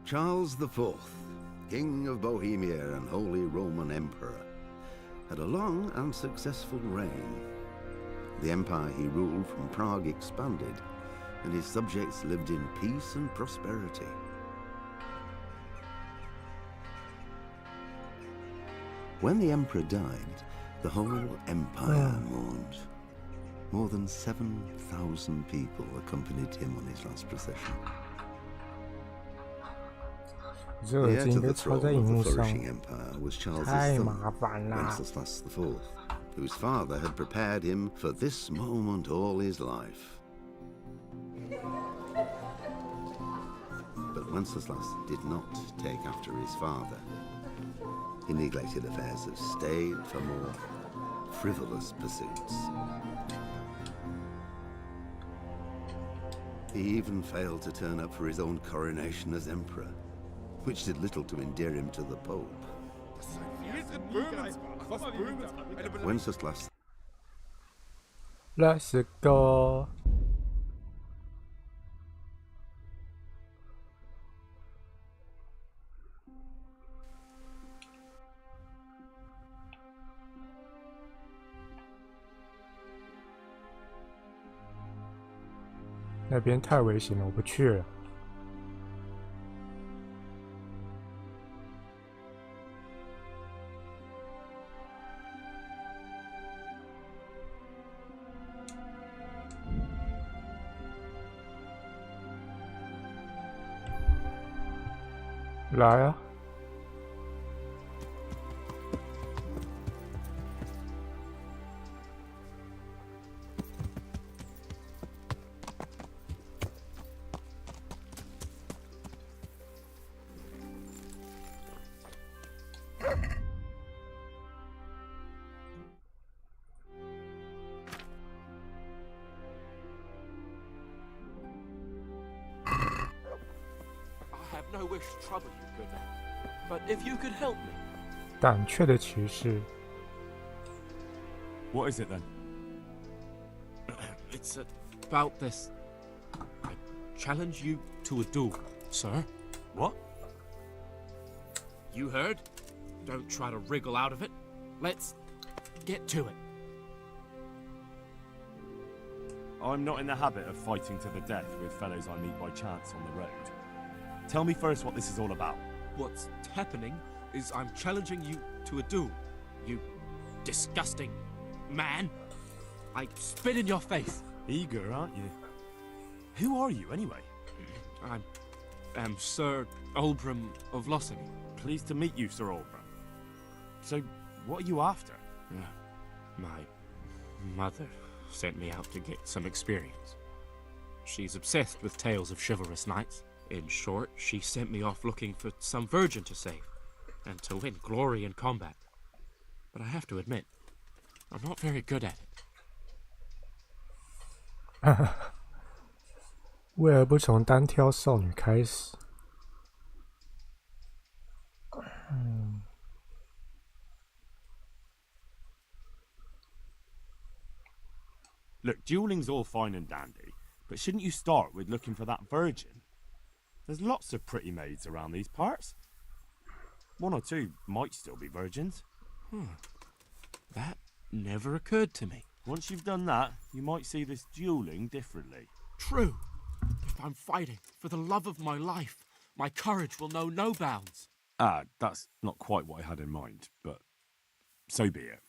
Charles IV, King of Bohemia and Holy Roman Emperor, had a long and successful reign. The empire he ruled from Prague expanded, and his subjects lived in peace and prosperity. When the emperor died, the whole empire mourned. More than 7,000 people accompanied him on his last procession. 这个 The 耳 heir 机 to 应该 the 插在 throne 荧 of 幕 the 上， flourishing empire was Charles's 太 son, 麻烦啦。 Wenceslas IV, whose father had prepared him for this moment all his life. But Wenceslas did not take after his father. He neglected affairs of state for more frivolous pursuits. He even failed to turn up for his own coronation as emperor, which did little to endear him to the Pope. Wenceslas Let's go。那边太危险了，我不去了。来啊！ No wish to trouble you, good man. But if you could help me. 胆怯的骑士。 What is it then? It's about this. I challenge you to a duel, sir. What? You heard? Don't try to wriggle out of it. Let's get to it. I'm not in the habit of fighting to the death with fellows I meet by chance on the road. Tell me first what this is all about. What's happening is I'm challenging you to a duel. You disgusting man. I spit in your face. Eager, aren't you? Who are you, anyway? I am Sir Oldbrum of Lossing. Pleased to meet you, Sir Oldbrum. So, what are you after? My mother sent me out to get some experience. She's obsessed with tales of chivalrous knights. In short, she sent me off looking for some virgin to save, and to win glory in combat. But I have to admit, I'm not very good at it. 为何不从单挑少女开始？ Look, dueling's all fine and dandy, but shouldn't you start with looking for that virgin? There's lots of pretty maids around these parts. One or two might still be virgins. That never occurred to me. Once you've done that, you might see this dueling differently. True. If I'm fighting for the love of my life, my courage will know no bounds. That's not quite what I had in mind, but so be it.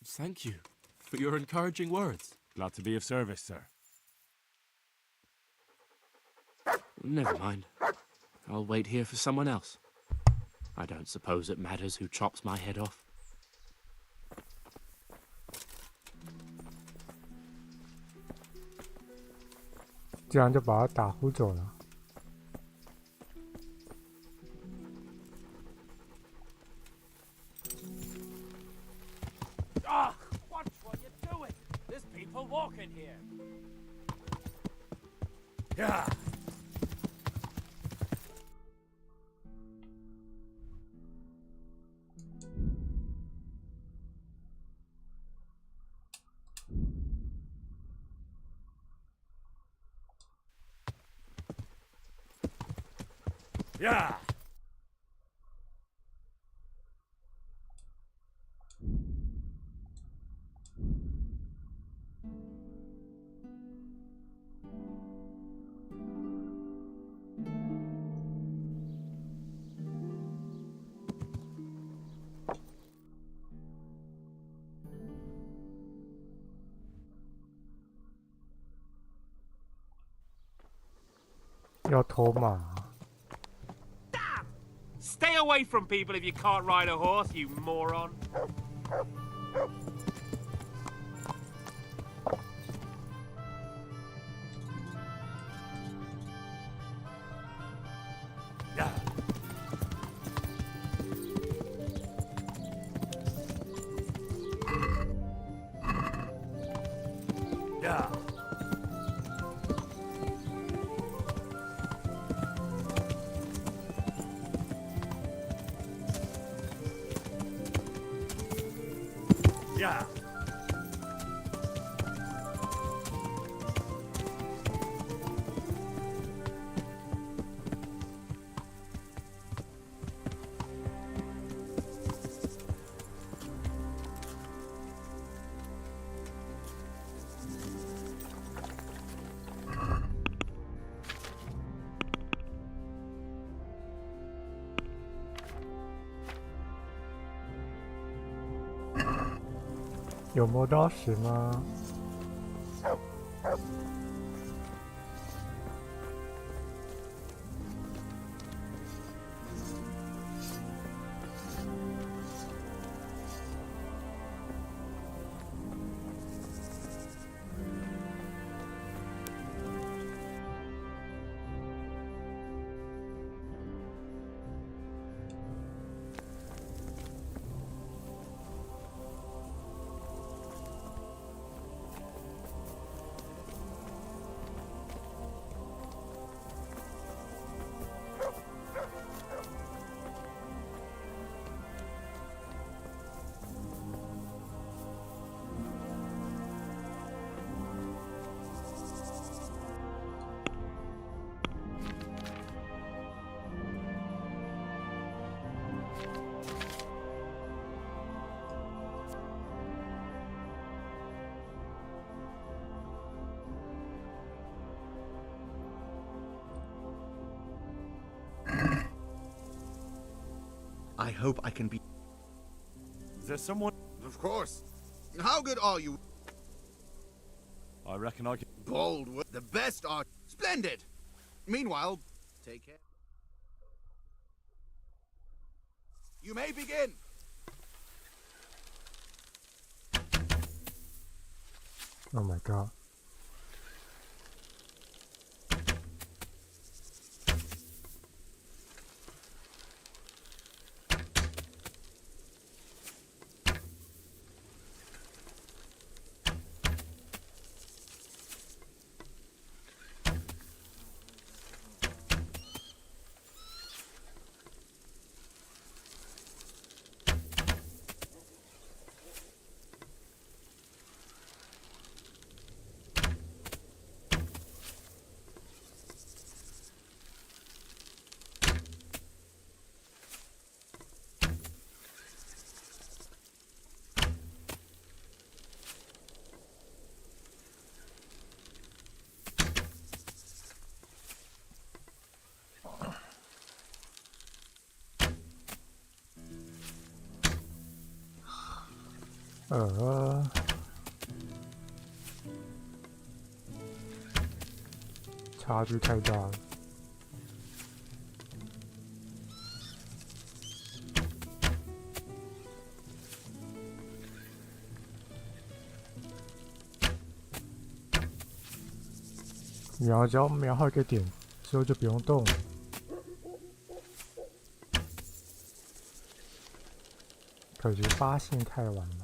Thank you for your encouraging words. Glad to be of service, sir. Never mind. I'll wait here for someone else. I don't suppose it matters who chops my head off. 这样就把他打呼走了。 Watch what you're doing! There's people walking here! Yeah. Yeah. 要偷马。 Stay away from people if you can't ride a horse, you moron. Yeah. Yeah. Yeah. Yeah. 有磨刀石吗？I hope I can be. Is there someone? Of course. How good are you? I reckon I can. Bold. The best are splendid. Meanwhile, take care. You may begin. Oh my god.差距太大了。只要瞄好一个点之后就不用动了。可惜发现太晚了。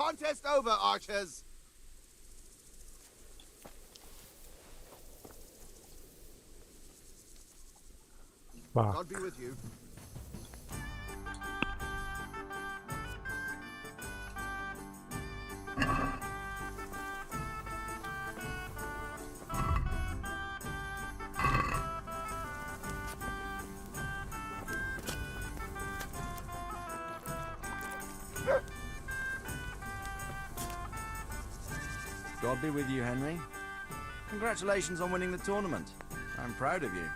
Contest over, archers! Fuck. God be with you. God be with you, Henry. Congratulations on winning the tournament. I'm proud of you.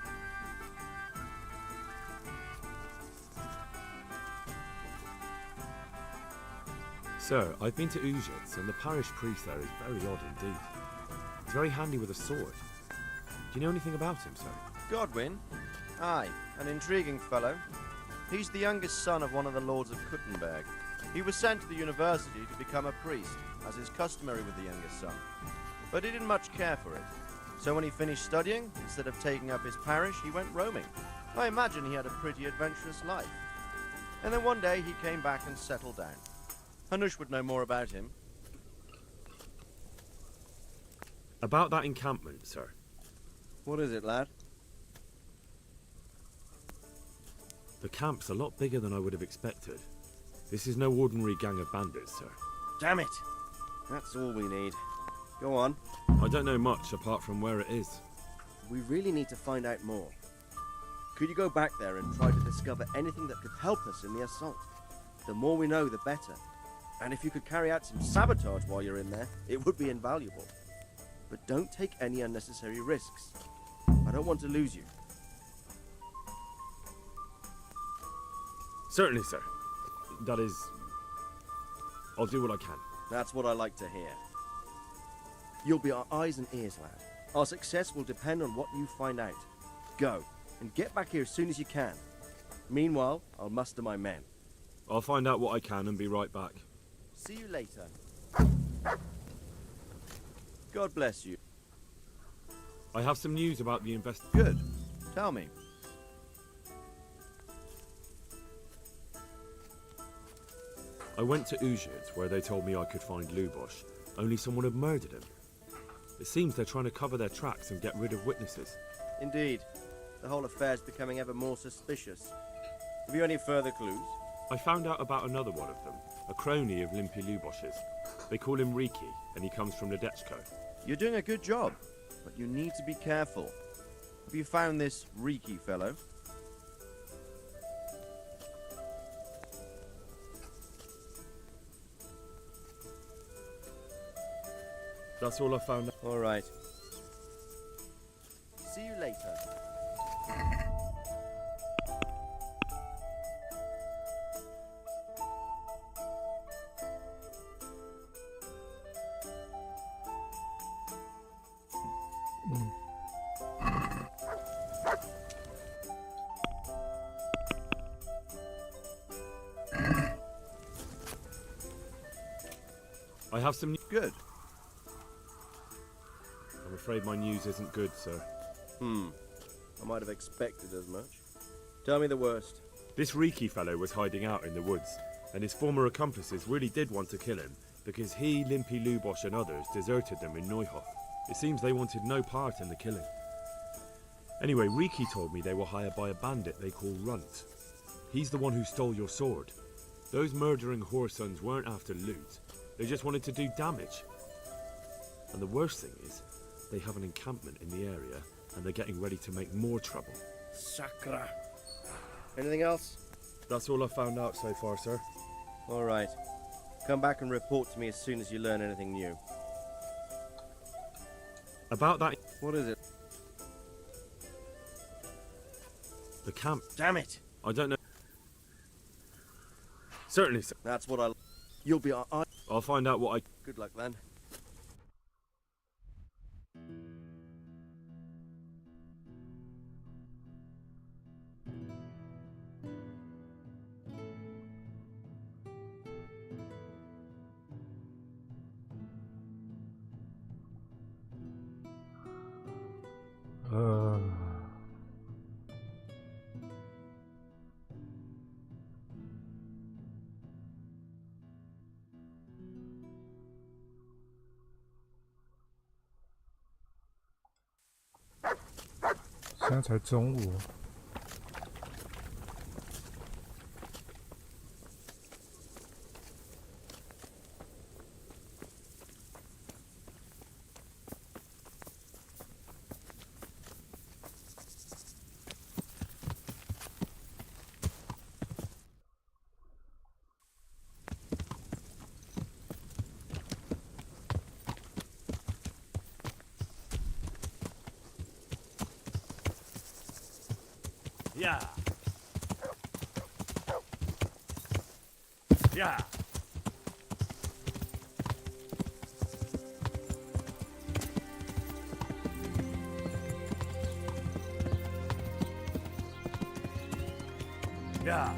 Sir, I've been to Ujits, and the parish priest there is very odd indeed. He's very handy with a sword. Do you know anything about him, sir? Godwin? Aye, an intriguing fellow. He's the youngest son of one of the lords of Kuttenberg. He was sent to the university to become a priest, as is customary with the youngest son. But he didn't much care for it. So when he finished studying, instead of taking up his parish, he went roaming. I imagine he had a pretty adventurous life. And then one day he came back and settled down. Hanush would know more about him. About that encampment, sir. What is it, lad? The camp's a lot bigger than I would have expected. This is no ordinary gang of bandits, sir. Damn it! That's all we need. Go on. I don't know much apart from where it is. We really need to find out more. Could you go back there and try to discover anything that could help us in the assault? The more we know, the better. And if you could carry out some sabotage while you're in there, it would be invaluable. But don't take any unnecessary risks. I don't want to lose you. Certainly, sir. That is... I'll do what I can. That's what I like to hear. You'll be our eyes and ears, lad. Our success will depend on what you find out. Go, and get back here as soon as you can. Meanwhile, I'll muster my men. I'll find out what I can and be right back. See you later. God bless you. I have some news about the invest... Good. Tell me. I went to Ujits, where they told me I could find Lubosh, only someone had murdered him. It seems they're trying to cover their tracks and get rid of witnesses. Indeed. The whole affair's becoming ever more suspicious. Have you any further clues? I found out about another one of them, a crony of Limpy Lubosh's. They call him Riki, and he comes from Nadechko. You're doing a good job, but you need to be careful. Have you found this Riki fellow? That's all I found out. All right. See you later. I have some... Good. I'm afraid my news isn't good, sir. I might have expected as much. Tell me the worst. This Riki fellow was hiding out in the woods, and his former accomplices really did want to kill him, because he, Limpy Lubosh and others deserted them in Neuhof. It seems they wanted no part in the killing. Anyway, Riki told me they were hired by a bandit they call Runt. He's the one who stole your sword. Those murdering whoresons weren't after loot. They just wanted to do damage. And the worst thing is, they have an encampment in the area, and they're getting ready to make more trouble. Sakra. Anything else? That's all I found out so far, sir. All right. Come back and report to me as soon as you learn anything new. About that... What is it? The camp... Damn it! I don't know... Certainly, sir. That's what I... You'll be our... I'll find out what I... Good luck, then. 现在才中午。Yeah. Yeah. Yeah.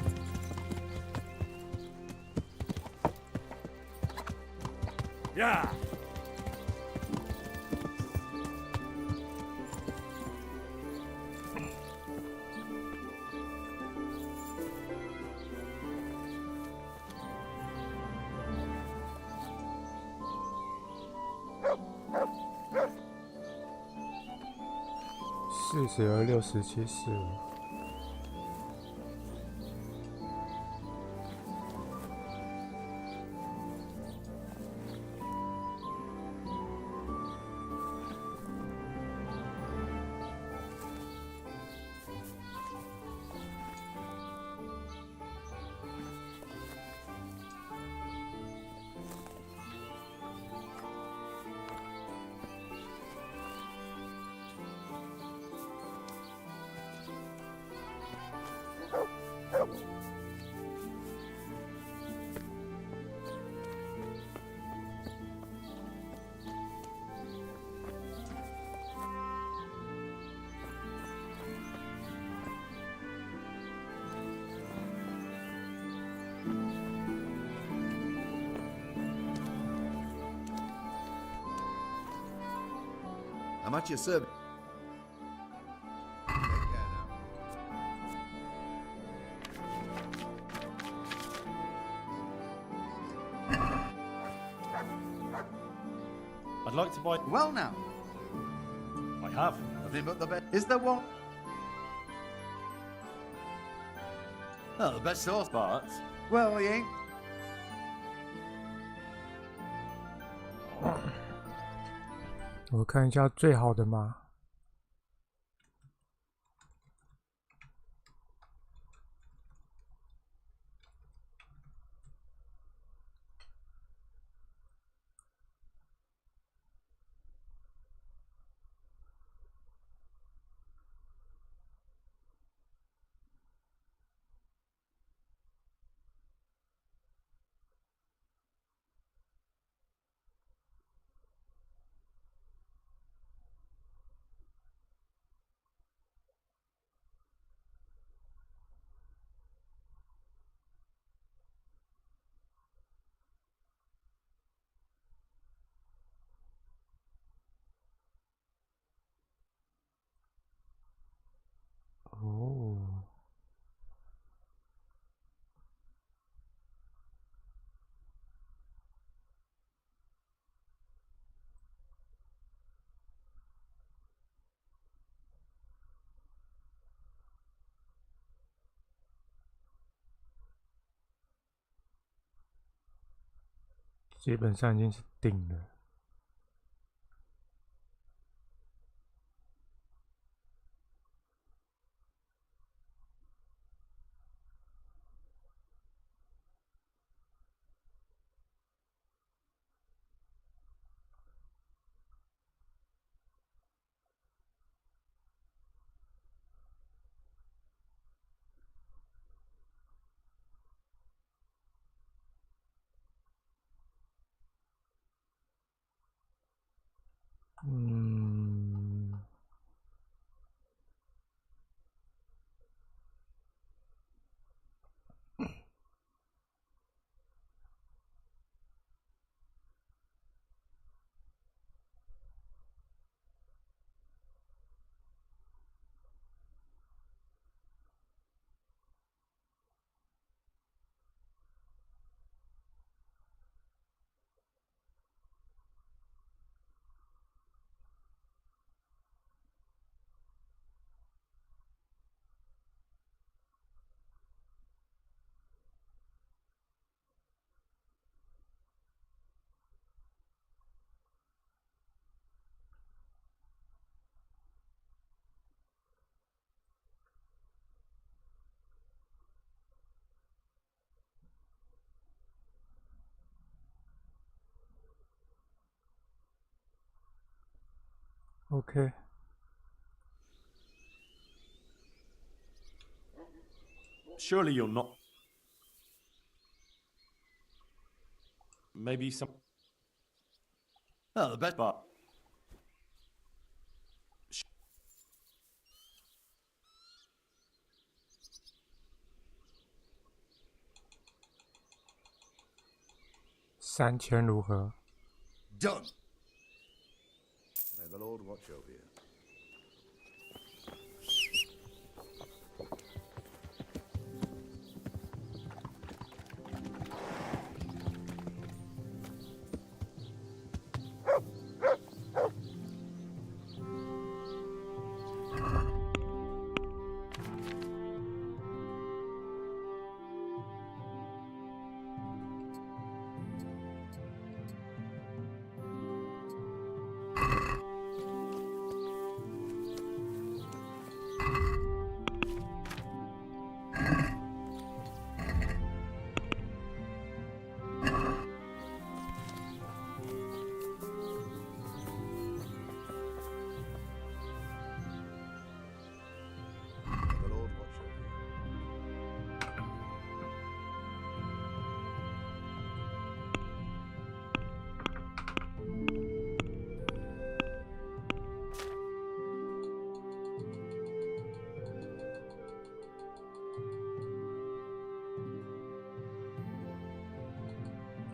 Yeah.42、67、45。How much you serving? Take care now. I'd like to buy. Well now, I have. nothing but the best. Is there one? Oh, the best sauce. But Well, he ain't. 我看一下最好的嘛。哦，基本上已经是定了。嗯， OK， Surely you're not. Maybe some. Oh, the best. But 3000如何？ Done. May the Lord watch over you. May the Lord watch over you.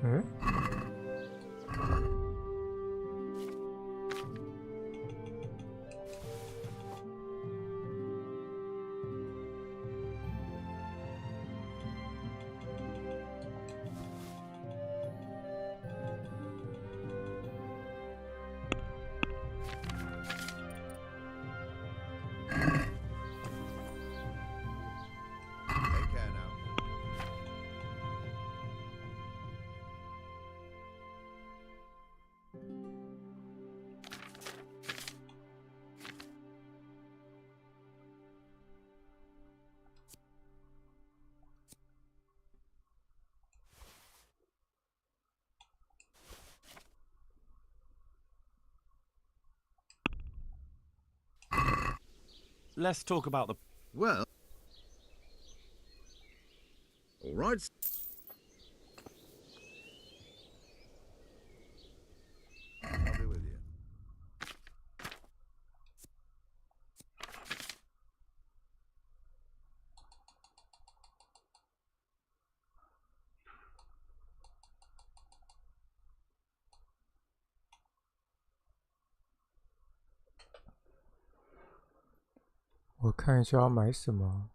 Hmm? ，Take care now. let's talk about the. Well. All right. I'll be with you. 我看一下要买什么。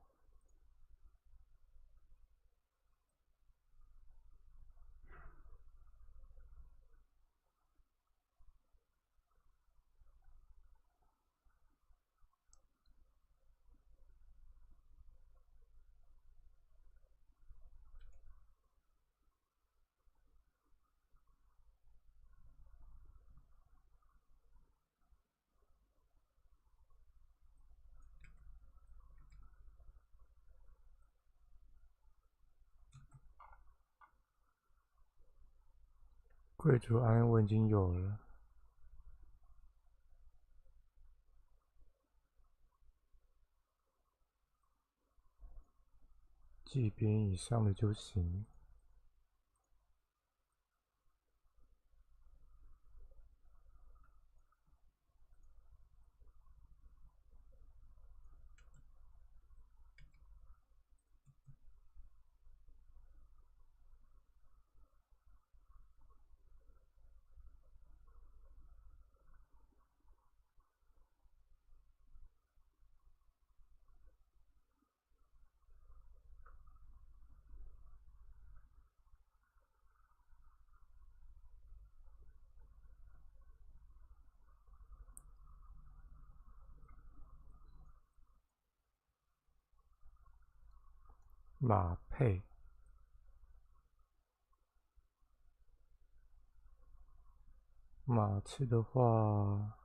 贵族安我已经有了。骑兵以上的就行。马配，马刺的话，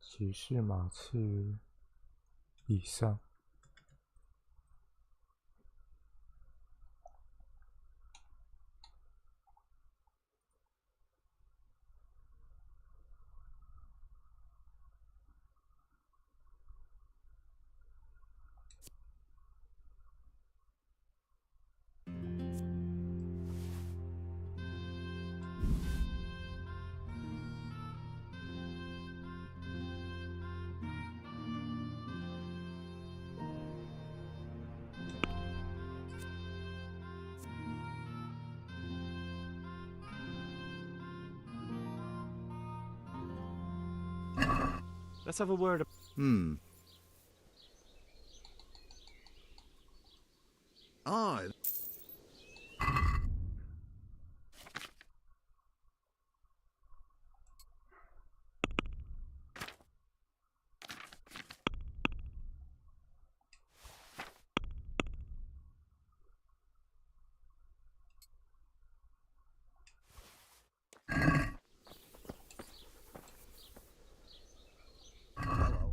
骑士马刺以上。Let's have a word. I. Hello.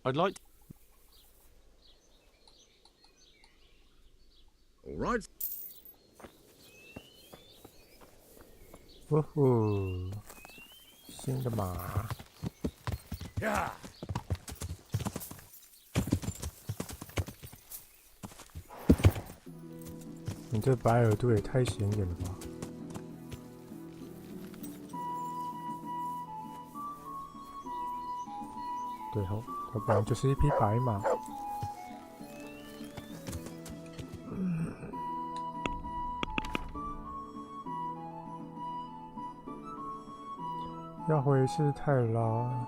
'I'd like. All right. 呜呼，新的马， Yeah. 你这白耳朵也太显眼了吧！对吼，它本来就是一匹白马。要回是泰拉。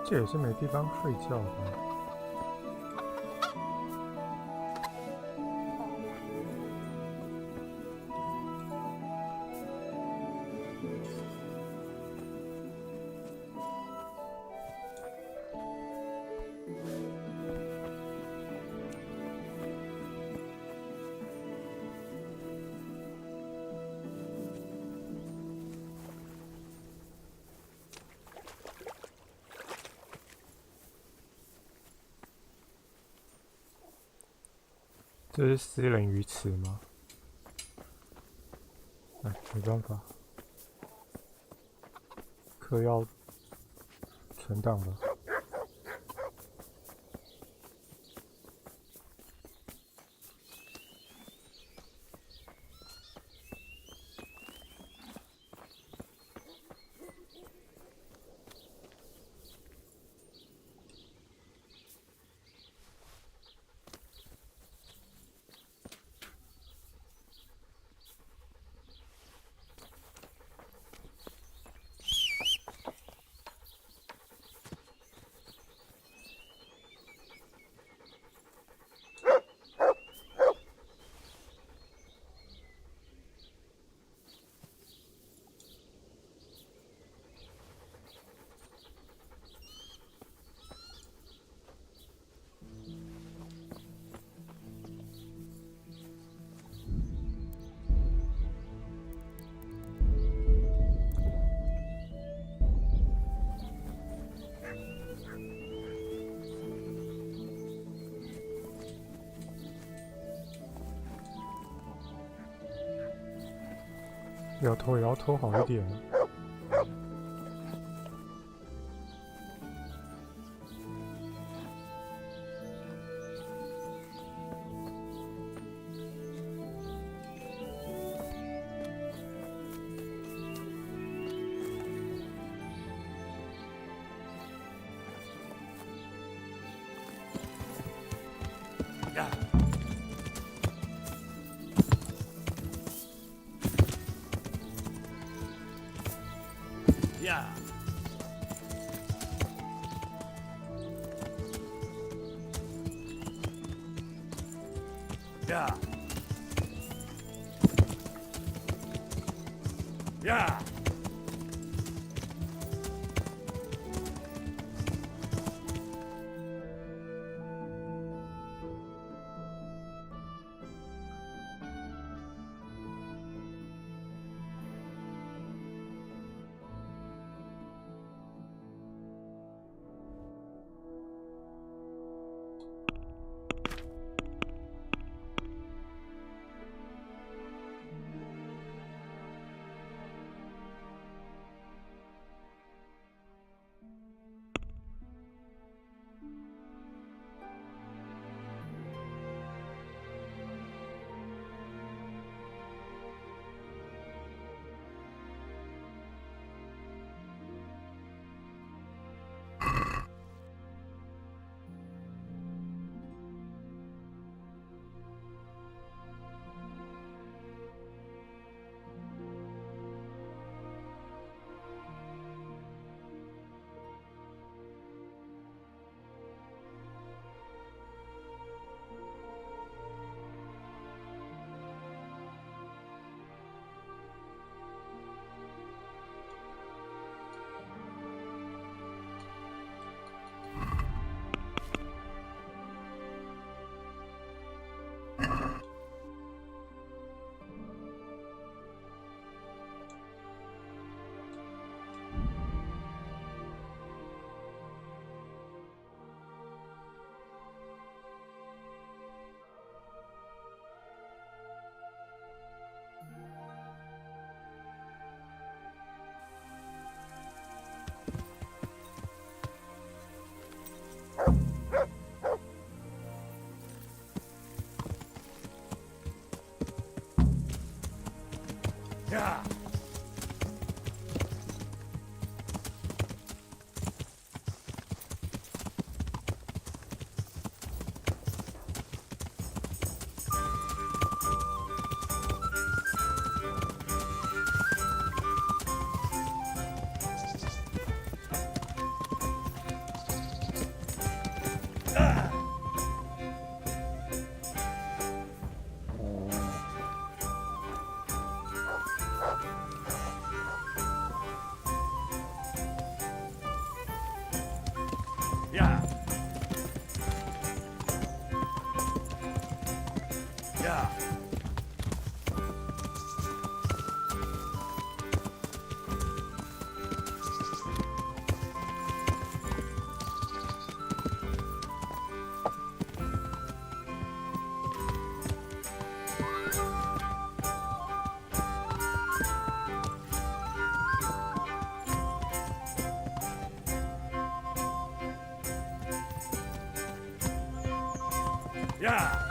这也是没地方睡觉的。这是私人鱼池吗？哎，没办法，课要存档了。要偷也要偷好一点。Yeah. Yeah. Yeah. Yeah. Yeah. Yeah. Yeah. Yeah.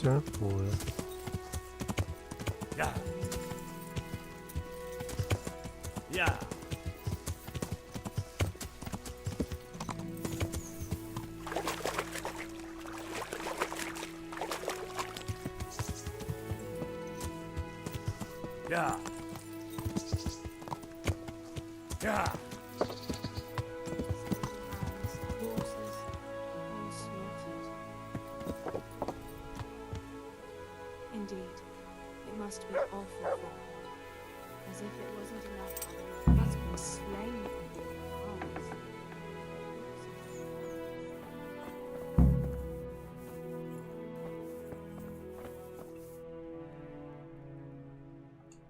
征服了。 Yeah. Yeah. Yeah. Yeah. Indeed, it must be awful for her. As if it wasn't enough her husband slain in the arms.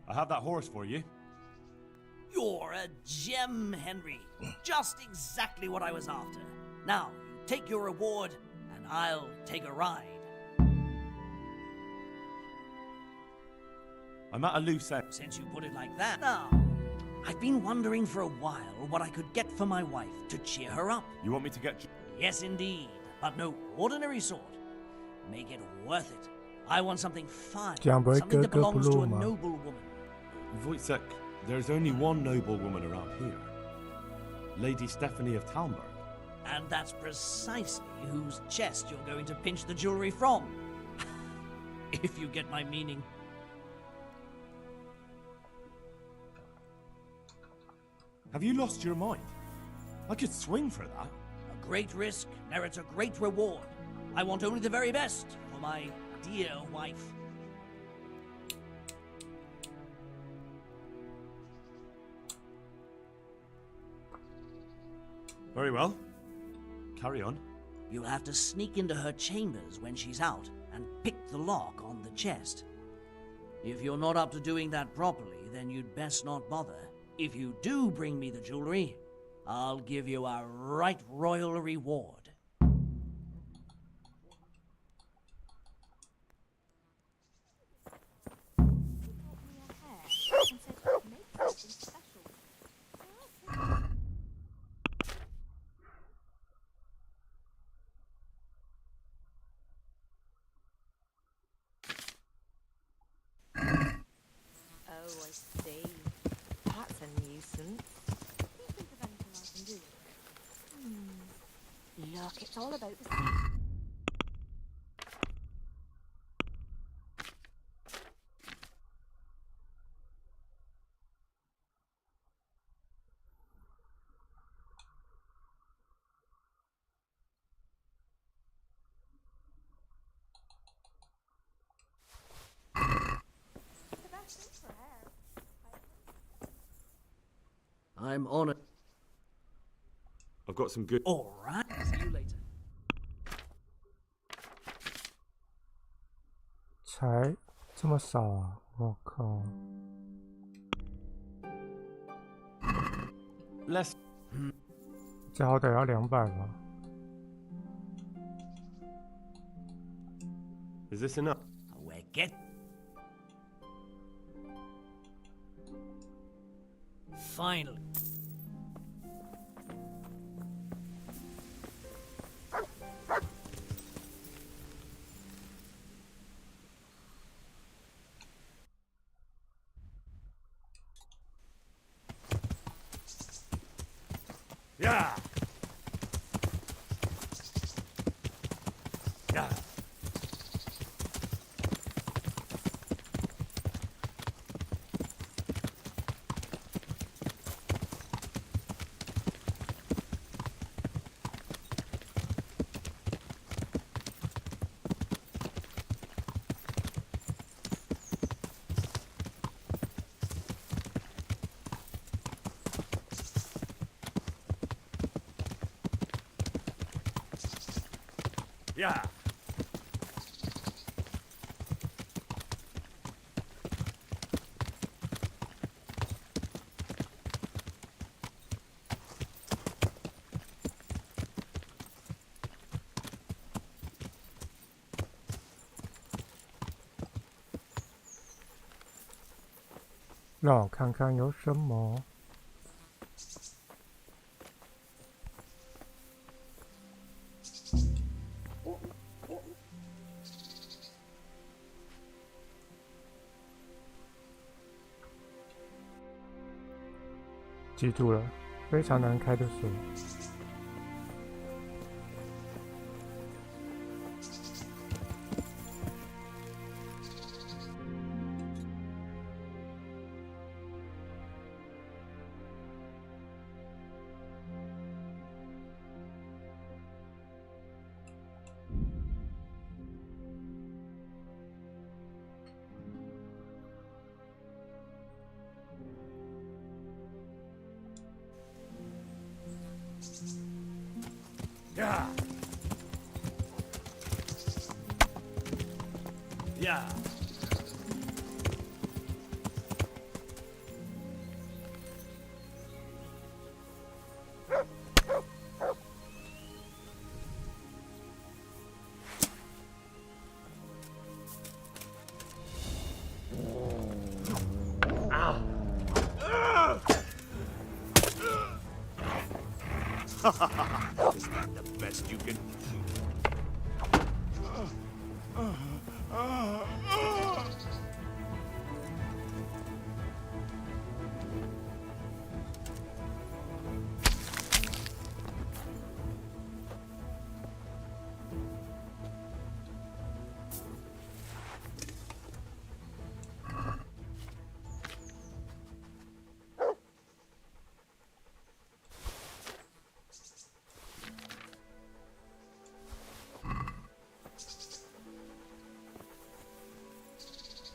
I have that horse for you. You're a gem, Henry. Just exactly what I was after. Now, take your reward, and I'll take a ride. I'm at a loose end. Since you put it like that, now, I've been wondering for a while what I could get for my wife to cheer her up. You want me to get... Yes, indeed, but no ordinary sort. Make it worth it. I want something fine, something that belongs to a noble woman. Wojciech, there's only one noble woman around here. Lady Stephanie of Talmberg. And that's precisely whose chest you're going to pinch the jewelry from. If you get my meaning. Have you lost your mind? I could swing for that. A great risk merits a great reward. I want only the very best for my dear wife. Very well. Carry on. You'll have to sneak into her chambers when she's out and pick the lock on the chest. If you're not up to doing that properly, then you'd best not bother. If you do bring me the jewelry, I'll give you a right royal reward. Oh, I see. That's a nuisance. Can you think of anything I can do? Look, it's all about the same. I'm on it. I've got some good... All right. See you later. 才这么少啊！我靠！ Let's... 这好歹要200吧？ Is this enough? We're get. Finally. Yeah! Yeah! Yeah! 让我看看有什么。记住了，非常难开的锁。Yeah! Yeah! Is that the best you can...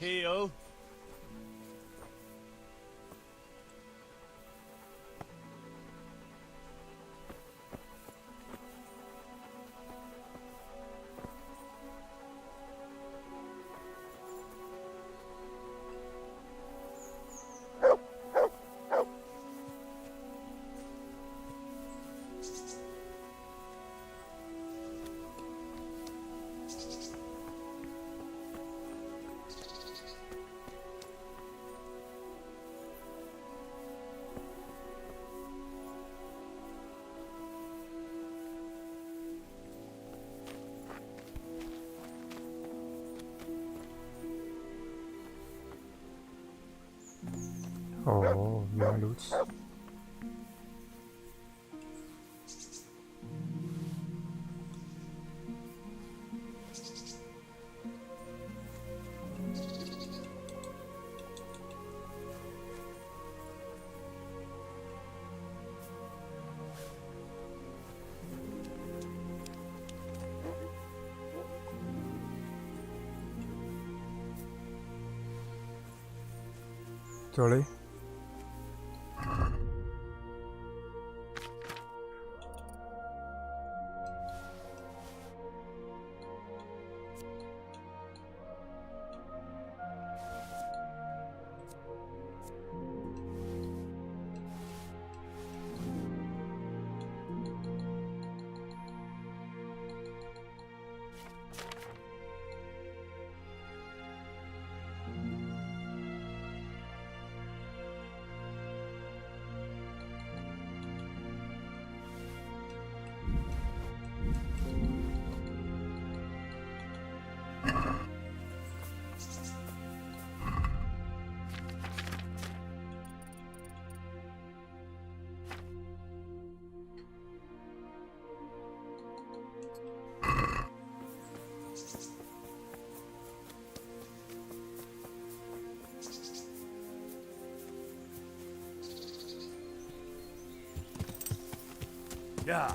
Heel.哦，原来如此。这里。Yeah.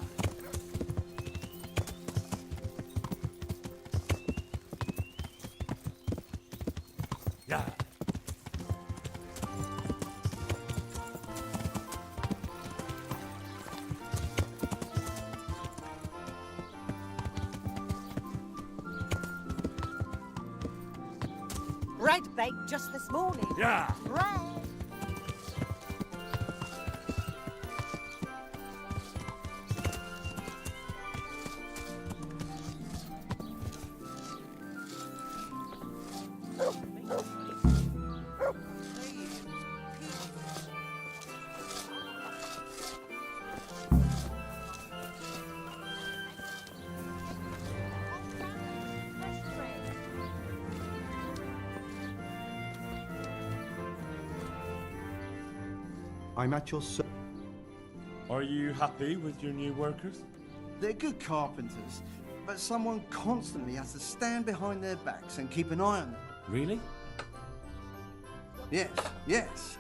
Yeah. Bread baked just this morning. Yeah. Bread. I'm at your service. Are you happy with your new workers? They're good carpenters, but someone constantly has to stand behind their backs and keep an eye on them. Really? Yes, yes.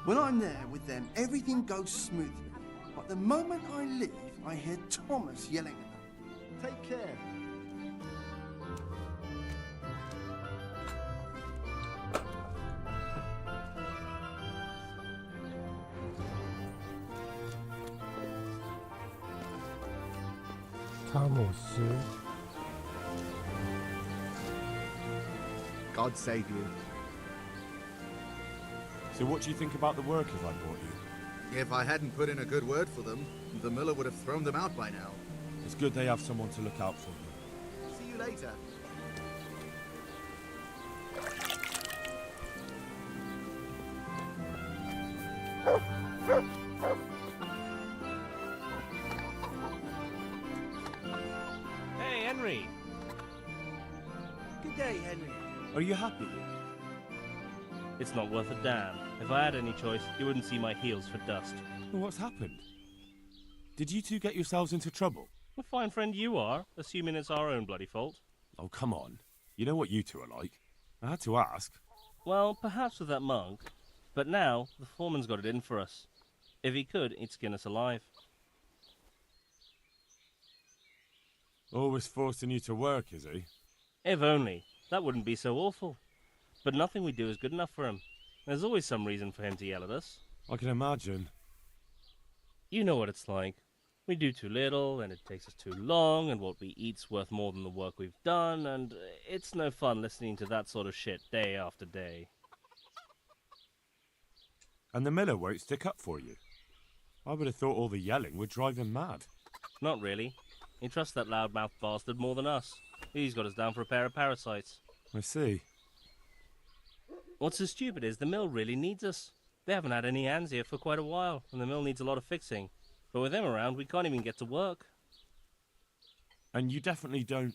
When I'm there with them, everything goes smoothly. But the moment I leave, I hear Thomas yelling at them. Take care. God save you. So what do you think about the workers I brought you? If I hadn't put in a good word for them, the miller would have thrown them out by now. It's good they have someone to look out for them. See you later. say, Henry? Are you happy? It's not worth a damn. If I had any choice, you wouldn't see my heels for dust. Well, what's happened? Did you two get yourselves into trouble? A fine friend you are, assuming it's our own bloody fault. Oh, come on. You know what you two are like. I had to ask. Well, perhaps with that monk. But now, the foreman's got it in for us. If he could, he'd skin us alive. Always forcing you to work, is he? If only. That wouldn't be so awful. But nothing we do is good enough for him. There's always some reason for him to yell at us. I can imagine. You know what it's like. We do too little, and it takes us too long, and what we eat's worth more than the work we've done, and it's no fun listening to that sort of shit day after day. And the miller won't stick up for you. I would have thought all the yelling would drive him mad. Not really. He trusts that loudmouth bastard more than us. He's got us down for a pair of parasites. I see. What's so stupid is the mill really needs us. They haven't had any hands here for quite a while, and the mill needs a lot of fixing. But with him around, we can't even get to work. And you definitely don't...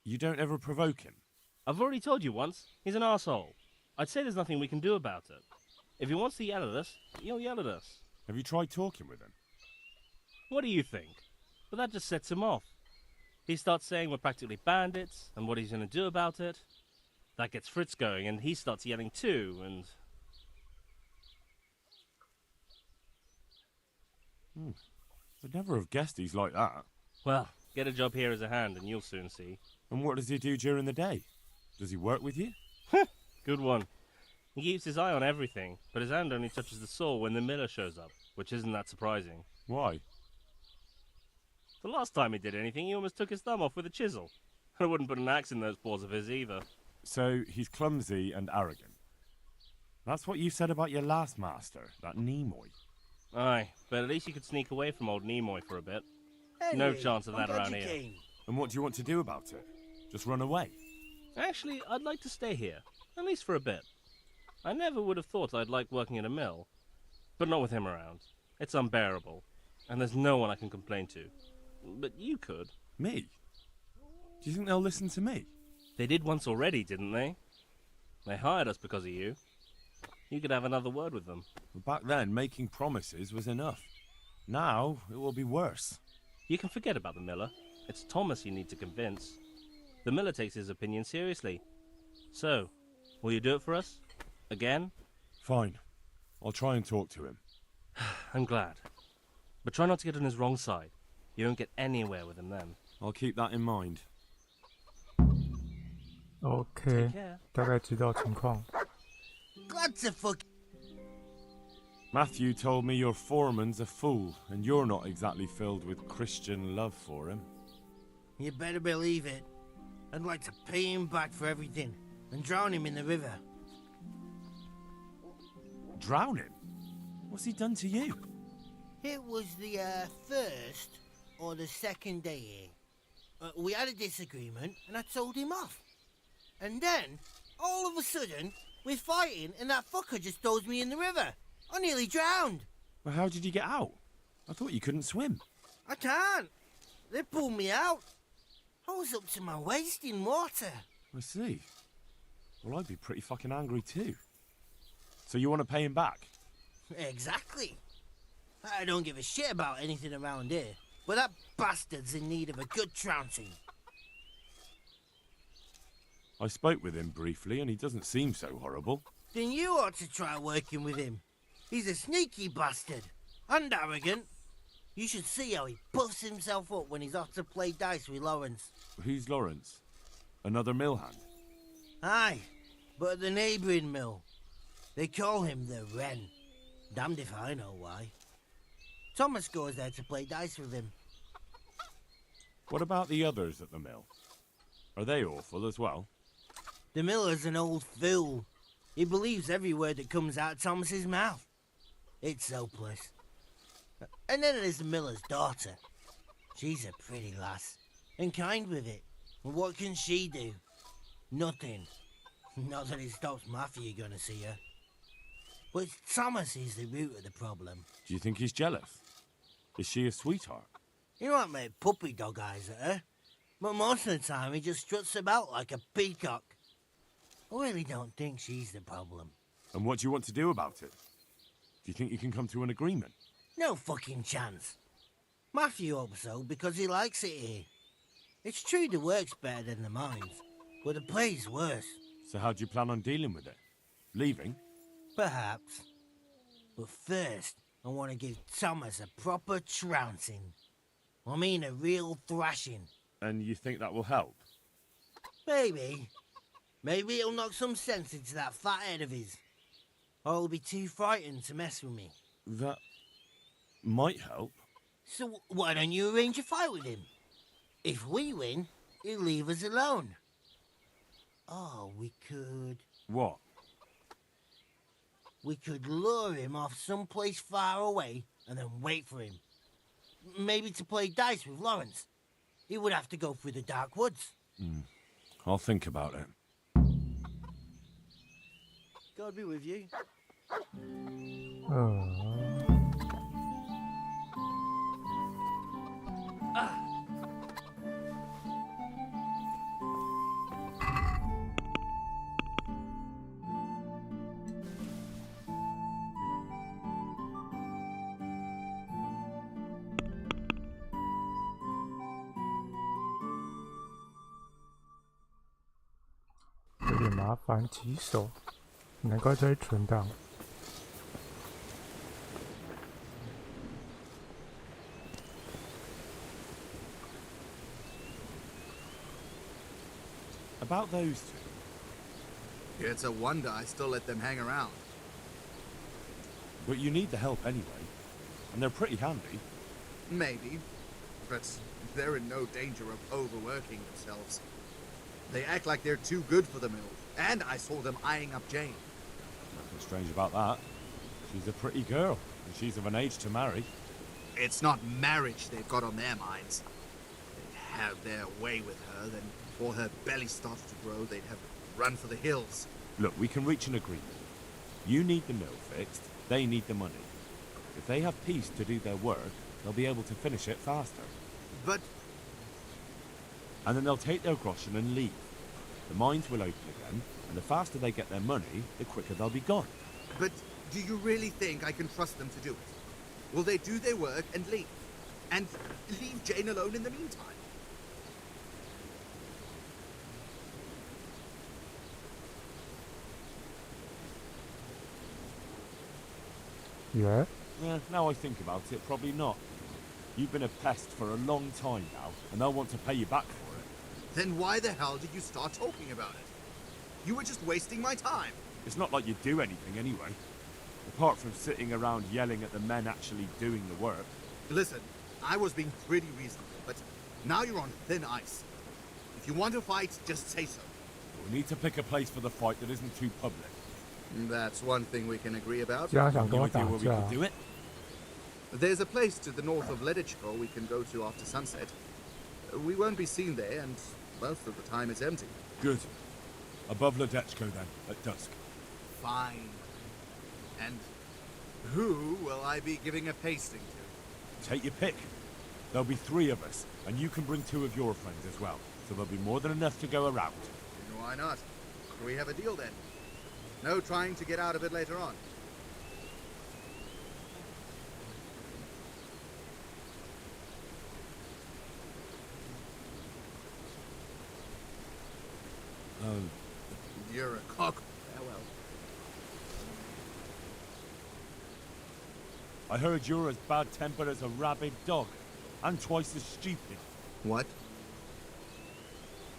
You don't ever provoke him? I've already told you once, he's an arsehole. I'd say there's nothing we can do about it. If he wants to yell at us, he'll yell at us. Have you tried talking with him? What do you think? But that just sets him off. He starts saying we're practically bandits, and what he's going to do about it. That gets Fritz going, and he starts yelling too, and... I'd never have guessed he's like that. Well, get a job here as a hand, and you'll soon see. And what does he do during the day? Does he work with you? Good one. He keeps his eye on everything, but his hand only touches the saw when the miller shows up, which isn't that surprising. Why? The last time he did anything, he almost took his thumb off with a chisel. I wouldn't put an axe in those paws of his either. So he's clumsy and arrogant. That's what you said about your last master, that Nimoy. Aye, but at least you could sneak away from old Nimoy for a bit. Henry, No chance of that I'm glad around you here. came. And what do you want to do about it? Just run away? Actually, I'd like to stay here, at least for a bit. I never would have thought I'd like working in a mill, but not with him around. It's unbearable, and there's no one I can complain to. But you could. Me? Do you think they'll listen to me? They did once already, didn't they? They hired us because of you. You could have another word with them. Back then, making promises was enough. Now, it will be worse. You can forget about the miller. It's Thomas you need to convince. The miller takes his opinion seriously. So, will you do it for us? Again? Fine. I'll try and talk to him. I'm glad. But try not to get on his wrong side. You won't get anywhere with him then. I'll keep that in mind. OK，大概知道情况。 God's a fuck. Matthew told me your foreman's a fool, and you're not exactly filled with Christian love for him. You better believe it. I'd like to pay him back for everything and drown him in the river. Drown him? What's he done to you? It was the first or the second day here. We had a disagreement and I told him off. And then, all of a sudden, we're fighting and that fucker just throws me in the river. I nearly drowned. Well, how did you get out? I thought you couldn't swim. I can't. They pulled me out. I was up to my waist in water. I see. Well, I'd be pretty fucking angry too. So you want to pay him back? Exactly. I don't give a shit about anything around here, but that bastard's in need of a good trouncing. I spoke with him briefly and he doesn't seem so horrible. Then you ought to try working with him. He's a sneaky bastard and arrogant. You should see how he puffs himself up when he's off to play dice with Lawrence. Who's Lawrence? Another mill hand? Aye, but at the neighbouring mill. They call him the Wren. Damned if I know why. Thomas goes there to play dice with him. What about the others at the mill? Are they awful as well? The miller's an old fool. He believes every word that comes out of Thomas's mouth. It's hopeless. And then there's the miller's daughter. She's a pretty lass, and kind with it. And what can she do? Nothing. Not that it stops Matthew gonna see her. But Thomas is the root of the problem. Do you think he's jealous? Is she a sweetheart? He might make puppy dog eyes at her. But most of the time he just struts about like a peacock. I really don't think she's the problem. And what do you want to do about it? Do you think you can come to an agreement? No fucking chance. Matthew hopes so because he likes it here. It's true the work's better than the mines, but the play's worse. So how do you plan on dealing with it? Leaving? Perhaps. But first, I want to give Thomas a proper trouncing. I mean a real thrashing. And you think that will help? Maybe. Maybe it'll knock some sense into that fat head of his. Or he'll be too frightened to mess with me. That might help. So why don't you arrange a fight with him? If we win, he'll leave us alone. Oh, we could... What? We could lure him off someplace far away and then wait for him. Maybe to play dice with Lawrence. He would have to go through the dark woods. I'll think about it. God be with you. 有点麻烦，棘手，难怪这里存档。About those two. It's a wonder I still let them hang around. But you need the help anyway. And they're pretty handy. Maybe. But they're in no danger of overworking themselves. They act like they're too good for the mill. And I saw them eyeing up Jane. Nothing strange about that. She's a pretty girl. And she's of an age to marry. It's not marriage they've got on their minds. They'd have their way with her, then before her belly started to grow, they'd have run for the hills. Look, we can reach an agreement. You need the mill fixed, they need the money. If they have peace to do their work, they'll be able to finish it faster. But... And then they'll take their groschen and leave. The mines will open again, and the faster they get their money, the quicker they'll be gone. But do you really think I can trust them to do it? Will they do their work and leave? And leave Jane alone in the meantime? Yeah? Now I think about it, probably not. You've been a pest for a long time now, and they'll want to pay you back for it. Then why the hell did you start talking about it? You were just wasting my time. It's not like you do anything anyway. Apart from sitting around yelling at the men actually doing the work. Listen, I was being pretty reasonable, but now you're on thin ice. If you want to fight, just say so. We need to pick a place for the fight that isn't too public. That's one thing we can agree about. 这样想跟我 Any idea 打 where we 架 could do it? There's a place to the north of Ledichko we can go to after sunset. We won't be seen there, and most of the time it's empty. Good. Above Ledechko then, at dusk. Fine. And who will I be giving a pasting to? Take your pick. There'll be 3 of us, and you can bring 2 of your friends as well. So there'll be more than enough to go around. Why not? We have a deal then. No trying to get out of it later on. You're a cock. Farewell. I heard you're as bad-tempered as a rabid dog, and twice as stupid. What?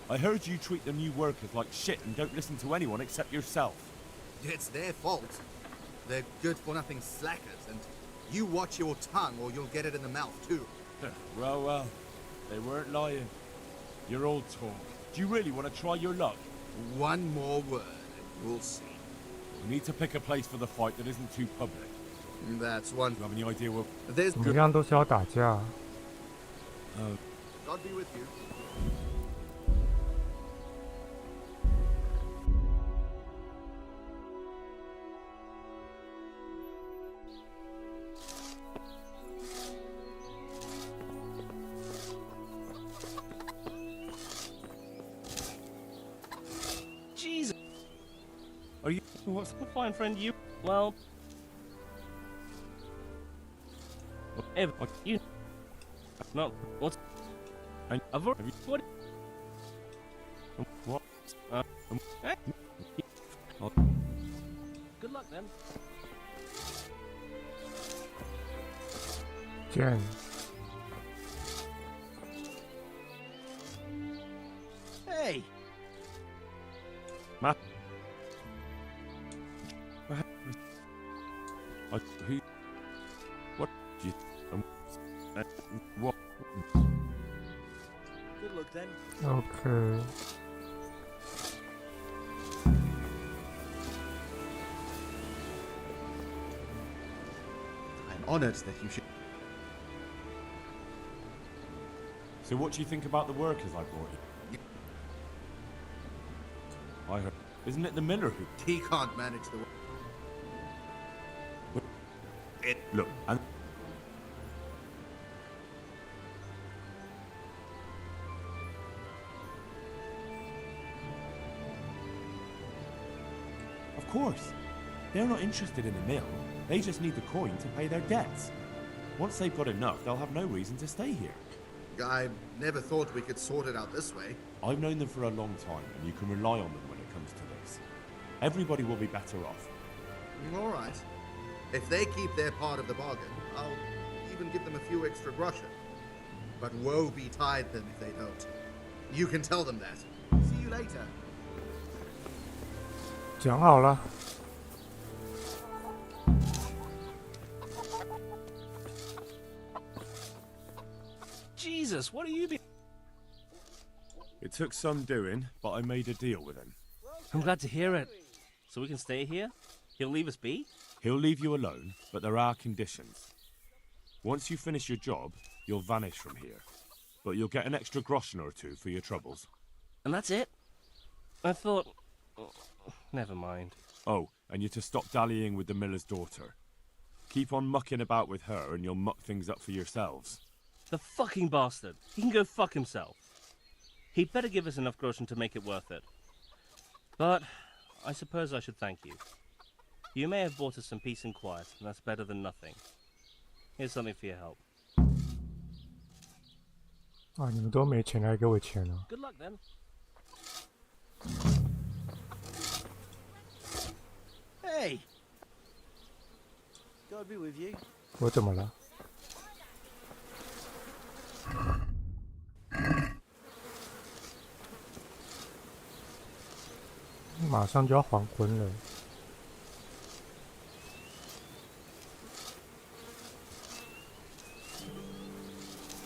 I heard you treat the new workers like shit and don't listen to anyone except yourself. It's their fault. They're good-for-nothing slackers, and you watch your tongue or you'll get it in the mouth too. Well, they weren't lying. You're all talk. Do you really want to try your luck? One more word, and we'll see. We need to pick a place for the fight that isn't too public. That's one. Do you have any idea where... There's 怎么样都是要打架。 God be with you. what's the fine friend you? Well, whatever you. Not what's. I've already. What? What? Good luck then. Jen， Hey! Matt. Who? What? You? What? Good luck then. OK， I'm honored that you should. So what do you think about the workers I brought you? I heard. Isn't it the miller who? He can't manage the. Look, and of course, they're not interested in the mill. They just need the coin to pay their debts. Once they've got enough, they'll have no reason to stay here. I never thought we could sort it out this way. I've known them for a long time, and you can rely on them when it comes to this. Everybody will be better off. All right. If they keep their part of the bargain, I'll even give them a few extra groschen. But woe betide them if they don't. You can tell them that. See you later. 讲好了。 Jesus, what are you? It took some doing, but I made a deal with him. I'm glad to hear it. So we can stay here? He'll leave us be? He'll leave you alone, but there are conditions. Once you finish your job, you'll vanish from here. But you'll get an extra groschen or two for your troubles. And that's it? I thought... Never mind. Oh, and you're to stop dallying with the miller's daughter. Keep on mucking about with her and you'll muck things up for yourselves. The fucking bastard. He can go fuck himself. He'd better give us enough groschen to make it worth it. But I suppose I should thank you. You may have bought us some peace and quiet, and that's better than nothing. Here's something for your help. 啊，你们都没钱来给我钱了。 Good luck then. Hey! God be with you. 我怎么了？马上就要黄昏了。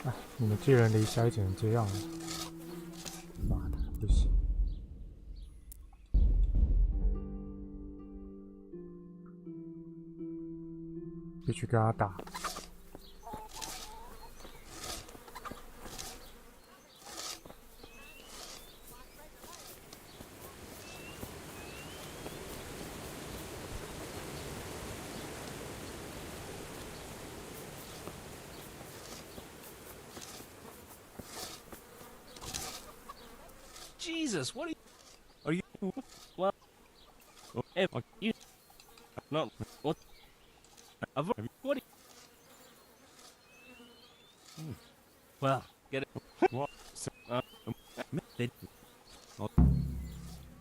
哎，你们寄人篱下也只能这样了。妈的，不行。必须跟他打。 Jesus, what are you... Well... If you... Not... What... What... Well, get it... What?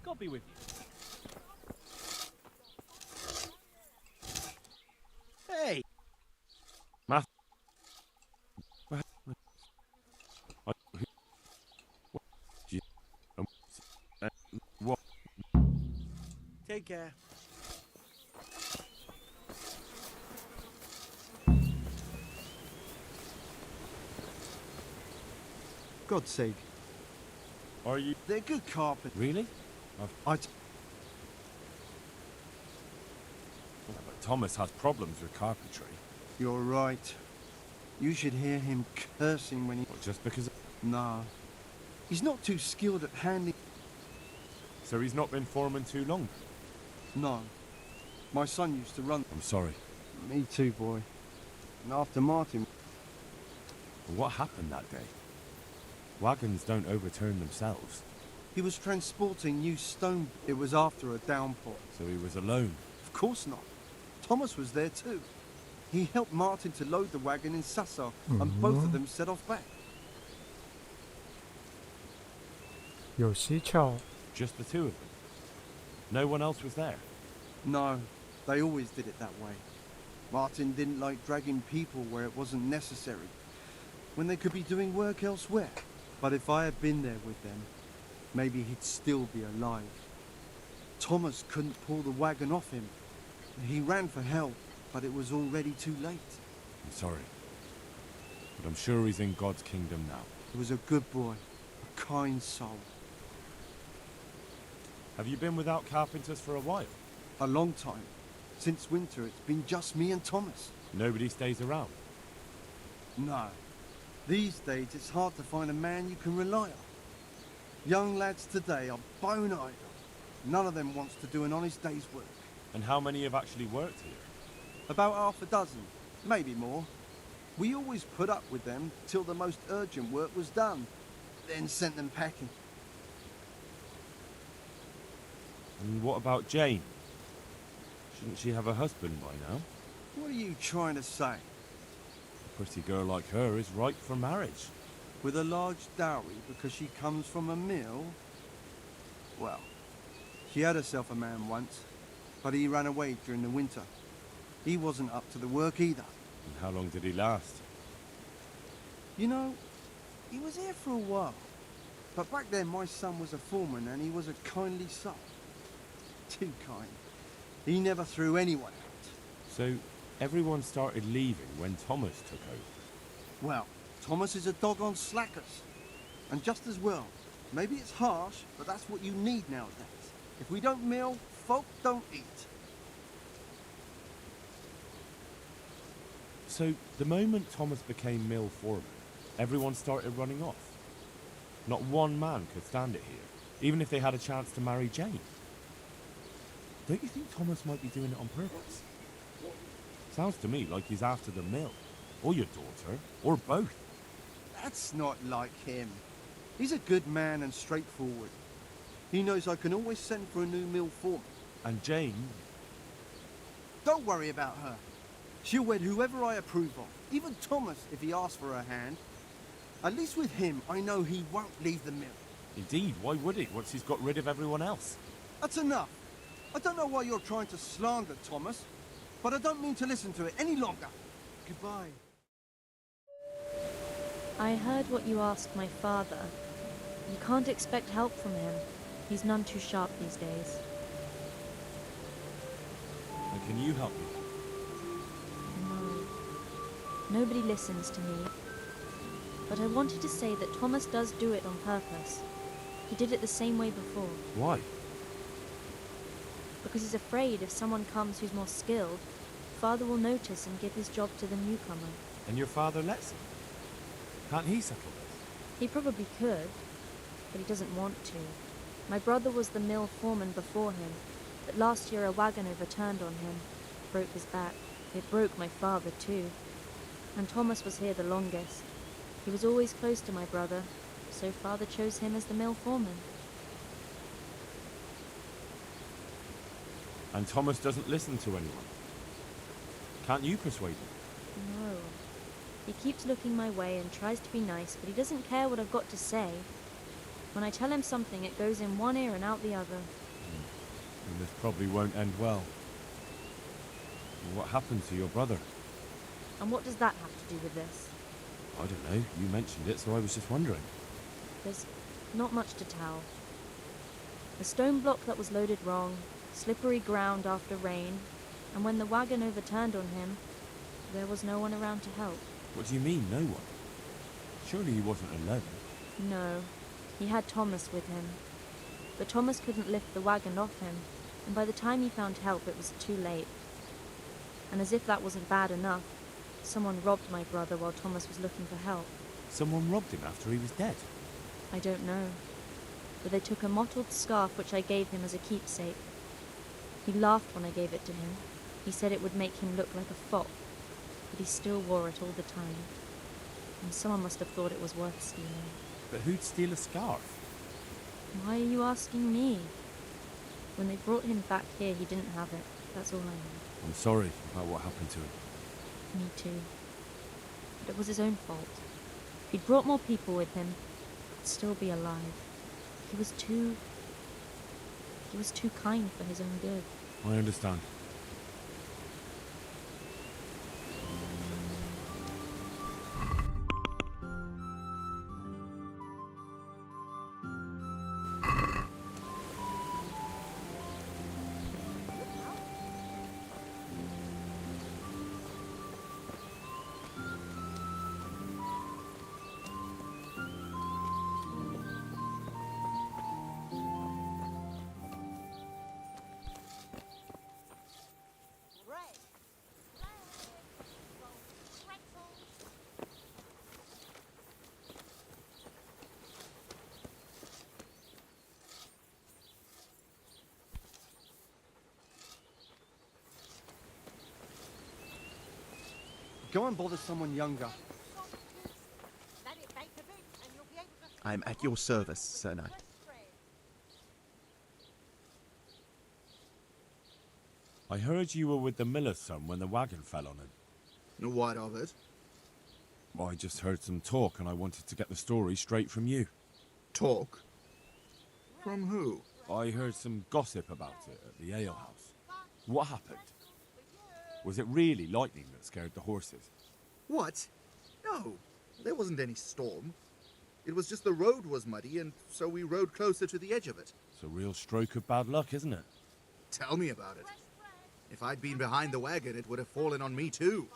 God be with you. Hey! Matt. What? Take care. God's sake. Are you? They're good carpenters. Really? But Thomas has problems with carpentry. You're right. You should hear him cursing when he... What, just because... Nah. He's not too skilled at handling... So he's not been foreman too long? No. My son used to run... I'm sorry. Me too, boy. And after Martin... What happened that day? Wagons don't overturn themselves. He was transporting new stone. It was after a downpour. So he was alone? Of course not. Thomas was there too. He helped Martin to load the wagon in Sassa, and both of them set off back. 有蹊跷。 Just the two of them? No one else was there? No, they always did it that way. Martin didn't like dragging people where it wasn't necessary, when they could be doing work elsewhere. But if I had been there with them, maybe he'd still be alive. Thomas couldn't pull the wagon off him. He ran for help, but it was already too late. I'm sorry. But I'm sure he's in God's kingdom now. He was a good boy, a kind soul. Have you been without carpenters for a while? A long time. Since winter, it's been just me and Thomas. Nobody stays around? No. These days, it's hard to find a man you can rely on. Young lads today are bone idle. None of them wants to do an honest day's work. And how many have actually worked here? About half a dozen, maybe more. We always put up with them till the most urgent work was done, then sent them packing. And what about Jane? Shouldn't she have a husband by now? What are you trying to say? A pretty girl like her is ripe for marriage. With a large dowry because she comes from a mill? Well, she had herself a man once, but he ran away during the winter. He wasn't up to the work either. And how long did he last? You know, he was here for a while. But back then my son was a foreman and he was a kindly soul. Too kind. He never threw anyone out. So everyone started leaving when Thomas took over? Well, Thomas is a dog on slackers. And just as well. Maybe it's harsh, but that's what you need nowadays. If we don't mill, folk don't eat. So the moment Thomas became mill foreman, everyone started running off? Not one man could stand it here, even if they had a chance to marry Jane. Don't you think Thomas might be doing it on purpose? Sounds to me like he's after the mill, or your daughter, or both. That's not like him. He's a good man and straightforward. He knows I can always send for a new mill foreman. And Jane? Don't worry about her. She'll wed whoever I approve of, even Thomas if he asks for her hand. At least with him, I know he won't leave the mill. Indeed, why would he, once he's got rid of everyone else? That's enough. I don't know why you're trying to slander Thomas, but I don't mean to listen to it any longer. Goodbye. I heard what you asked my father. You can't expect help from him. He's none too sharp these days. And can you help me? No. Nobody listens to me. But I wanted to say that Thomas does do it on purpose. He did it the same way before. Why? Because he's afraid if someone comes who's more skilled, Father will notice and give his job to the newcomer. And your father lets him? Can't he settle this? He probably could, but he doesn't want to. My brother was the mill foreman before him, but last year a wagon overturned on him, broke his back. It broke my father too. And Thomas was here the longest. He was always close to my brother, so Father chose him as the mill foreman. And Thomas doesn't listen to anyone? Can't you persuade him? No. He keeps looking my way and tries to be nice, but he doesn't care what I've got to say. When I tell him something, it goes in one ear and out the other. And this probably won't end well. What happened to your brother? And what does that have to do with this? I don't know. You mentioned it, so I was just wondering. There's not much to tell. A stone block that was loaded wrong, slippery ground after rain, and when the wagon overturned on him, there was no one around to help. What do you mean, no one? Surely he wasn't alone. No, he had Thomas with him. But Thomas couldn't lift the wagon off him, and by the time he found help it was too late. And as if that wasn't bad enough, someone robbed my brother while Thomas was looking for help. Someone robbed him after he was dead? I don't know. But they took a mottled scarf which I gave him as a keepsake. He laughed when I gave it to him. He said it would make him look like a fop, but he still wore it all the time. And someone must have thought it was worth stealing. But who'd steal a scarf? Why are you asking me? When they brought him back here, he didn't have it. That's all I know. I'm sorry about what happened to him. Me too. But it was his own fault. If he'd brought more people with him, he'd still be alive. He was too kind for his own good. I understand. Go and bother someone younger. I am at your service, Sir Knight. I heard you were with the miller's son when the wagon fell on him. What of it? I just heard some talk and I wanted to get the story straight from you. Talk? From who? I heard some gossip about it at the alehouse. What happened? Was it really lightning that scared the horses? What? No, there wasn't any storm. It was just the road was muddy, and so we rode closer to the edge of it. It's a real stroke of bad luck, isn't it? Tell me about it. If I'd been behind the wagon, it would have fallen on me too.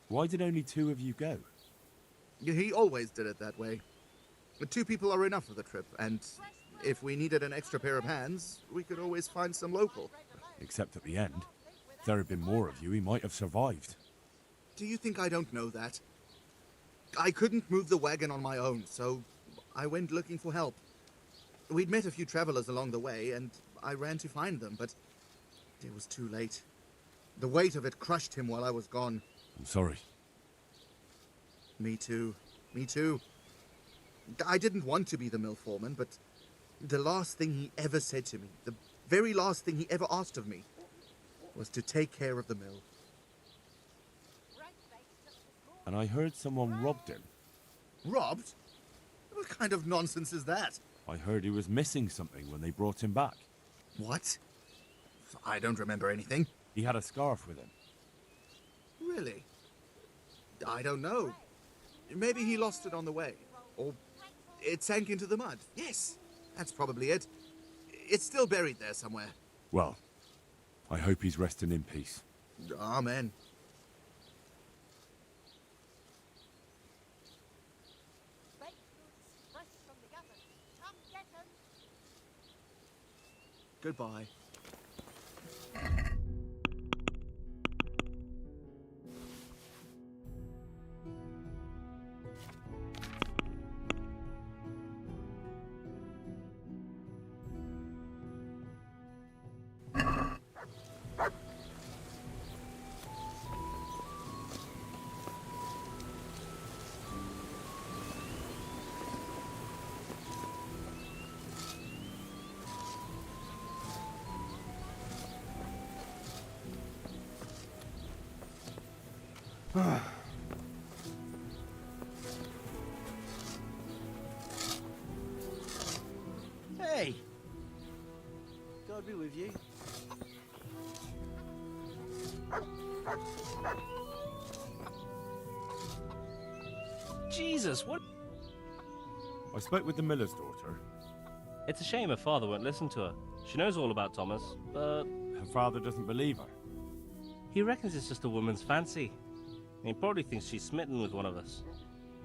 Why did only 2 of you go? He always did it that way. 2 people are enough for the trip, and if we needed an extra pair of hands, we could always find some local. Except at the end. If there had been more of you, he might have survived. Do you think I don't know that? I couldn't move the wagon on my own, so I went looking for help. We'd met a few travelers along the way, and I ran to find them, but it was too late. The weight of it crushed him while I was gone. I'm sorry. Me too. Me too. I didn't want to be the mill foreman, but the last thing he ever said to me, the very last thing he ever asked of me, was to take care of the mill. And I heard someone robbed him. Robbed? What kind of nonsense is that? I heard he was missing something when they brought him back. What? I don't remember anything. He had a scarf with him. Really? I don't know. Maybe he lost it on the way. Or it sank into the mud. Yes, that's probably it. It's still buried there somewhere. Well, I hope he's resting in peace. Amen. Baked goods fresh from the oven. Come get 'em. Goodbye. Hey! God be with you. Jesus, what? I spoke with the miller's daughter. It's a shame her father won't listen to her. She knows all about Thomas, but her father doesn't believe her. He reckons it's just a woman's fancy. He probably thinks she's smitten with one of us.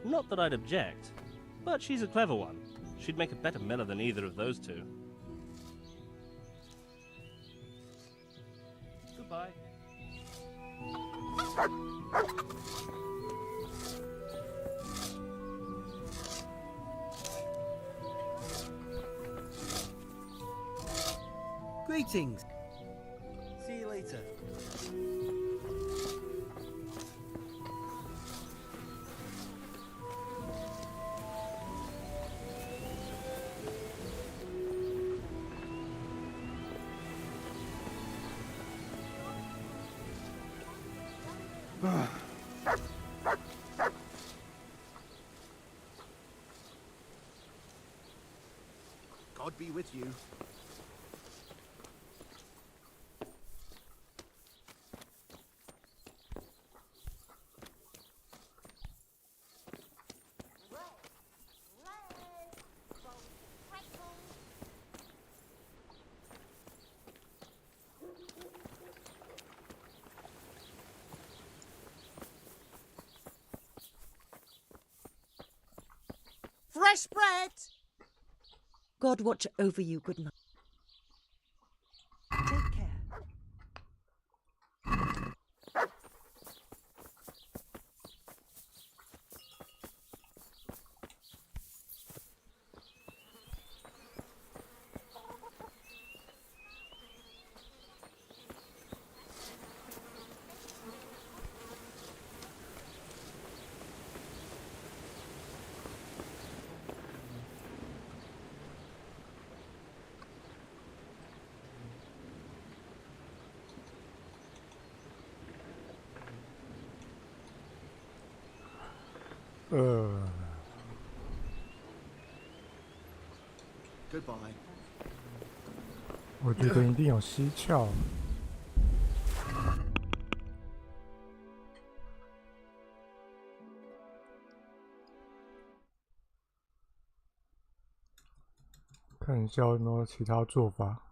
Not that I'd object, but she's a clever one. She'd make a better miller than either of those two. Goodbye. Greetings. See you later. God be with you. Fresh bread! God watch over you, good night. Take care. Goodbye. 我觉得一定有蹊跷。看一下有没有其他做法。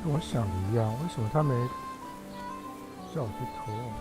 跟我想的一样，为什么他没叫我去偷啊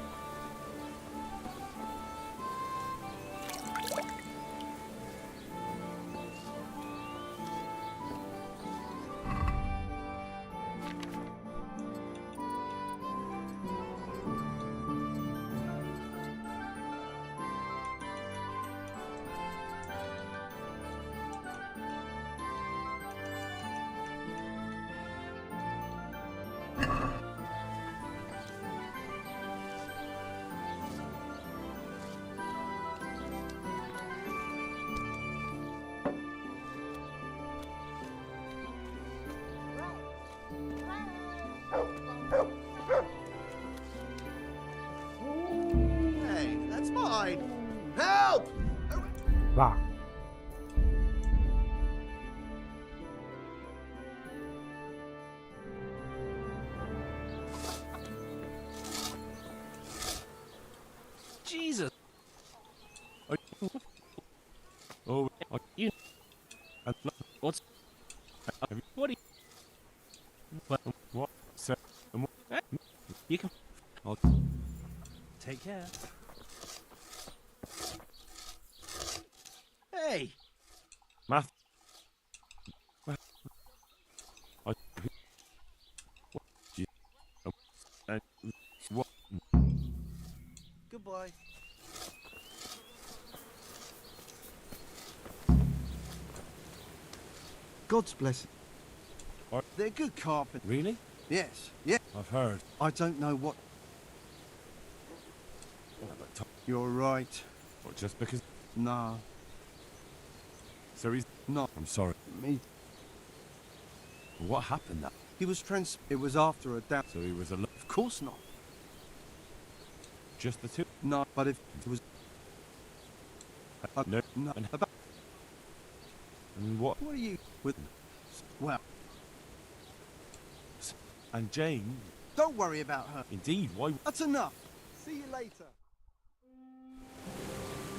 ？Hey, that's mine! Help! 哇！ Jesus! Oh, You. What's. What are you. What? So, you can. I'll Take care. Hey! Math. What? Goodbye. God's blessing. They're good carpenters. Really? Yes, yeah. I've heard. I don't know what. You're right. What, just because? Nah. So he's not. I'm sorry. Me. What happened that? He was It was after a down. So he was alone. Of course not. Just the two? No, but if it was. No. No. And About. And what? What are you with? Well. And Jane? Don't worry about her. Indeed, why? That's enough. See you later.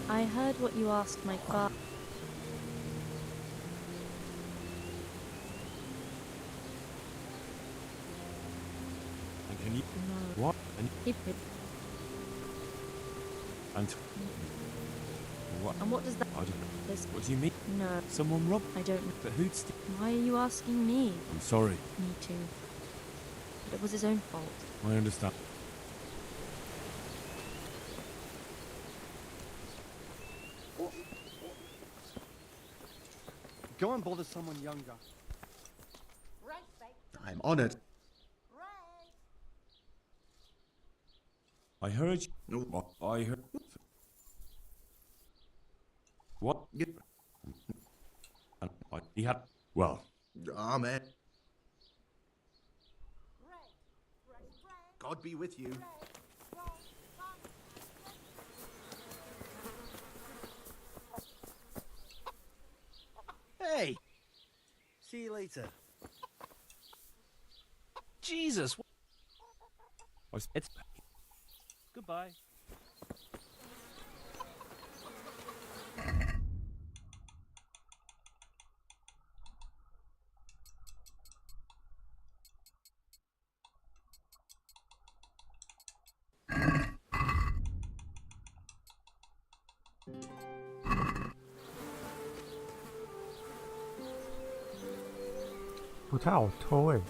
I heard what you asked my father. And can you? No. What? And Keep it. And what? And what does that? I don't know. This- What do you mean? No, Someone robbed? I don't know. But who'd Why are you asking me? I'm sorry. Me too. But it was his own fault. I understand. Go and bother someone younger. I'm honored. I heard you. No. I heard. What? And he had. Well. Amen. God be with you. Hey! See you later. Jesus! It's. Goodbye.不太好偷哎。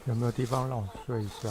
有没有地方让我睡一下？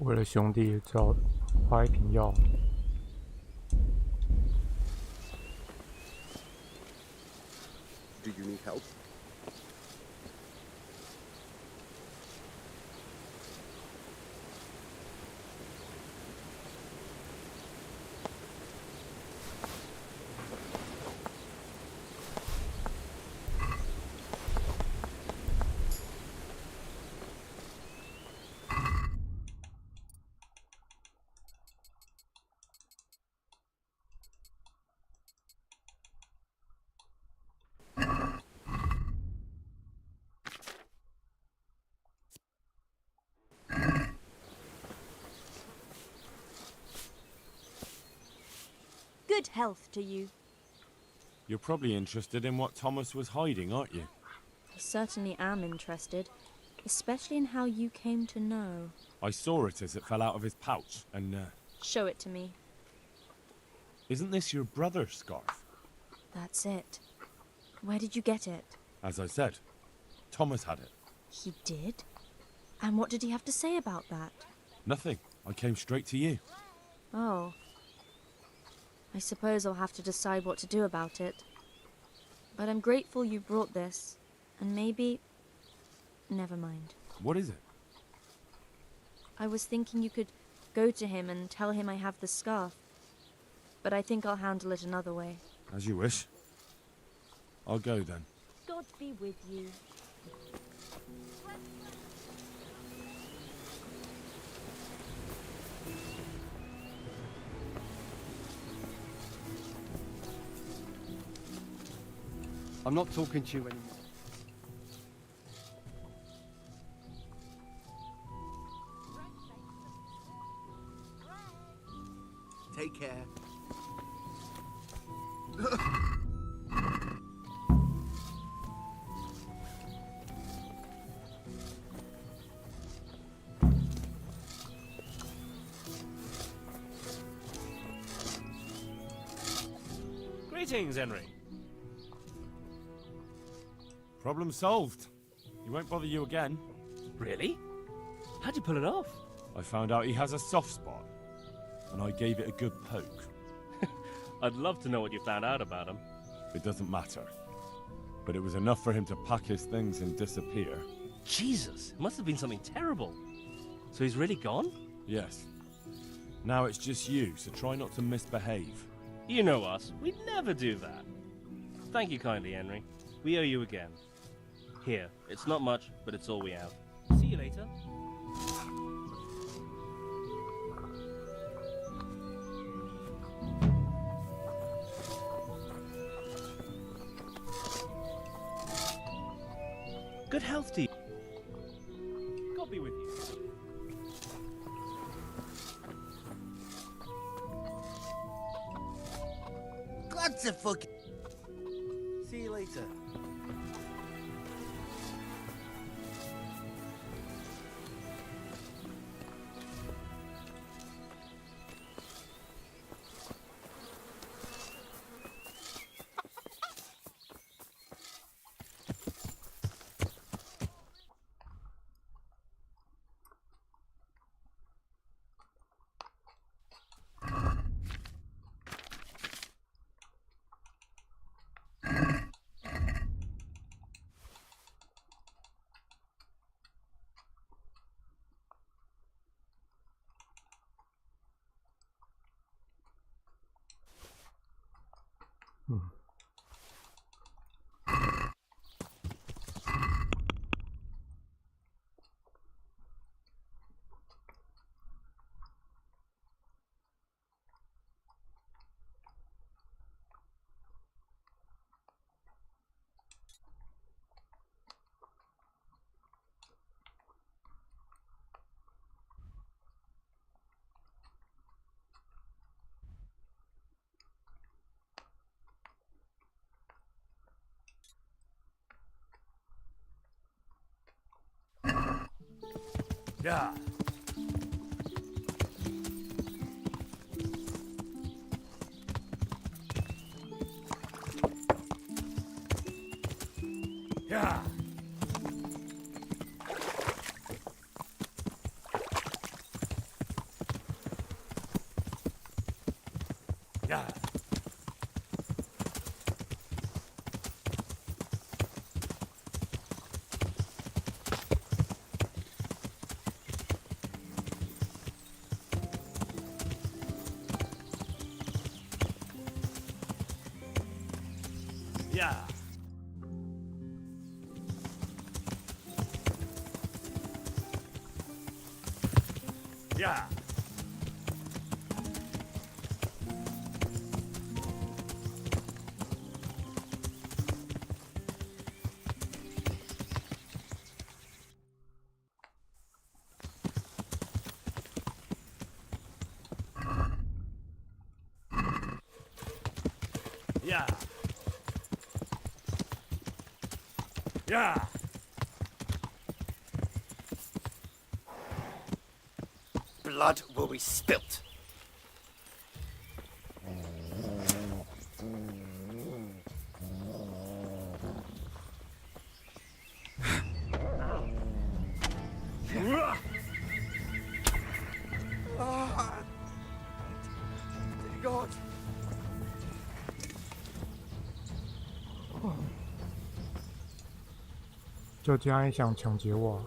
为了兄弟，只好花一瓶药。Do you need help? Good health to you. You're probably interested in what Thomas was hiding, aren't you? I certainly am interested, especially in how you came to know. I saw it as it fell out of his pouch, and, Show it to me. Isn't this your brother's scarf? That's it. Where did you get it? As I said, Thomas had it. He did? And what did he have to say about that? Nothing. I came straight to you. Oh. I suppose I'll have to decide what to do about it. But I'm grateful you brought this, and maybe... Never mind. What is it? I was thinking you could go to him and tell him I have the scarf. But I think I'll handle it another way. As you wish. I'll go then. God be with you. I'm not talking to you anymore. Take care. Greetings, Henry. Problem solved. He won't bother you again. Really? How'd you pull it off? I found out he has a soft spot, and I gave it a good poke. I'd love to know what you found out about him. It doesn't matter. But it was enough for him to pack his things and disappear. Jesus, it must have been something terrible. So he's really gone? Yes. Now it's just you, so try not to misbehave. You know us. We'd never do that. Thank you kindly, Henry. We owe you again. Here, it's not much, but it's all we have. See you later. Good health to you. God be with you. God's a fucking... See you later. Yeah. Yeah. Yeah. Yeah. Yeah. Yeah. Yeah. Blood will be spilt. God. 就这样也想抢劫我啊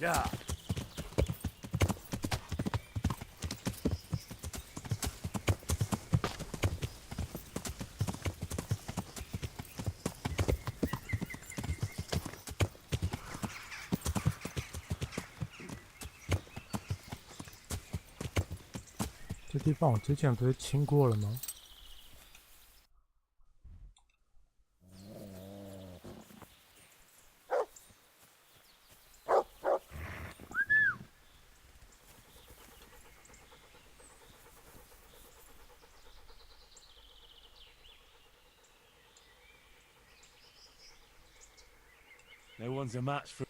？Yeah.这地方我之前不是清过了吗？ No one's a match for.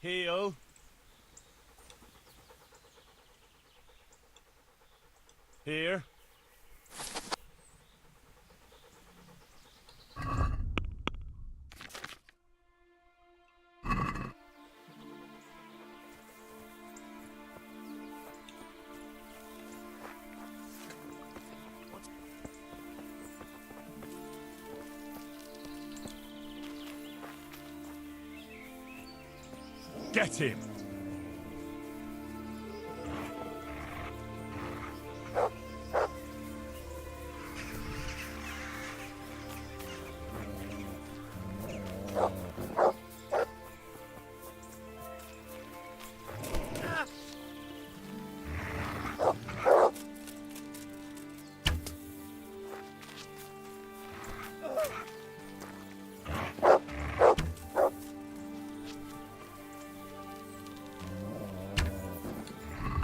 Heal. Here. Get him!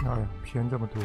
哎呀，偏这么多。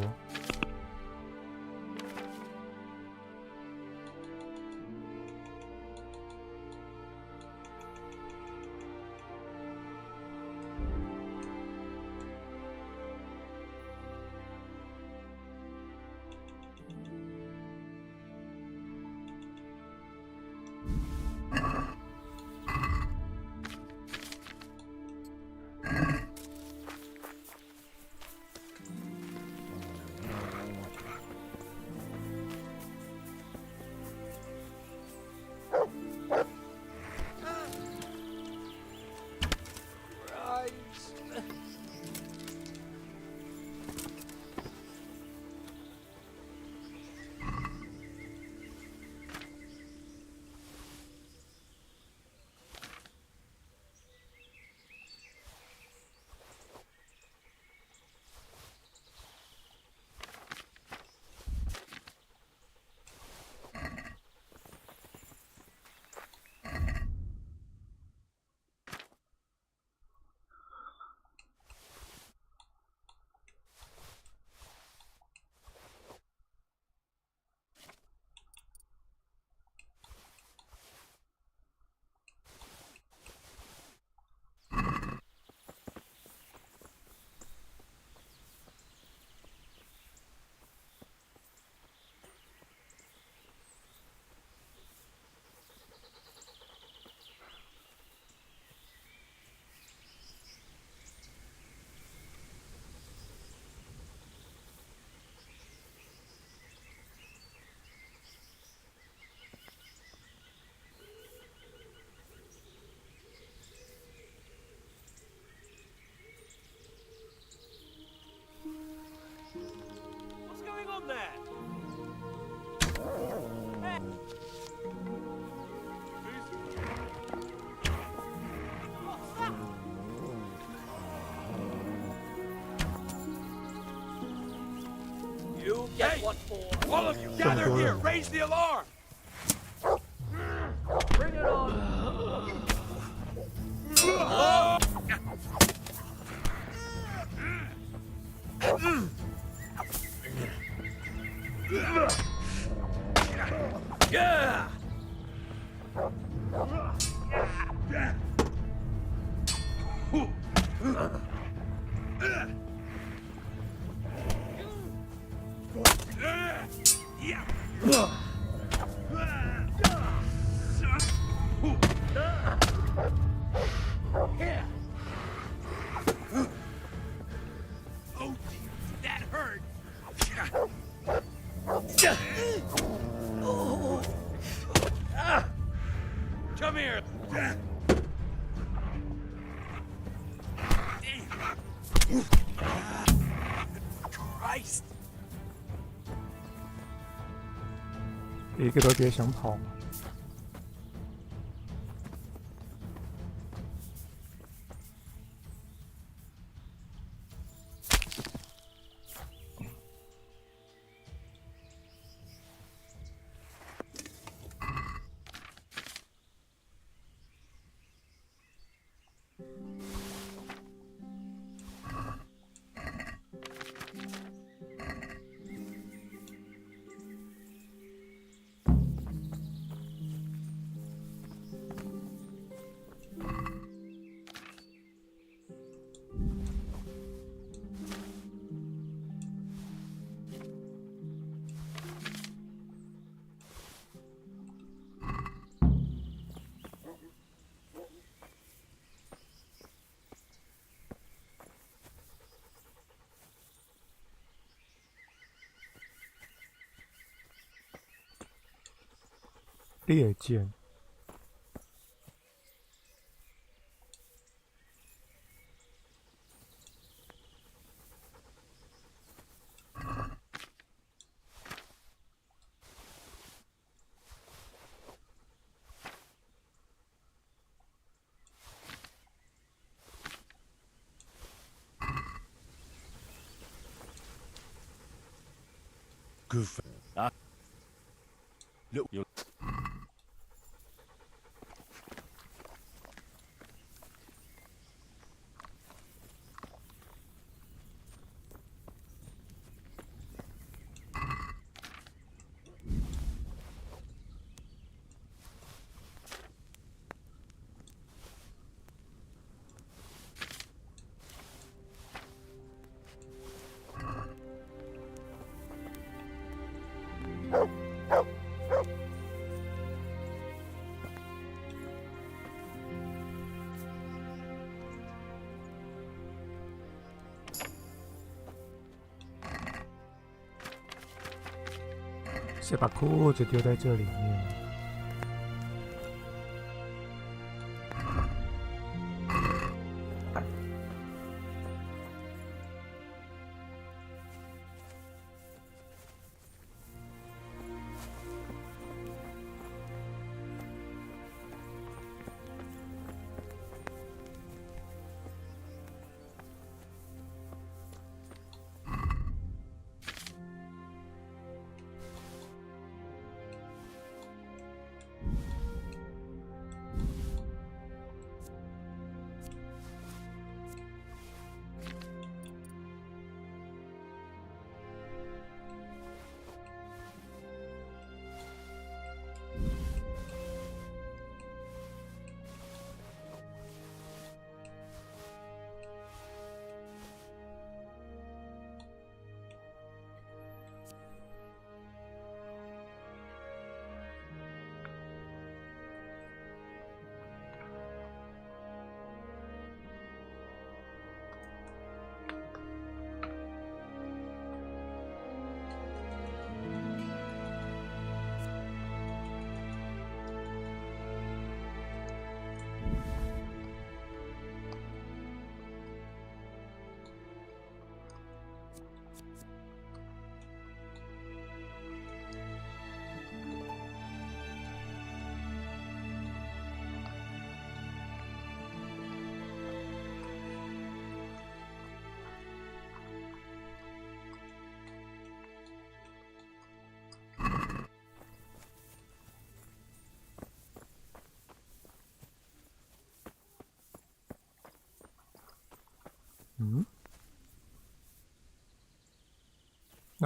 All of you gather here! Raise the alarm! Bring it on! Yeah! Oh, that hurt! Come here! Christ! 一个都别想跑。猎剑。Goof. Ah. Look, you.先把裤子丢在这里面。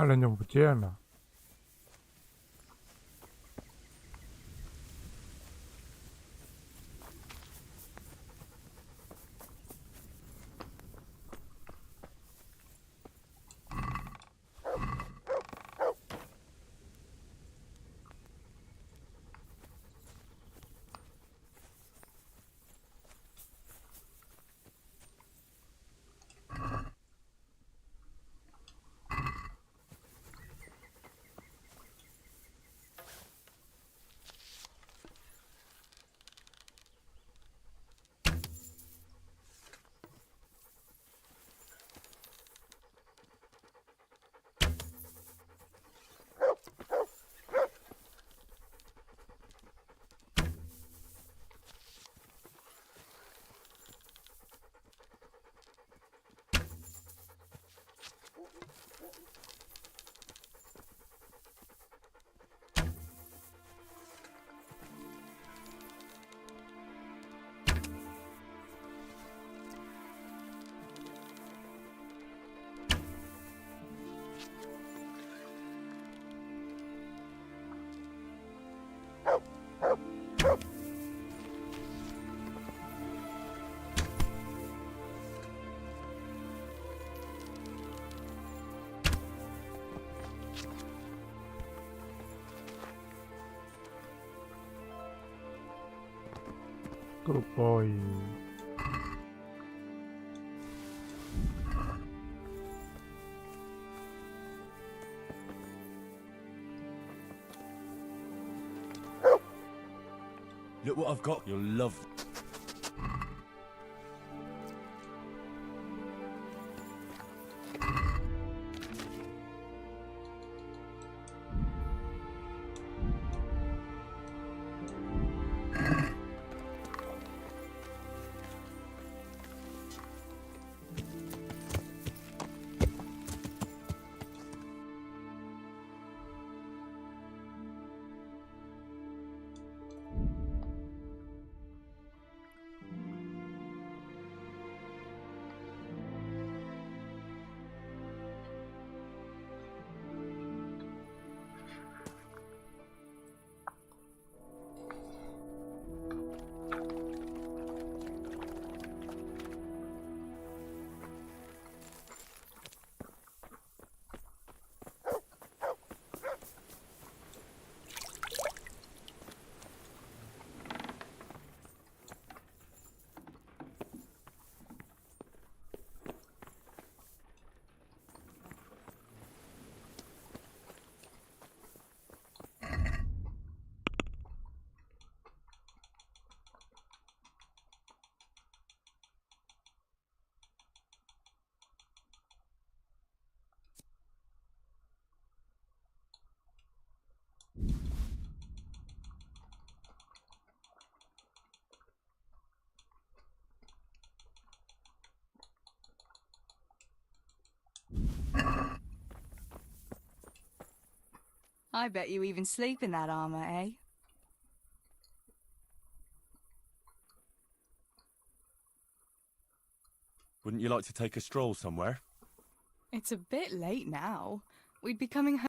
那人怎么不见了？Good boy. Look what I've got. You'll love. I bet you even sleep in that armor, eh? Wouldn't you like to take a stroll somewhere? It's a bit late now. We'd be coming home.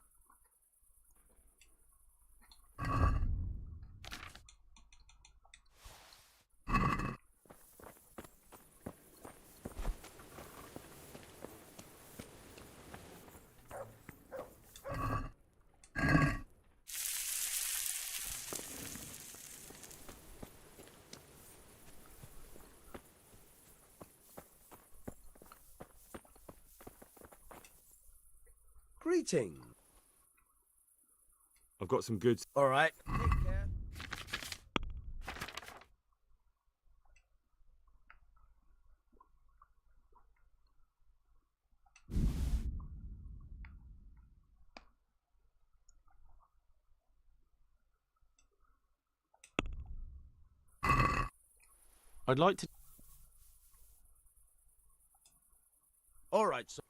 Greeting. I've got some goods. All right. Take care. I'd like to. All right, so.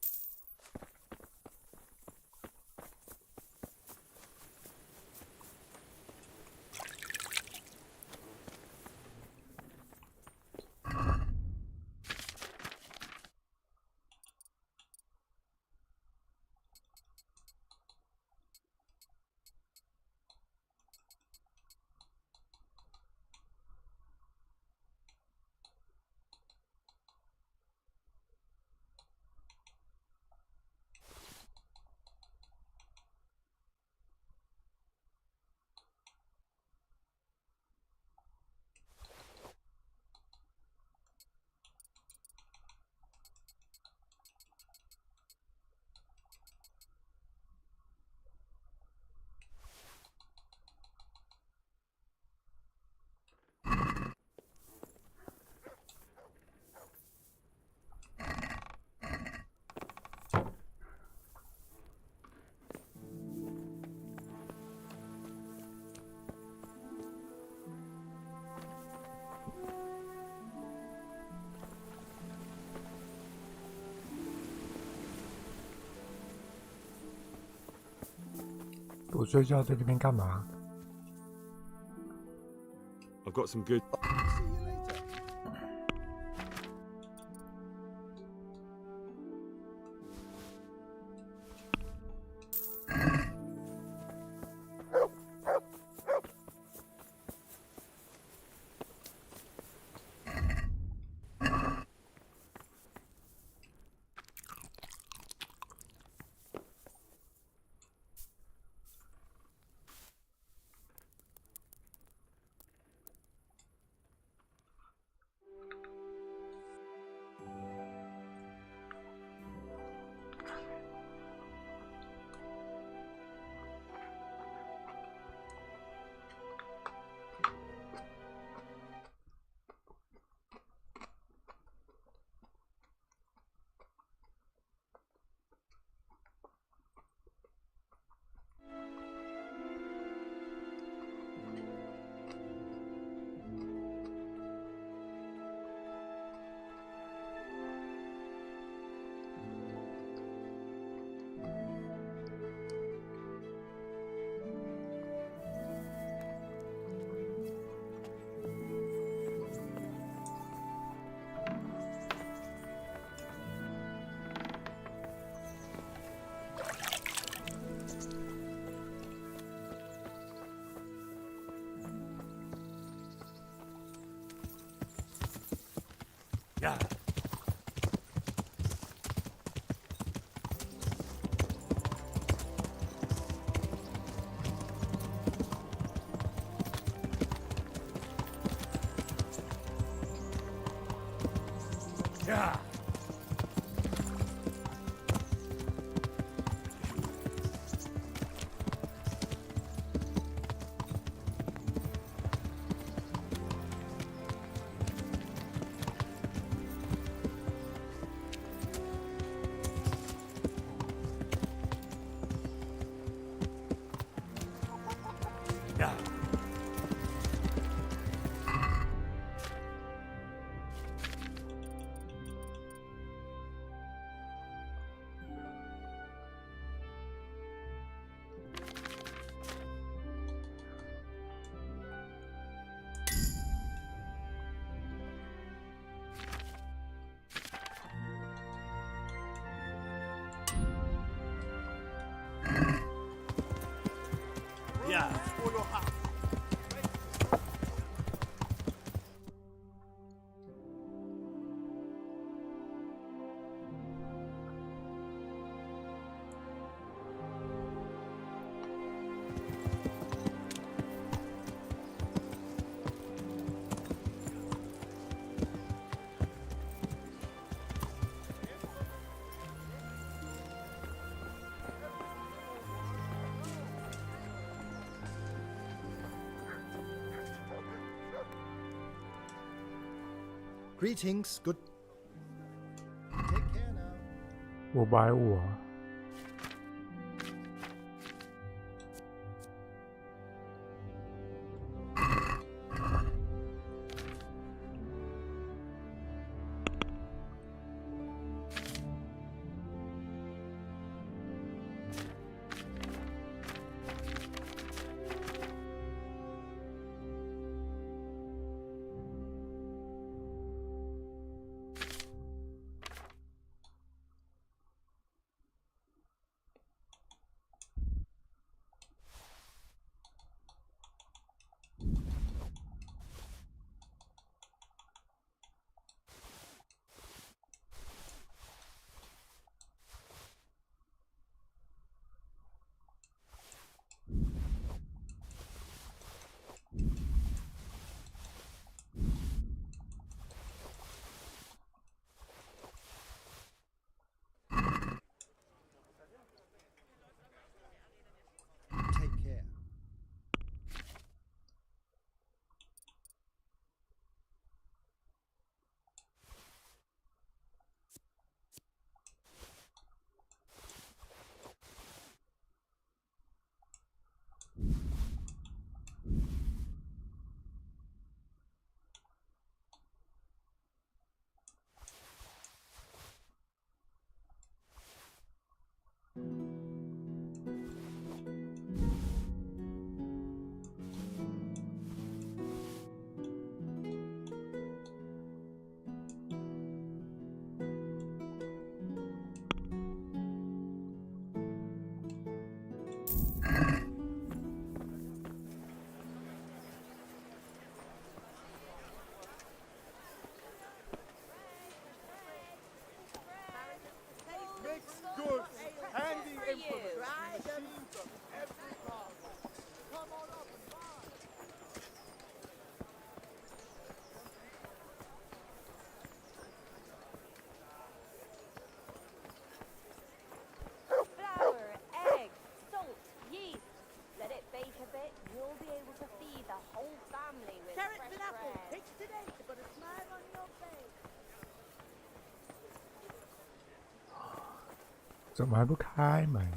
不睡觉在这边干嘛？ I've got some good. Yeah. Yeah. Yeah. Yeah. For your house. Greetings, good. Take care now. 550啊。怎么还不开门？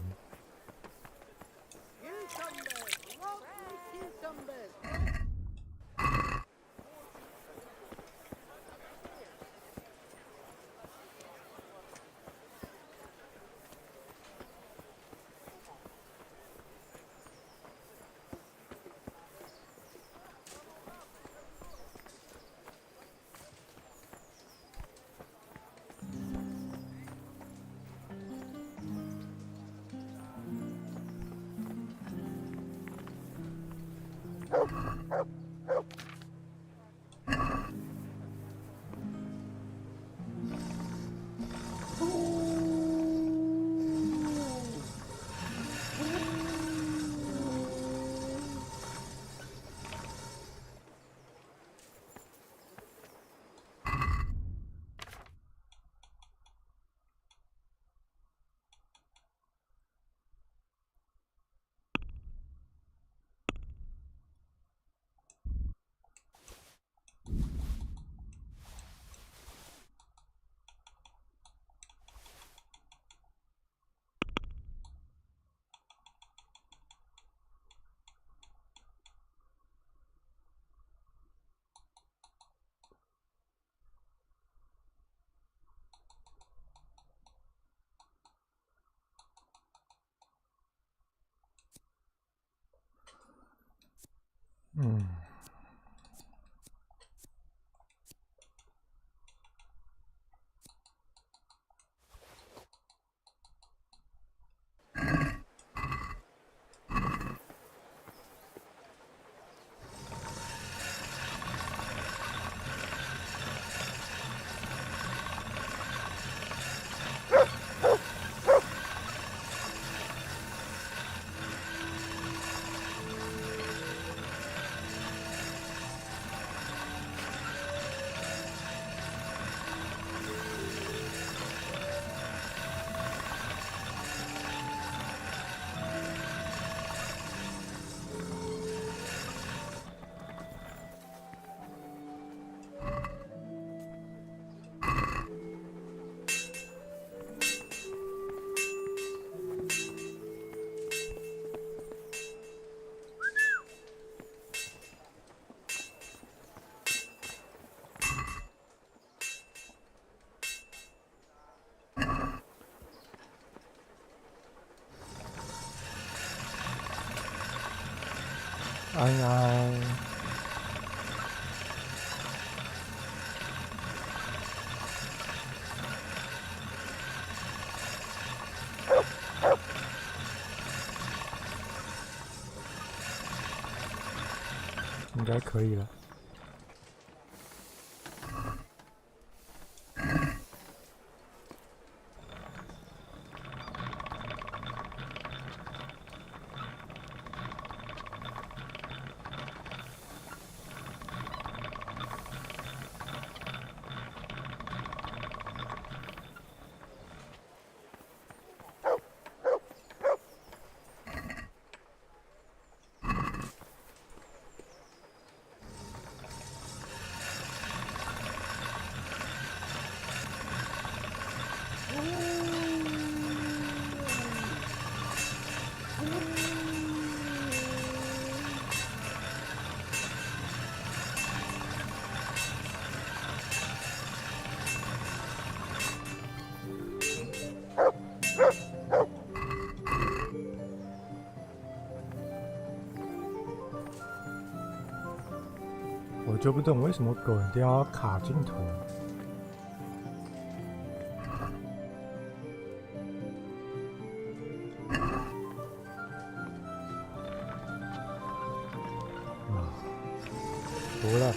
安安，应该可以了。我就不懂为什么狗一定要卡镜头。服了。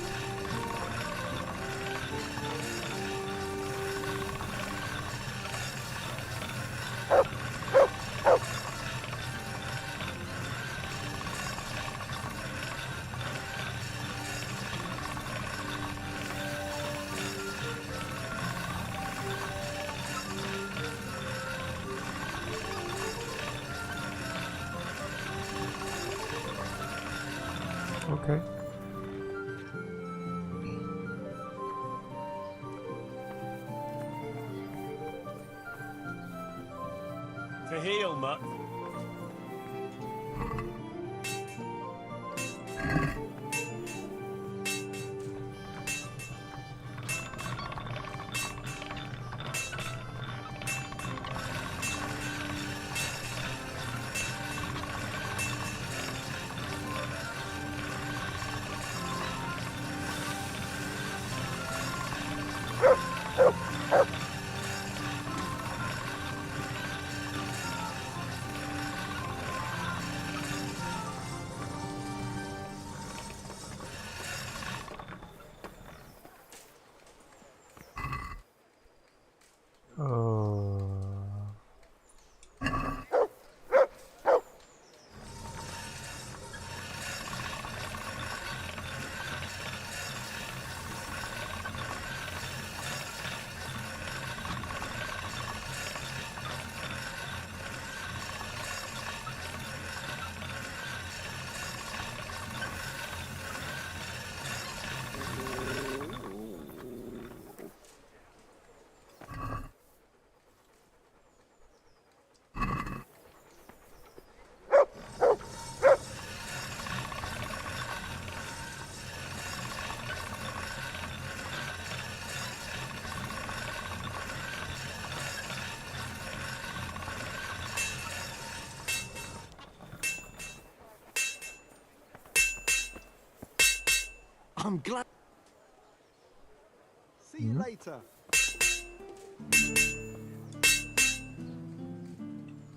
OK。deal, Mutt. I'm glad. See you later.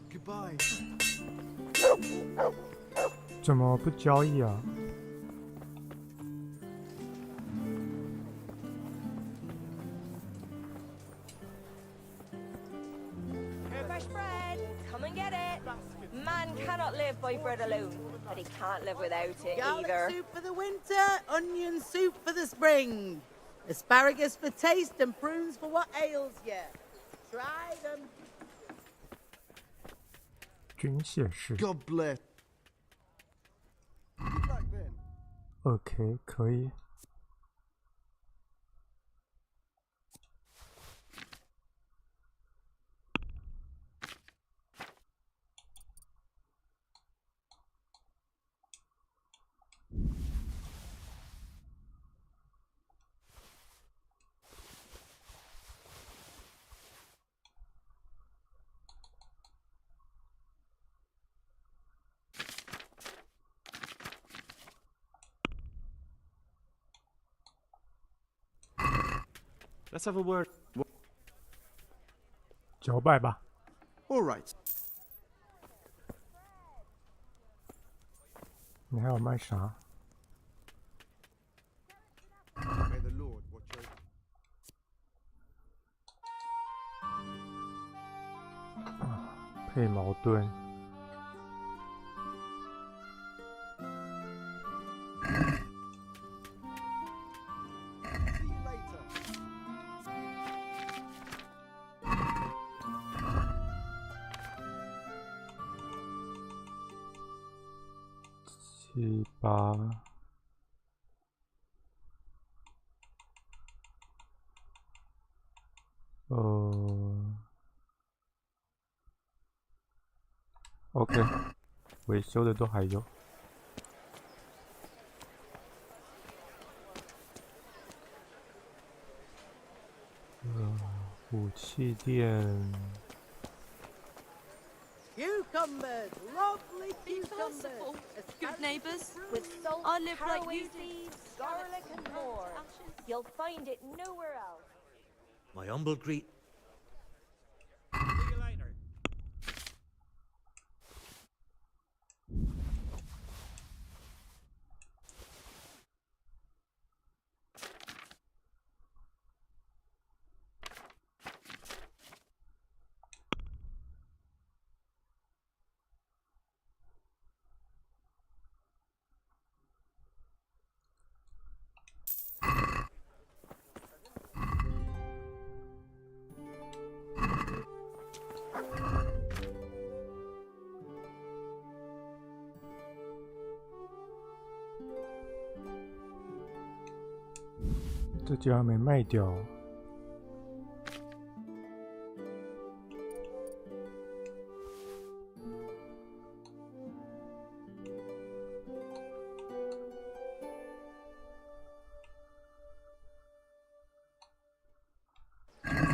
Goodbye. 怎么不交易啊？ Fresh bread, come and get it. Man cannot live by bread alone, but he can't live without it Garlic either. soup for the winter, onion soup for the spring. Asparagus for taste and prunes for what ails you. Try them. 军械室。 God bless. Good luck then. OK， 可以。Let's have a word. 摇摆吧。 All right. 你还有卖啥？ May the Lord watch over. 配矛盾。 See you later. 7、8。 OK， 维修的都还有。武器店。 Cucumbers, lovely cucumbers. Good neighbours. With salt, I live like caraway you do. seeds, garlic, and more. You'll find it nowhere else. My humble greet. See you later.这居然没卖掉。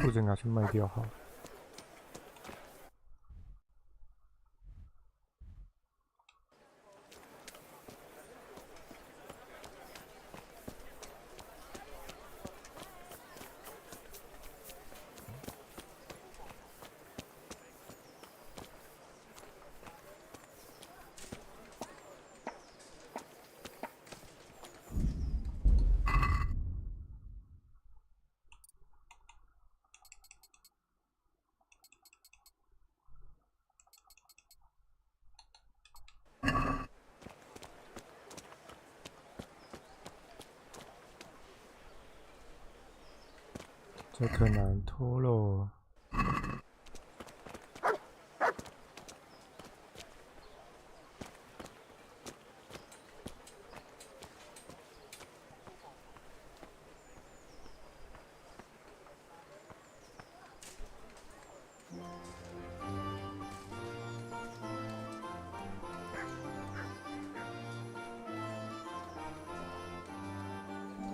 兔子拿去卖掉好了。这可难拖喽。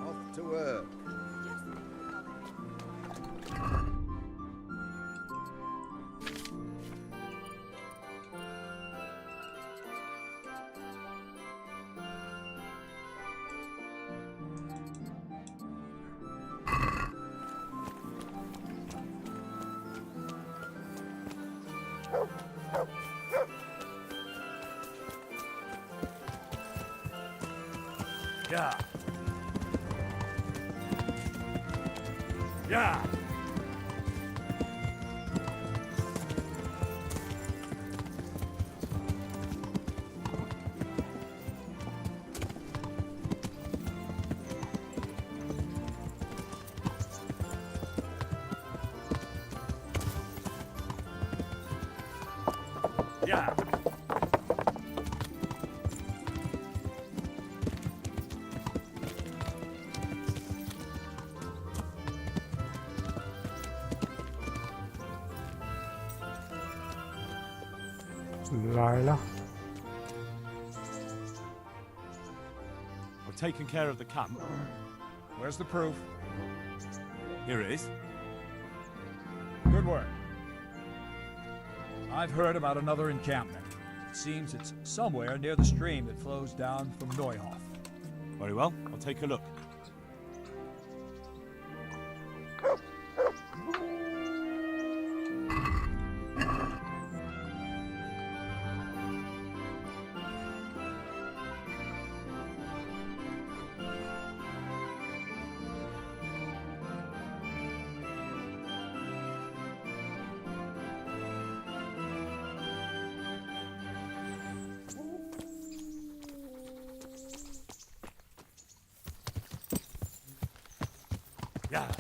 Off to work. Yeah. Yeah. Yeah. We've taken care of the camp. Where's the proof? Here it is. Good work. I've heard about another encampment. It seems it's somewhere near the stream that flows down from Neuhof. Very well, I'll take a look. Yeah.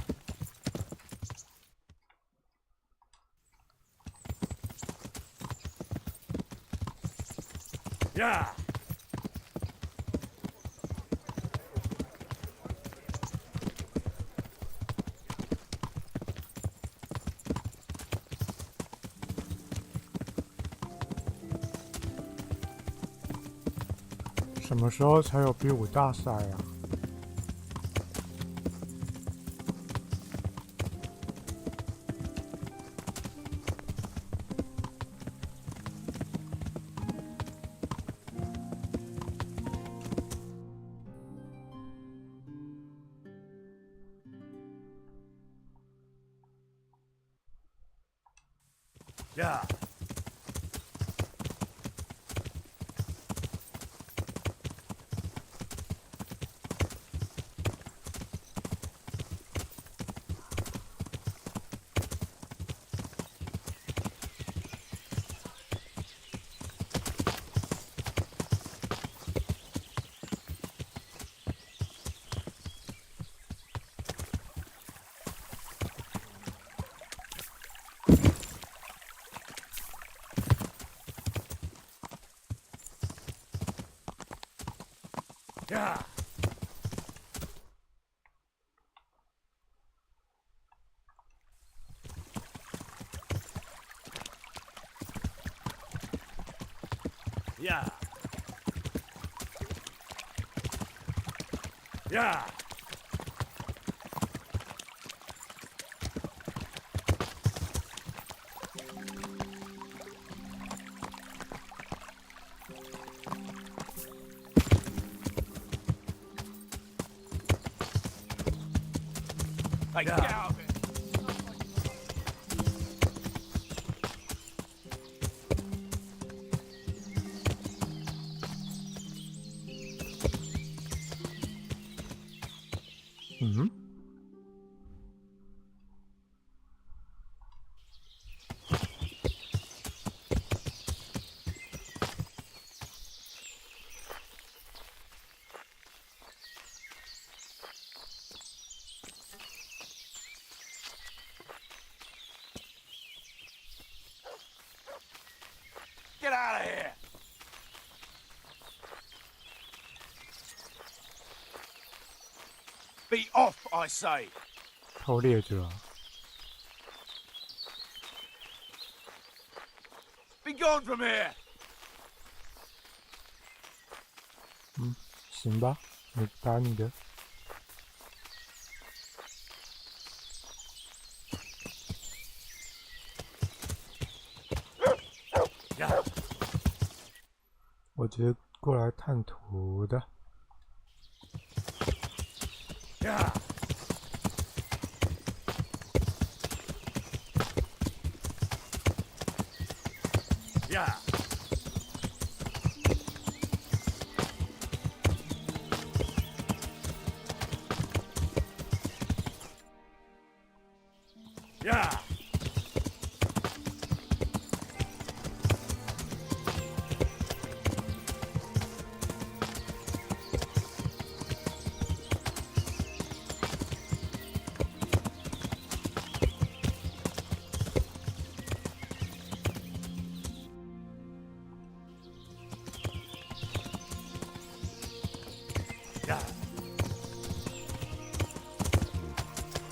Yeah. 什么时候才有比武大赛啊？Yeah. 呀！ 呀！ 呀！ Hey, get out of it!嗯，Get out of here! Be off, I say! 偷猎者， Be gone from here! 嗯，行吧，你打你的。我直接过来探图的。Yeah. Yeah. Yeah.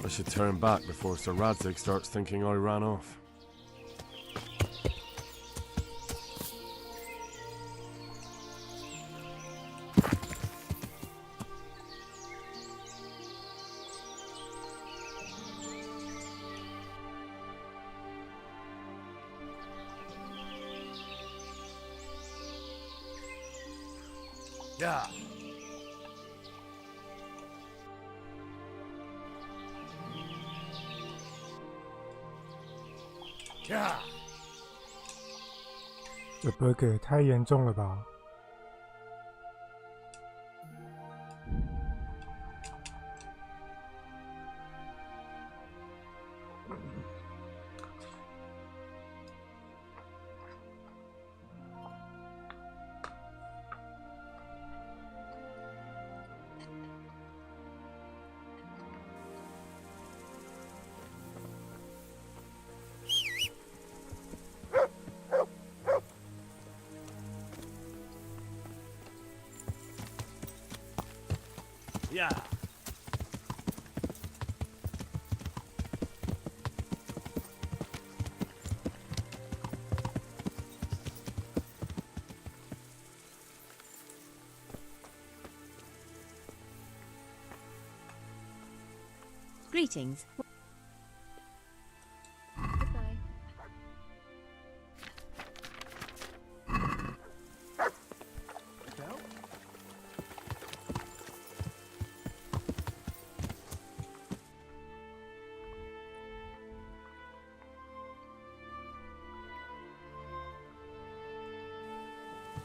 I should turn back before Sir Radzig starts thinking I ran off. Yeah. Yeah. 这不会给太严重了吧？Yeah. Greetings. Goodbye.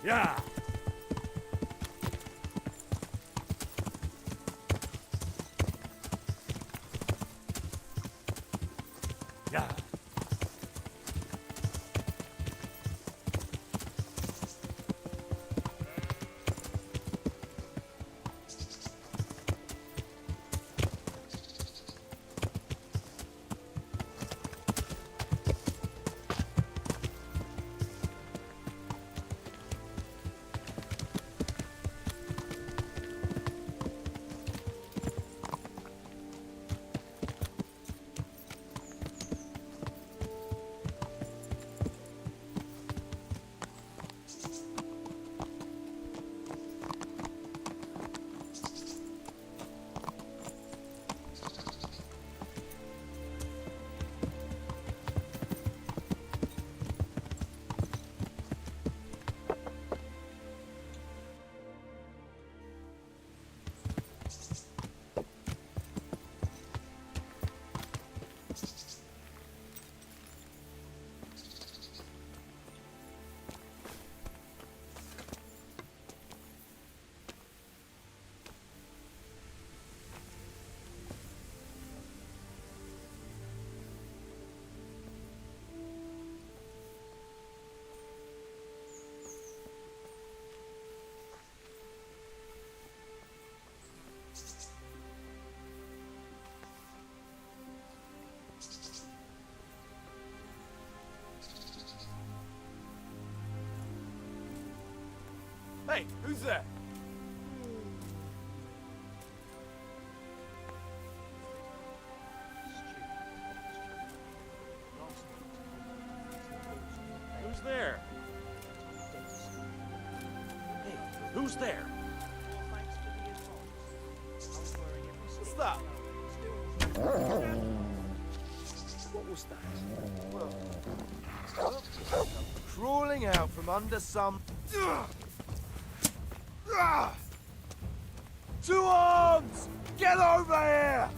Yeah. Yeah. Hey, who's there? Who's there? Hey, who's there? What's that? What was that? Crawling out from under some... Two arms! Get over here!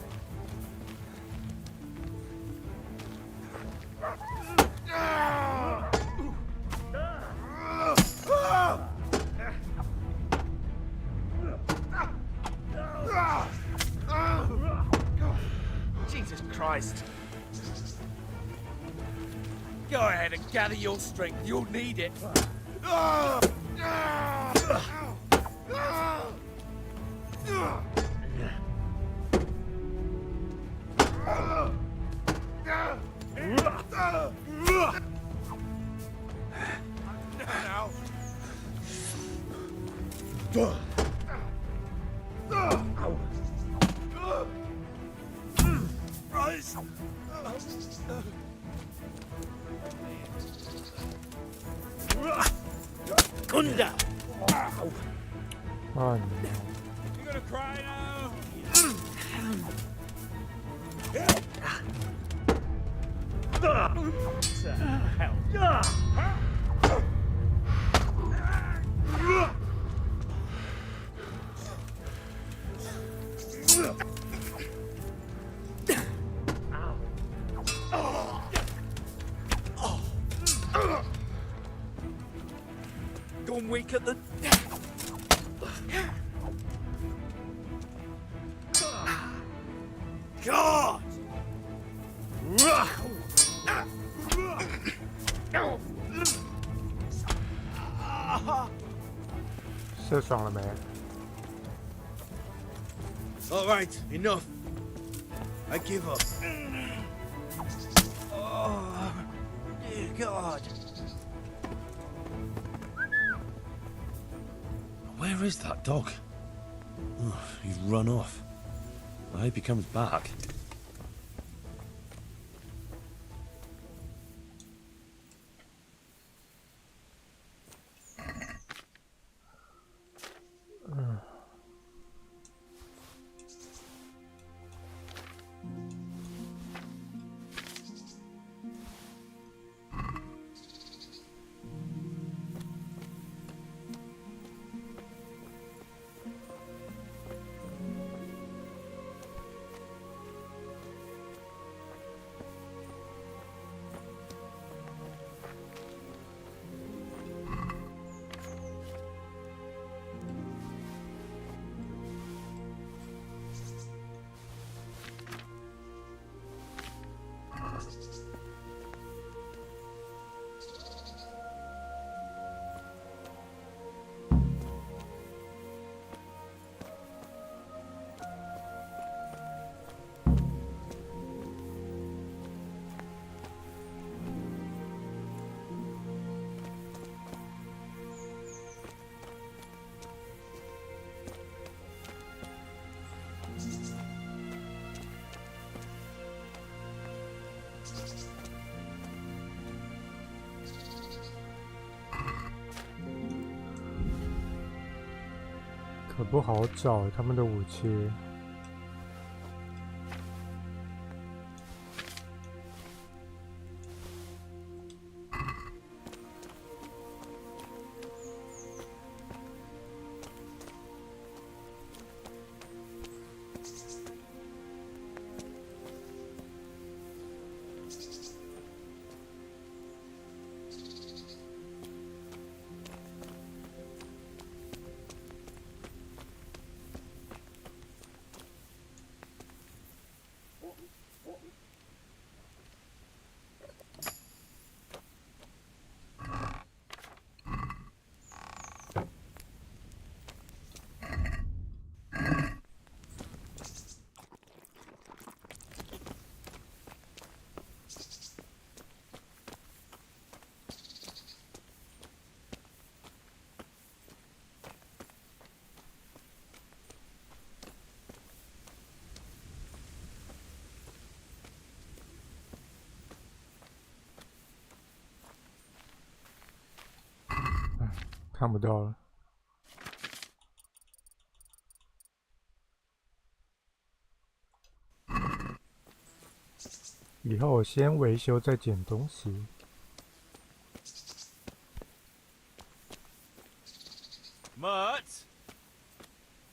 Jesus Christ. Go ahead and gather your strength. You'll need it. Now. Rise. Kunda. Oh no. You gonna cry now? Gone weak at the... God! Все爽了没？ All right, enough. I give up. Oh, dear God. Where is that dog? Oh, he's run off. I hope he comes back.可不好找他们的武器。看不到了。以后我先维修再捡东西。Mutt!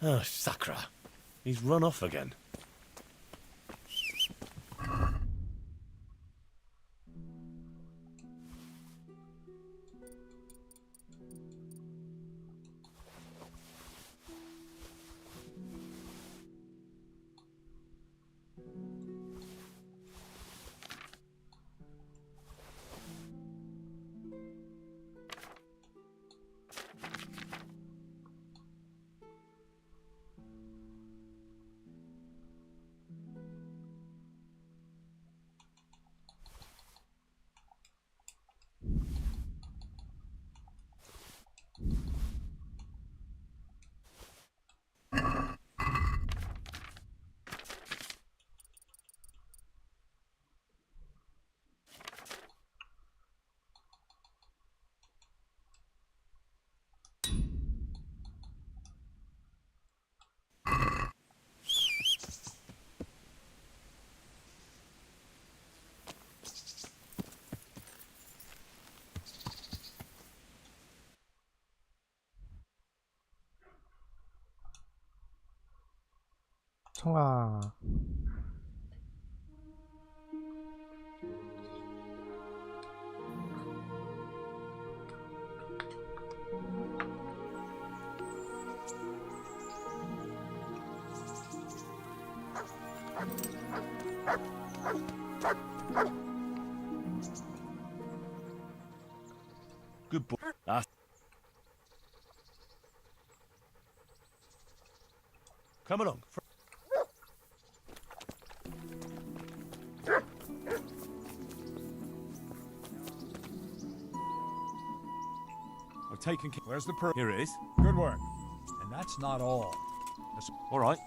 Oh, Sakra. He's run off again.冲啊！Good boy. Ah. Come along. I've taken care. Where's the per? Here it is. Good work. And that's not all. All right.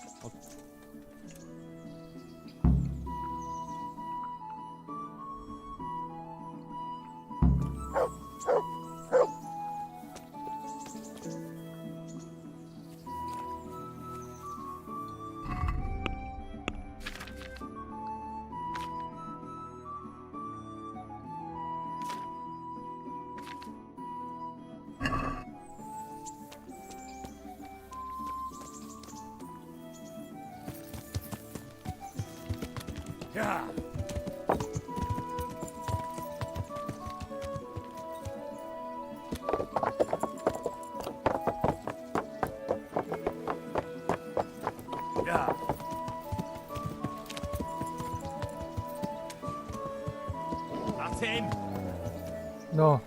Yeah. Yeah. That's him. No.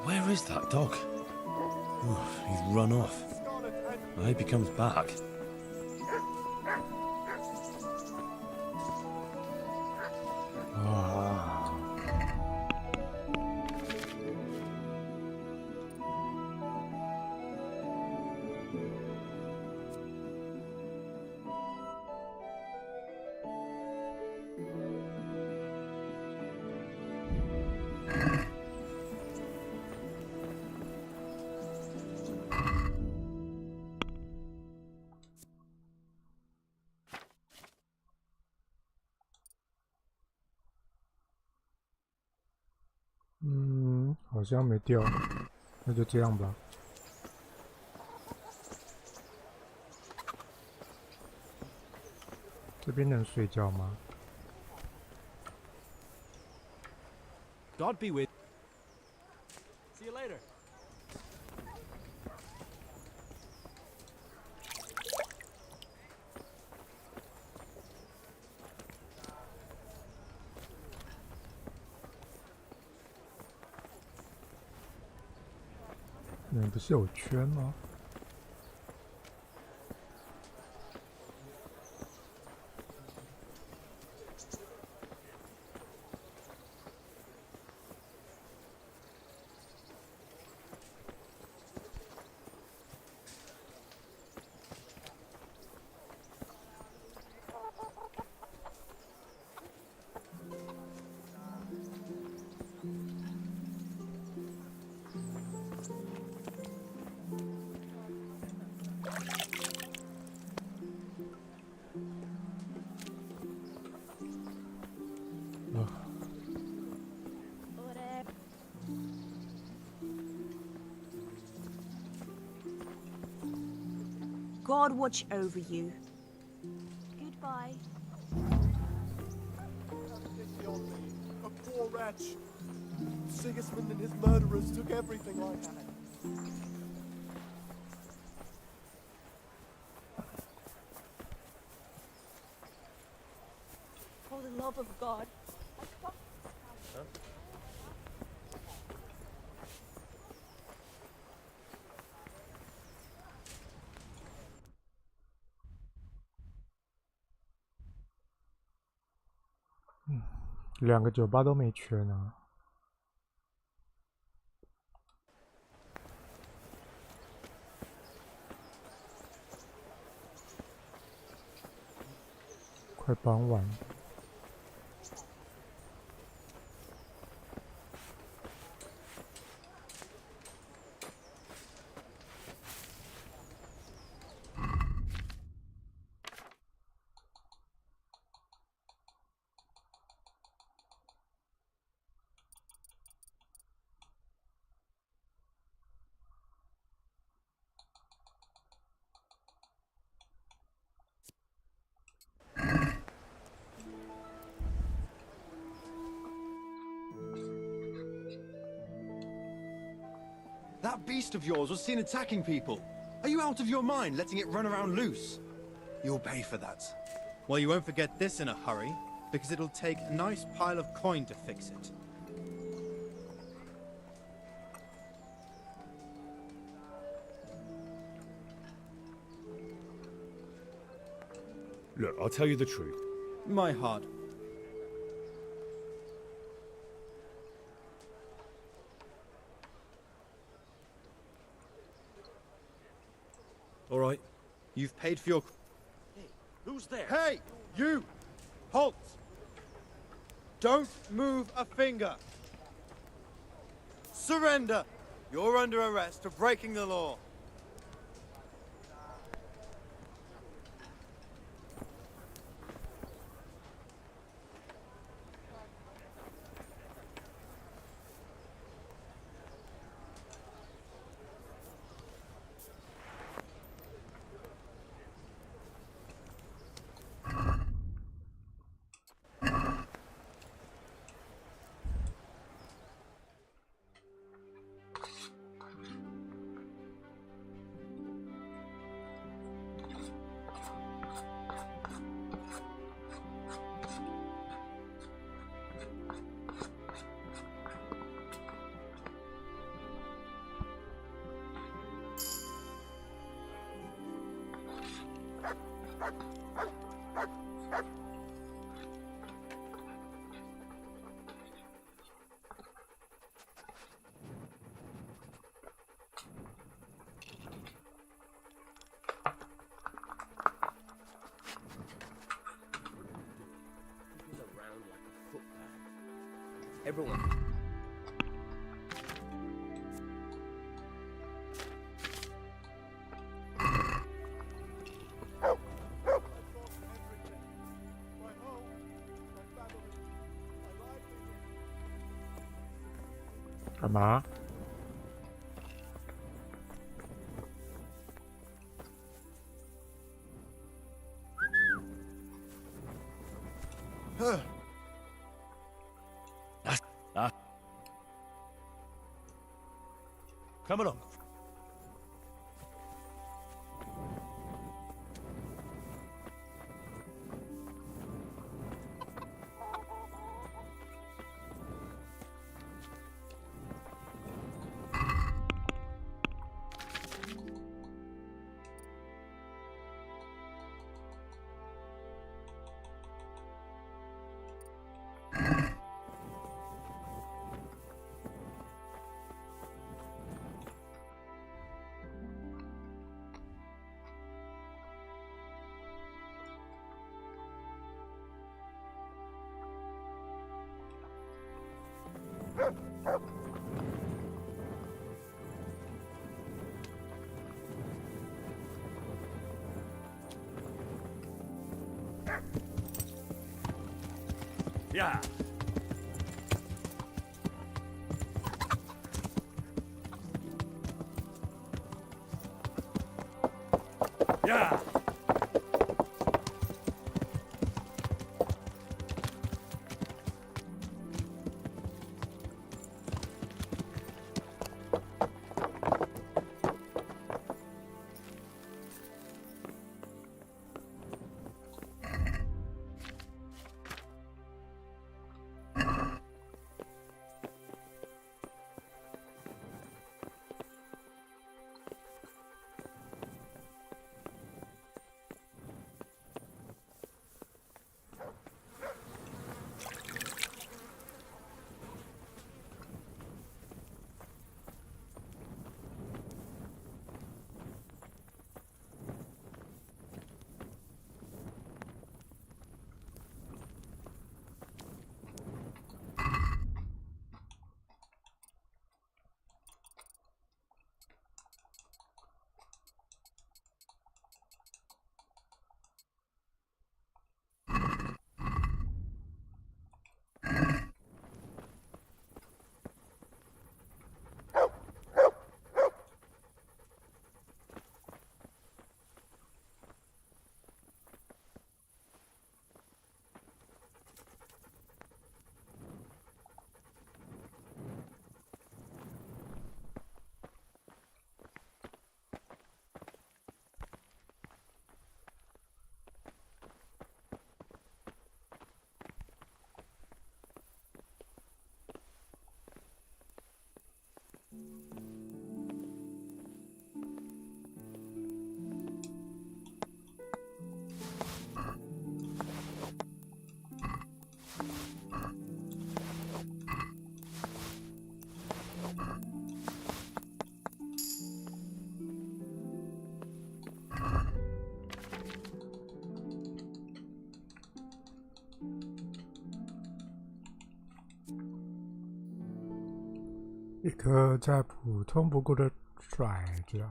Where is that dog? Oh, he's run off. I hope he comes back. Ah.好像没掉，那就这样吧。这边能睡觉吗？ God be with. See you later. 那不是有圈吗？ God watch over you. Goodbye. A poor wretch. Sigismund and his murderers took everything I had. For the love of God. Huh? 2个酒吧都没缺呢。快傍晚。That beast of yours was seen attacking people. Are you out of your mind letting it run around loose? You'll pay for that. Well, you won't forget this in a hurry, because it'll take a nice pile of coin to fix it. Look, I'll tell you the truth. My heart. All right. You've paid for your... Hey, who's there? Hey! You! Halt! Don't move a finger! Surrender! You're under arrest for breaking the law. Everyone.干嘛？Come along. Yeah. Yeah. 一颗再普通不过的骰子。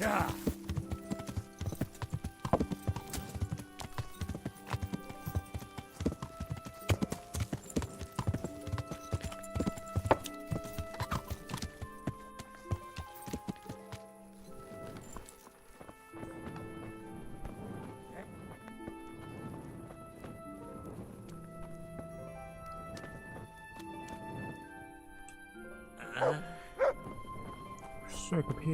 Yeah. Uh. 睡个屁！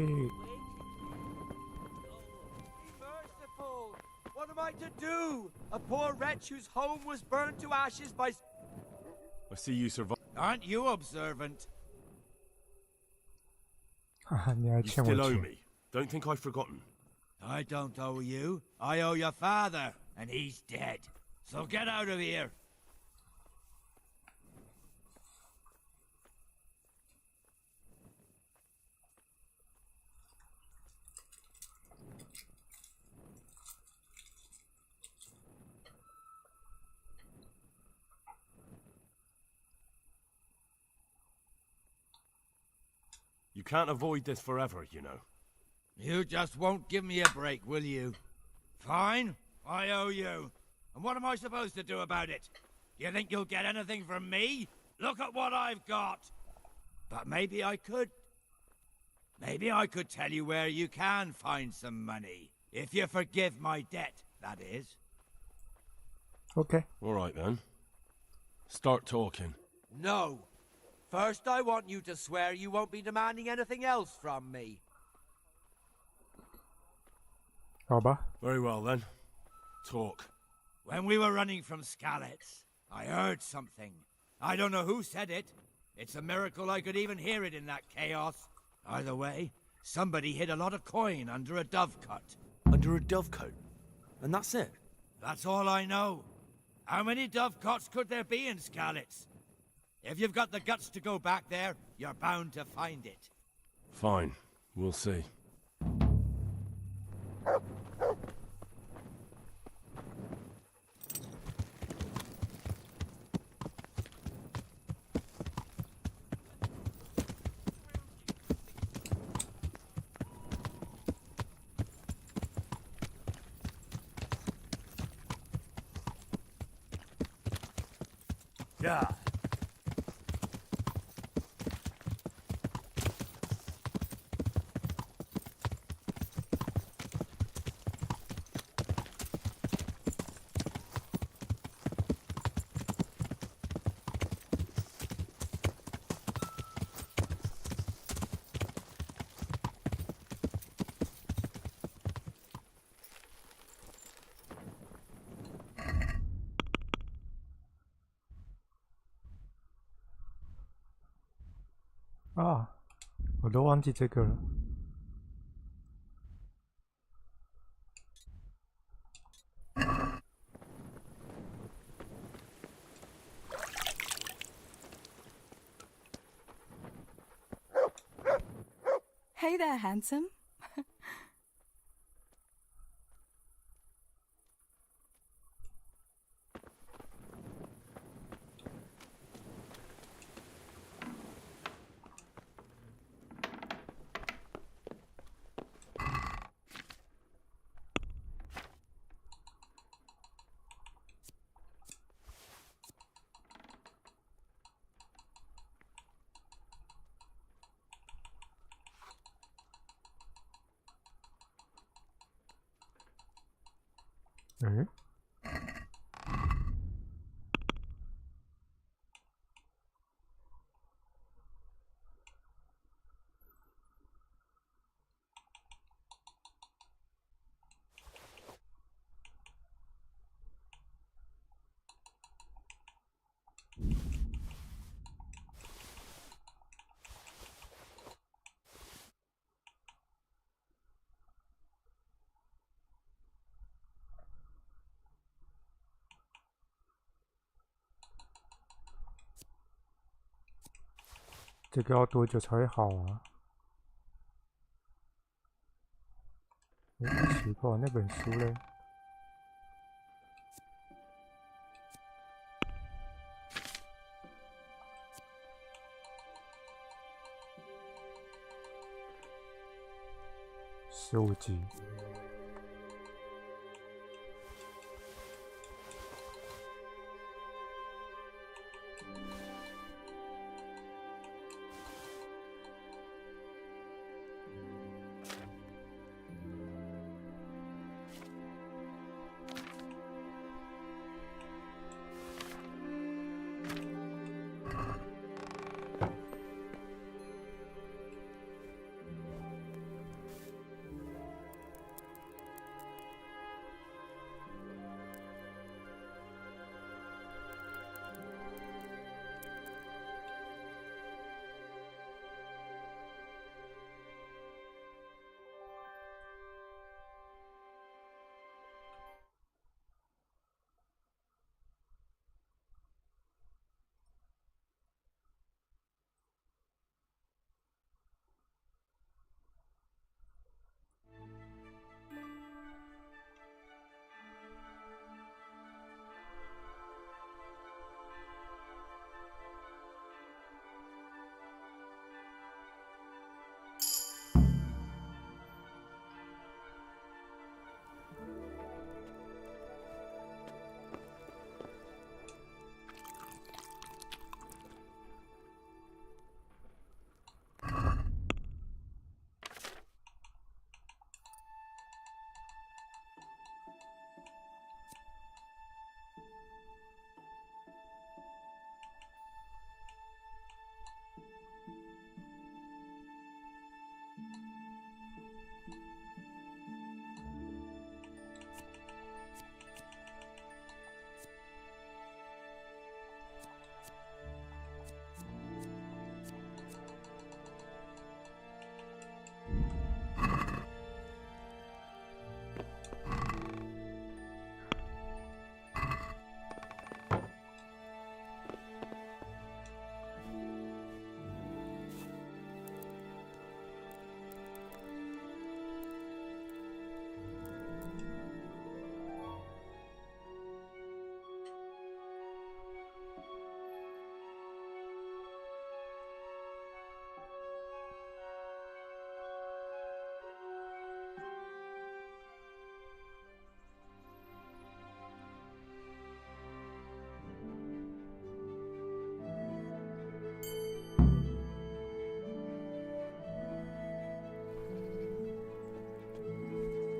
Merciful! What am I to do? A poor wretch whose home was burned to ashes by... I see you survived. Aren't you observant? 哈哈，你还 You 欠我 still owe 钱。 me. Don't think I've forgotten. I don't owe you. I owe your father, and he's dead. So get out of here. You can't avoid this forever, you know. You just won't give me a break, will you? Fine, I owe you. And what am I supposed to do about it? You think you'll get anything from me? Look at what I've got. But maybe I could... Maybe I could tell you where you can find some money. If you forgive my debt, that is. Okay. All right, then. Start talking. No. First, I want you to swear you won't be demanding anything else from me. 好吧。 Very well then. Talk. When we were running from Skalitz, I heard something. I don't know who said it. It's a miracle I could even hear it in that chaos. Either way, somebody hid a lot of coin under a dovecote. Under a dovecote? And that's it? That's all I know. How many dovecotes could there be in Skalitz? If you've got the guts to go back there, you're bound to find it. Fine. We'll see. Yeah.啊，我都忘记这个了。Hey there, handsome. Mm-hmm. 这个要多久才会好啊？奇怪，那本书嘞？15集。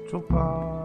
出发。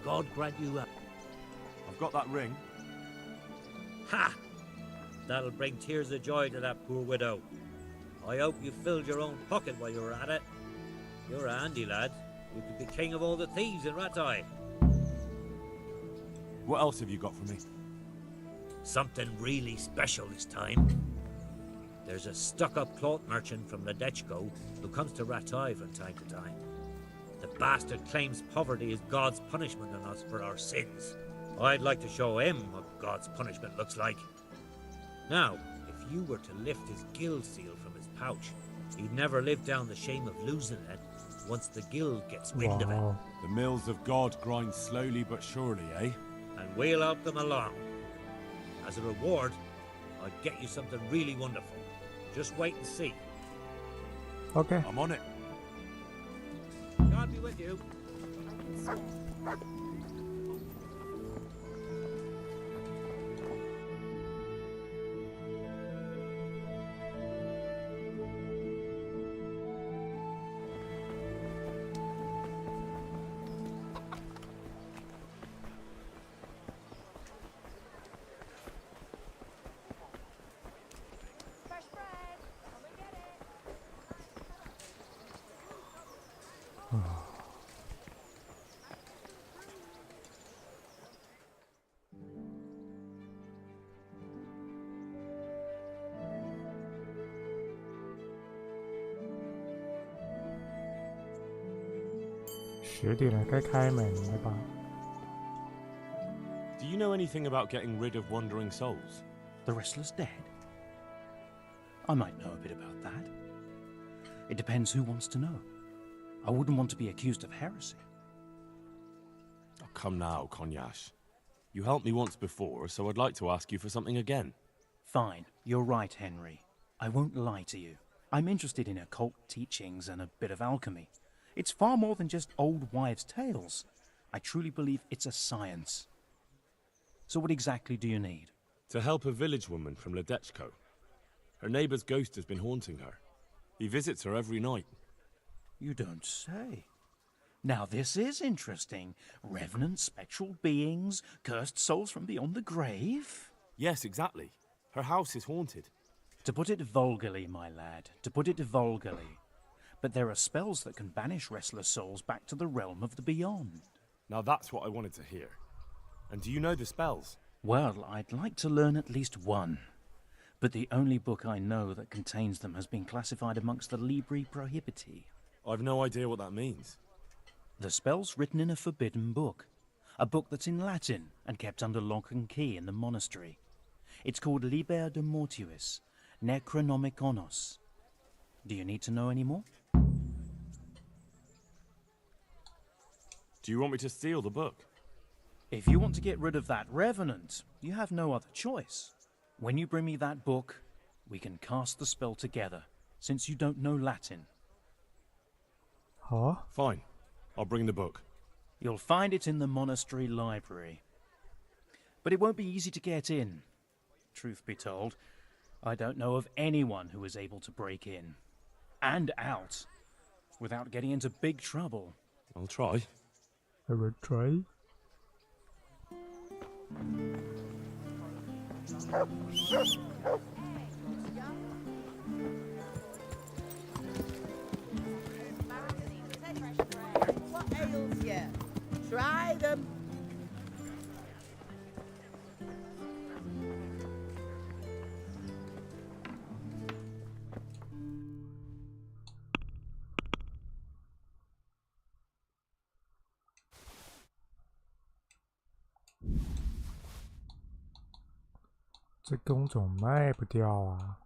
God grant you a... I've got that ring. Ha! That'll bring tears of joy to that poor widow. I hope you filled your own pocket while you were at it. You're a handy lad. You could be king of all the thieves in Rattay. What else have you got for me? Something really special this time. There's a stuck-up cloth merchant from Ledechko who comes to Rattay from time to time. The bastard claims poverty is God's punishment on us for our sins. I'd like to show him what God's punishment looks like. Now, if you were to lift his guild seal from his pouch, he'd never live down the shame of losing it once the guild gets wind of it. The mills of God grind slowly but surely, eh? And we'll help them along. As a reward, I'd get you something really wonderful. Just wait and see. Okay. I'm on it. God be with you. 10点了，该开门了吧？ Do you know anything about getting rid of wandering souls? The wrestler's dead? I might know a bit about that. It depends who wants to know. I wouldn't want to be accused of heresy. Oh, come now, Konyash. You helped me once before, so I'd like to ask you for something again. Fine, you're right, Henry. I won't lie to you. I'm interested in occult teachings and a bit of alchemy. It's far more than just old wives' tales. I truly believe it's a science. So what exactly do you need? To help a village woman from Ledechko. Her neighbour's ghost has been haunting her. He visits her every night. You don't say. Now this is interesting. Revenant spectral beings, cursed souls from beyond the grave? Yes, exactly. Her house is haunted. To put it vulgarly, my lad, to put it vulgarly. But there are spells that can banish restless souls back to the realm of the beyond. Now that's what I wanted to hear. And do you know the spells? Well, I'd like to learn at least one. But the only book I know that contains them has been classified amongst the Libri Prohibiti. I've no idea what that means. The spell's written in a forbidden book. A book that's in Latin and kept under lock and key in the monastery. It's called Liber de Mortuis, Necronomiconos. Do you need to know any more? Do you want me to steal the book? If you want to get rid of that revenant, you have no other choice. When you bring me that book, we can cast the spell together, since you don't know Latin. Huh? Fine. I'll bring the book. You'll find it in the monastery library. But it won't be easy to get in. Truth be told, I don't know of anyone who is able to break in and out without getting into big trouble. I'll try. I will try. you. Try them.这工种卖不掉啊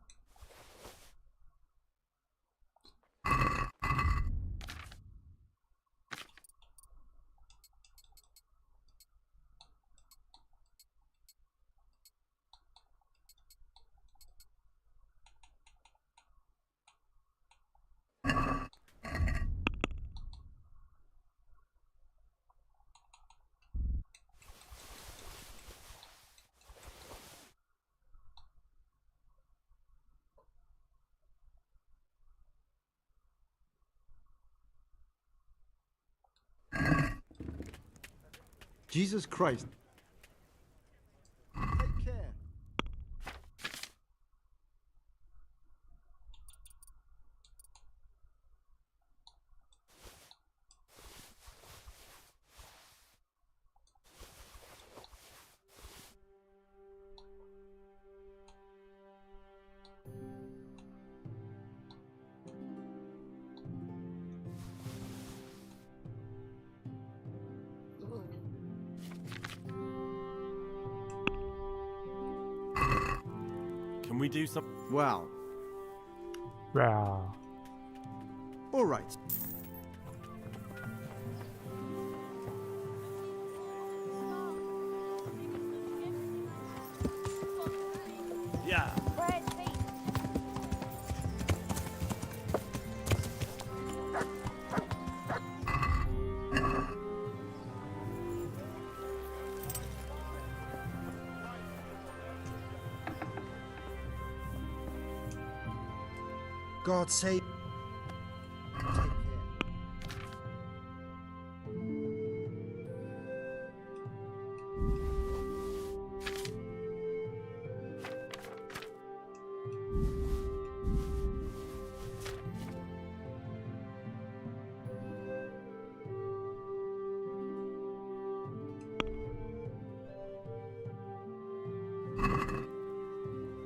！Jesus Christ. Take care. Can we do some? Wow. Wow. All right. Yeah. God save.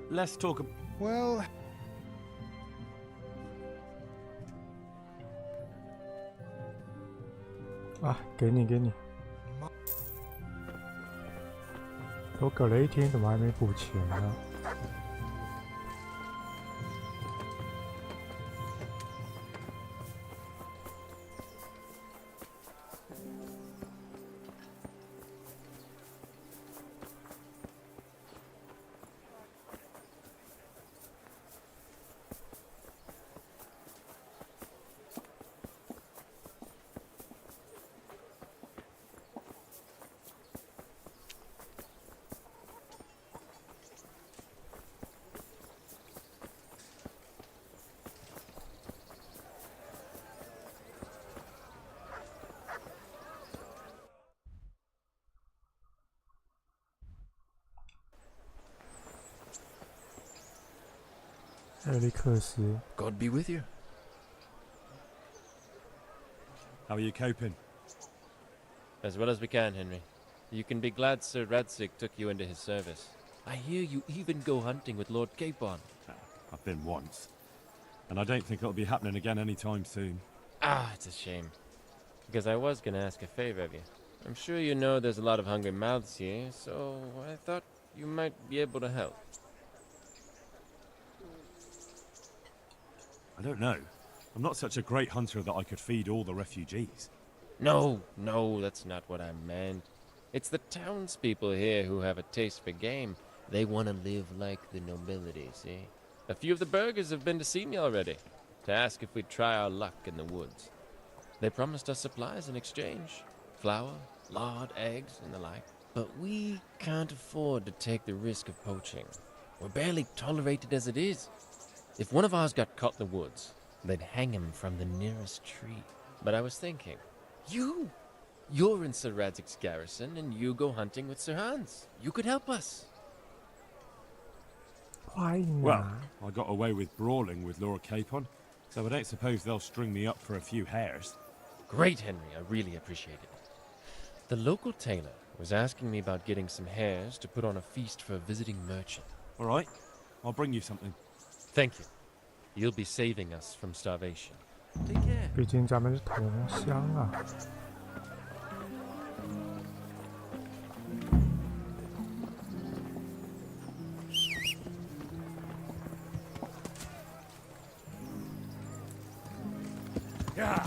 Let's talk. Well.啊，给你，给你。都隔了一天，怎么还没补钱呢？艾利克斯。 God be with you. How are you coping? As well as we can, Henry. You can be glad Sir Radzig took you into his service. I hear you even go hunting with Lord Capon. I've been once. And I don't think it'll be happening again anytime soon. Ah, it's a shame. Because I was gonna ask a favor of you. I'm sure you know there's a lot of hungry mouths here, so I thought you might be able to help. I don't know. I'm not such a great hunter that I could feed all the refugees. No, that's not what I meant. It's the townspeople here who have a taste for game. They want to live like the nobility, see? A few of the burghers have been to see me already, to ask if we'd try our luck in the woods. They promised us supplies in exchange. Flour, lard, eggs, and the like. But we can't afford to take the risk of poaching. We're barely tolerated as it is. If one of ours got caught in the woods, they'd hang him from the nearest tree. But I was thinking, you're in Sir Radzig's garrison, and you go hunting with Sir Hans. You could help us. Why not? Well, I got away with brawling with Lord Capon, so I don't suppose they'll string me up for a few hares. Great, Henry. I really appreciate it. The local tailor was asking me about getting some hares to put on a feast for a visiting merchant. All right. I'll bring you something. Thank you. You'll be saving us from starvation. Take care. 毕竟咱们是同乡啊。Yeah.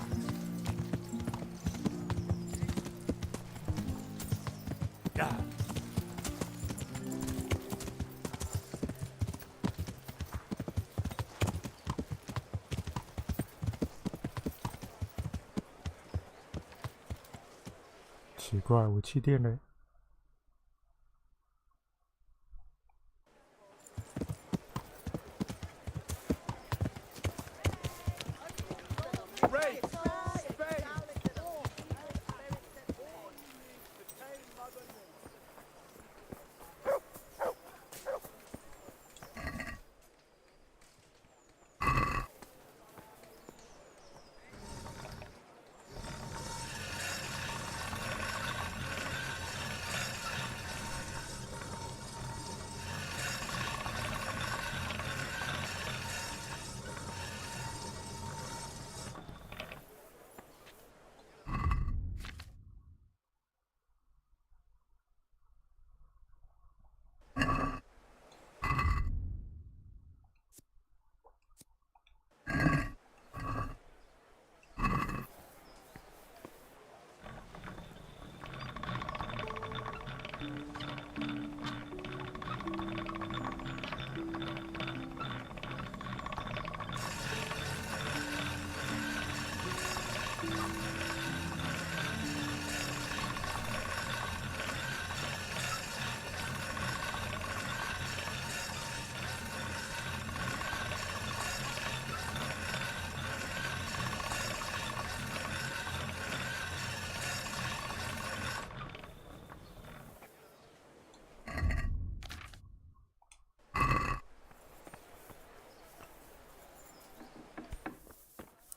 奇怪，武器店嘞？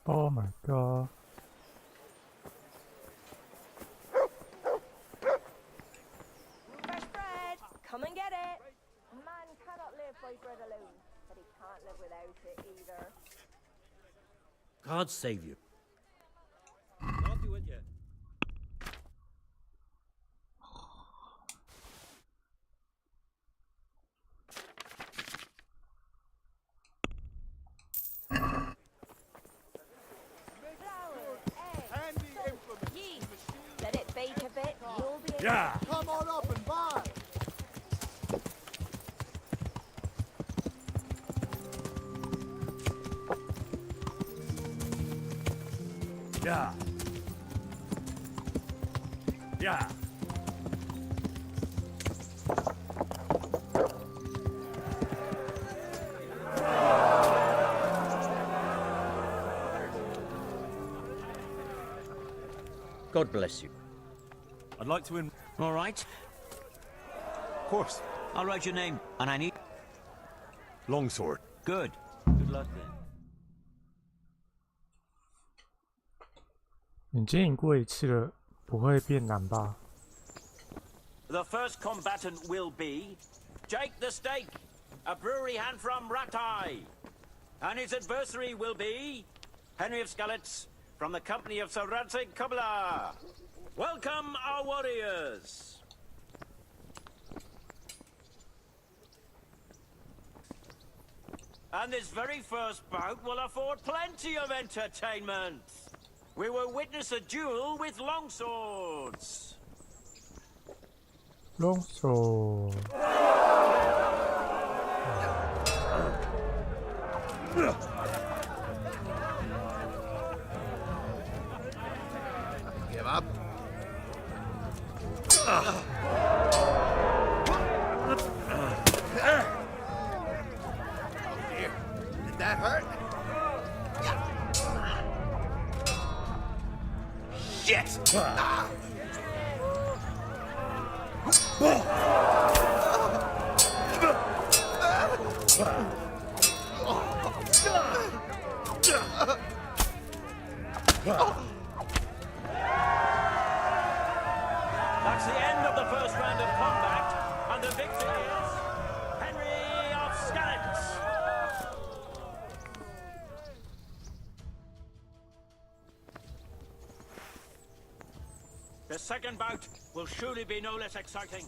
Oh my god. Fresh bread! Come and get it! Man cannot live by bread alone, but he can't live without it either. God save you. I'll do it, yeah. Let it bake a bit, you'll be able Yeah. Come on up and buy. Yeah. Yeah. God bless you. I'd like to All right. Of course. I'll write your name, and I need... Longsword. Good. Good luck then. 你经营过一次了，不会变难吧？ The first combatant will be Jake the Steak, a brewery hand from Ratai. And his adversary will be Henry of Skalitz from the company of Sir Radzig Kubla. Welcome, our warriors. And this very first bout will afford plenty of entertainment. We will witness a duel with longswords. Longsword. Give up. Oh dear. Did that hurt? Shit! the first round of combat, and the victor is Henry of Skalitz. The second bout will surely be no less exciting.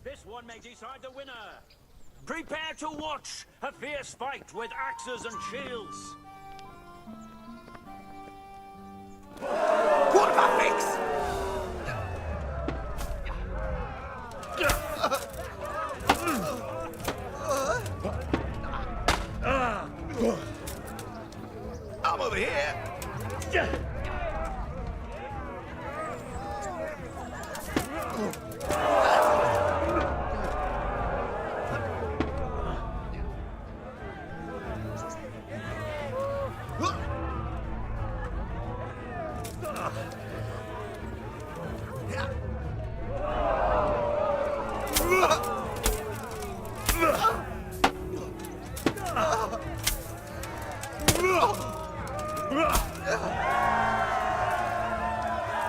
This one may decide the winner. Prepare to watch a fierce fight with axes and shields. What about fix? I'm over here.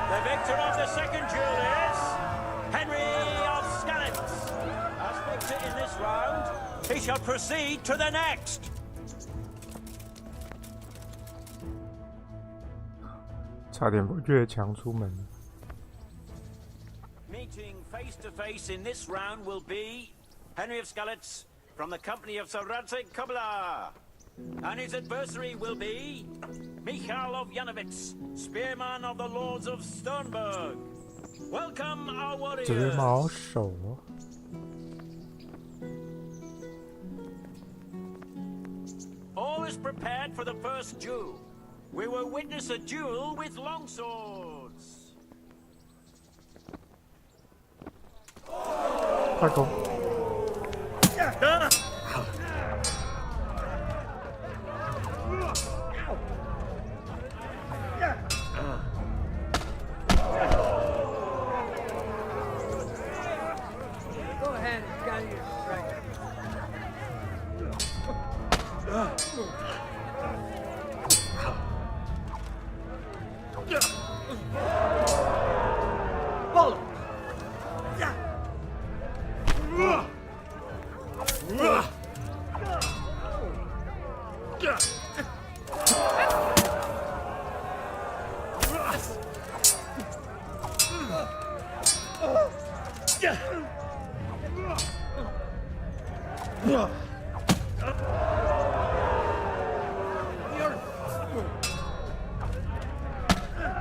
The victor of the second duel is Henry of Skalitz. As victor in this round, he shall proceed to the next. 差点越墙出门。 Meeting face to face in this round will be Henry of Skalitz from the company of Sir Radzig Kobyla. And his adversary will be Michal of Janovitz, spearman of the Lords of Sternberg. Welcome, our warriors. 直毛手。 All is prepared for the first duel. We will witness a duel with longswords. 快攻！ Go ahead and gather your strength. Follow. Yeah.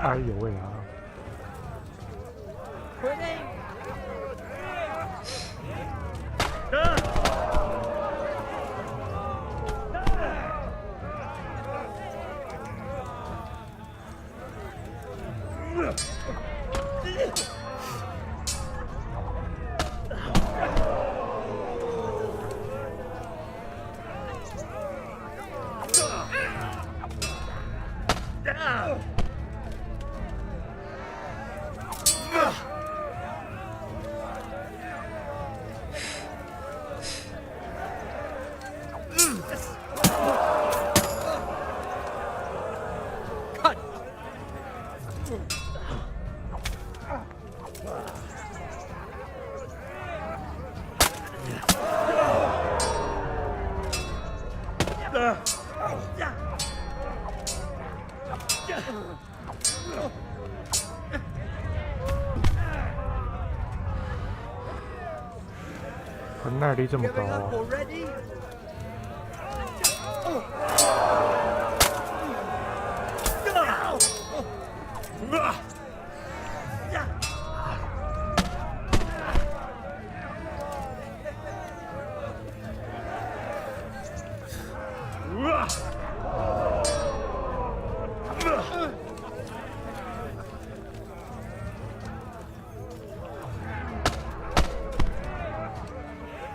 哎呦喂啊！ Quitting.他耐力这么高啊！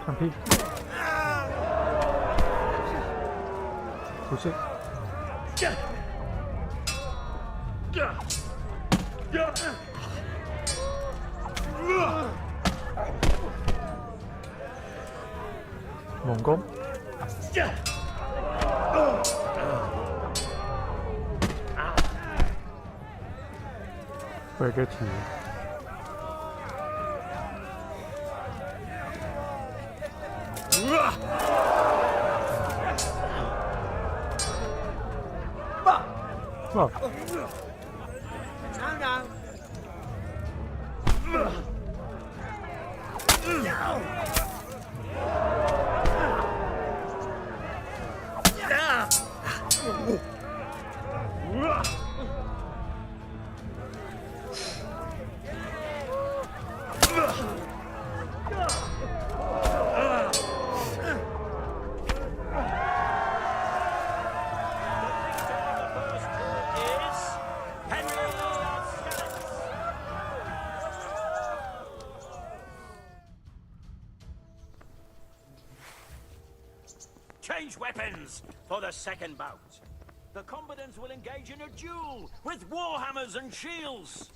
看屁！不是。猛攻！回个体。Oh. Change weapons for the second bout. The combatants will engage in a duel with warhammers and shields.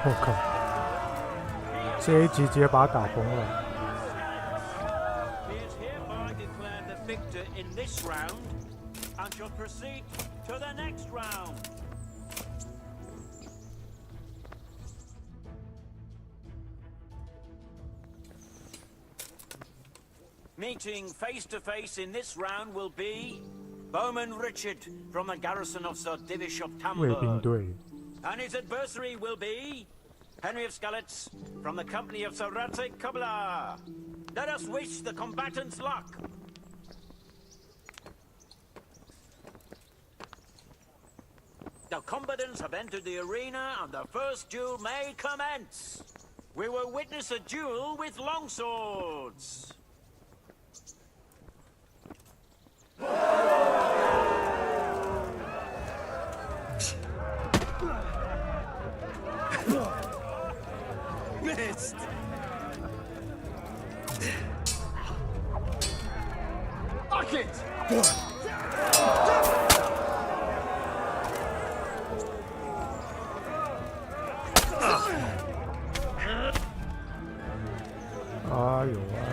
我靠！这一集直接把他打崩了。 He is hereby declared the victor in this round and shall proceed to the next round. Meeting face to face in this round will be Bowman Richard from the garrison of Sir Divish of 卫兵 Tamburg. 队 And his adversary will be Henry of Skalitz from the company of Sir Radzik Kubla. Let us wish the combatants luck. The combatants have entered the arena and the first duel may commence. We will witness a duel with longswords. Missed! Fuck it!哎呦哎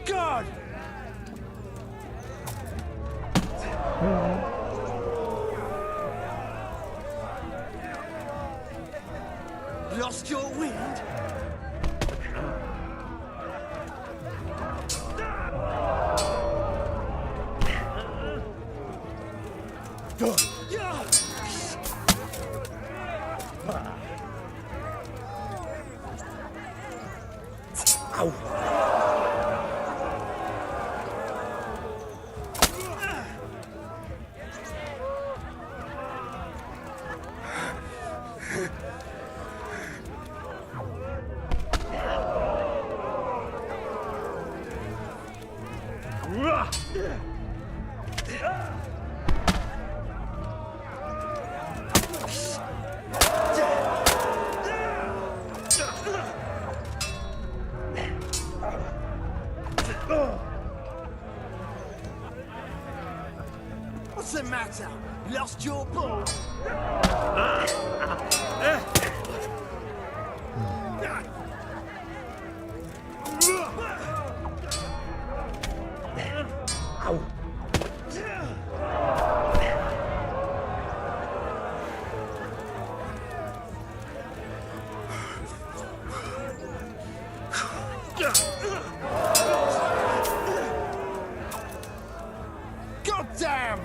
God! Lost your wind? What's the matter? You lost your bow? God damn!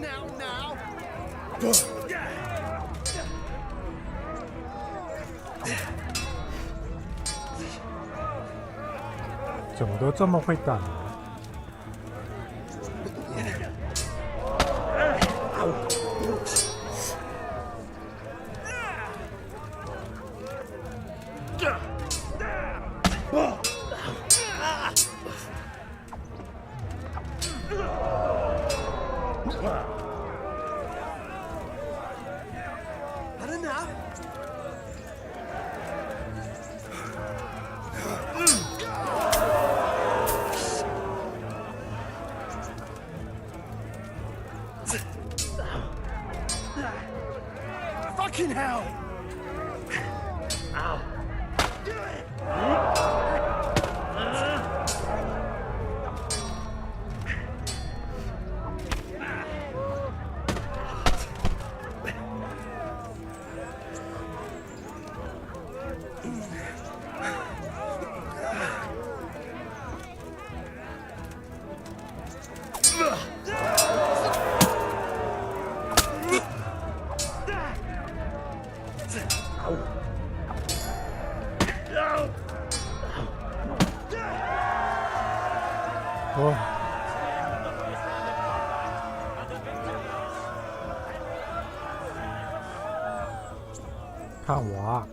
Now! 怎么都这么会打呢？Had enough? Fucking hell! Ow. Oh. 看我啊！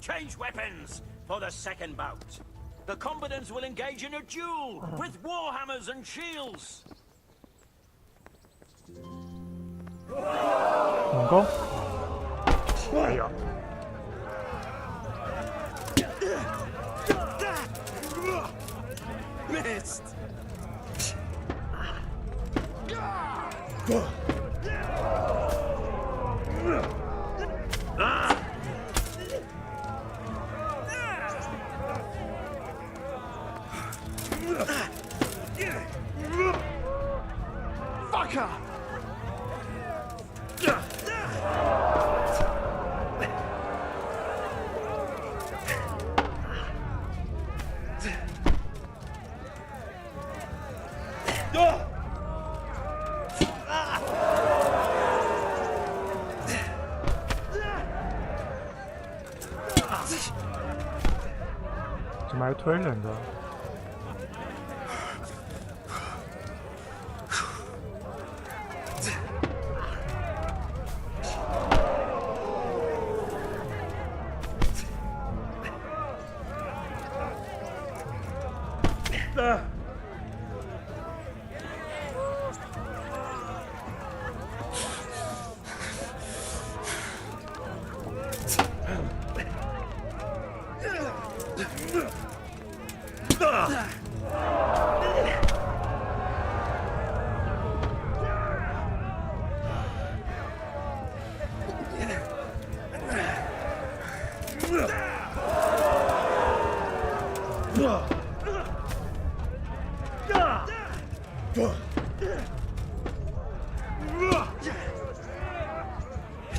Change weapons for the second bout. The combatants will engage in a duel with warhammers and shields. 猛攻！哎呀！ Missed! Fucker! This 怎么还推人的？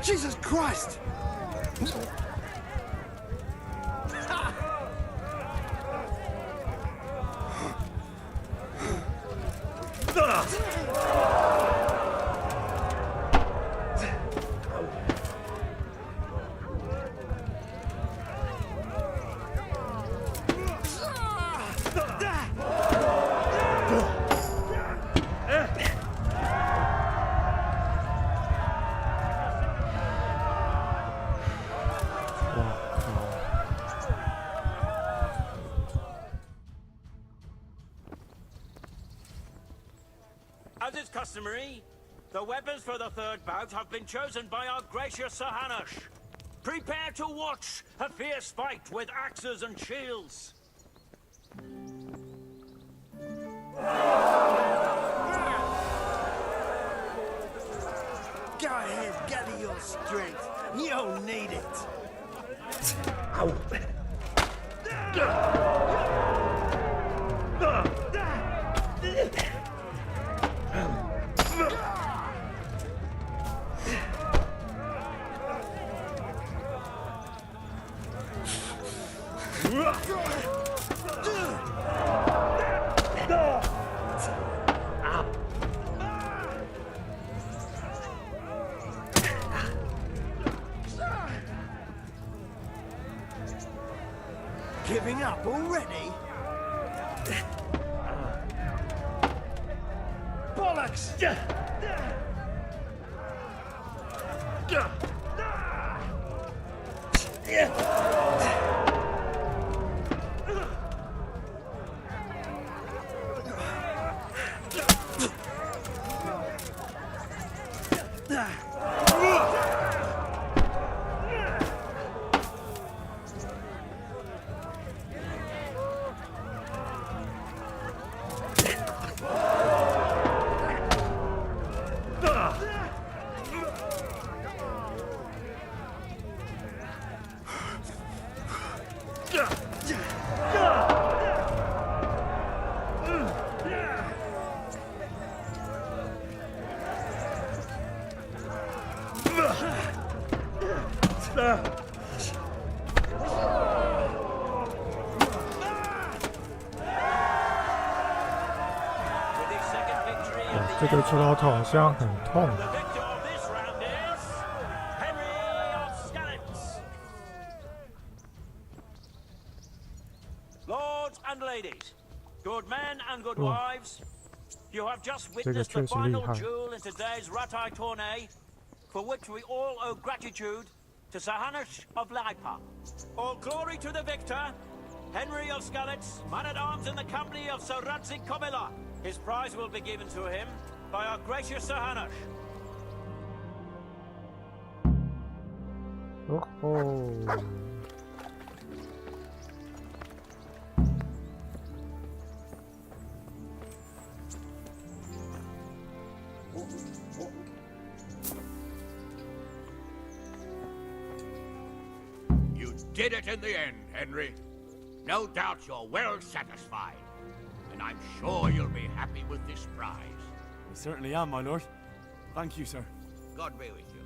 Jesus Christ! As is customary, the weapons for the third bout have been chosen by our gracious Sir Hanush. Prepare to watch a fierce fight with axes and shields. Go ahead, gather your strength. You'll need it. Ow. Giving up already? Bollocks! With his second victory of the 这个出刀头好像很痛。 The victor of this round is Henry of Skalitz. Lords and ladies, good men and good wives, you have just witnessed the final duel in today's Ratai tourney, for which we all owe gratitude to Sahanush of Laipa. All glory to the victor, Henry of Skalitz, man-at-arms in the company of Sir Radzik Komila. His prize will be given to him by our gracious Sahanush. Oh. You did it in the end, Henry. No doubt you're well satisfied. And I'm sure you'll be happy with this prize. I certainly am, my lord. Thank you, sir. God be with you.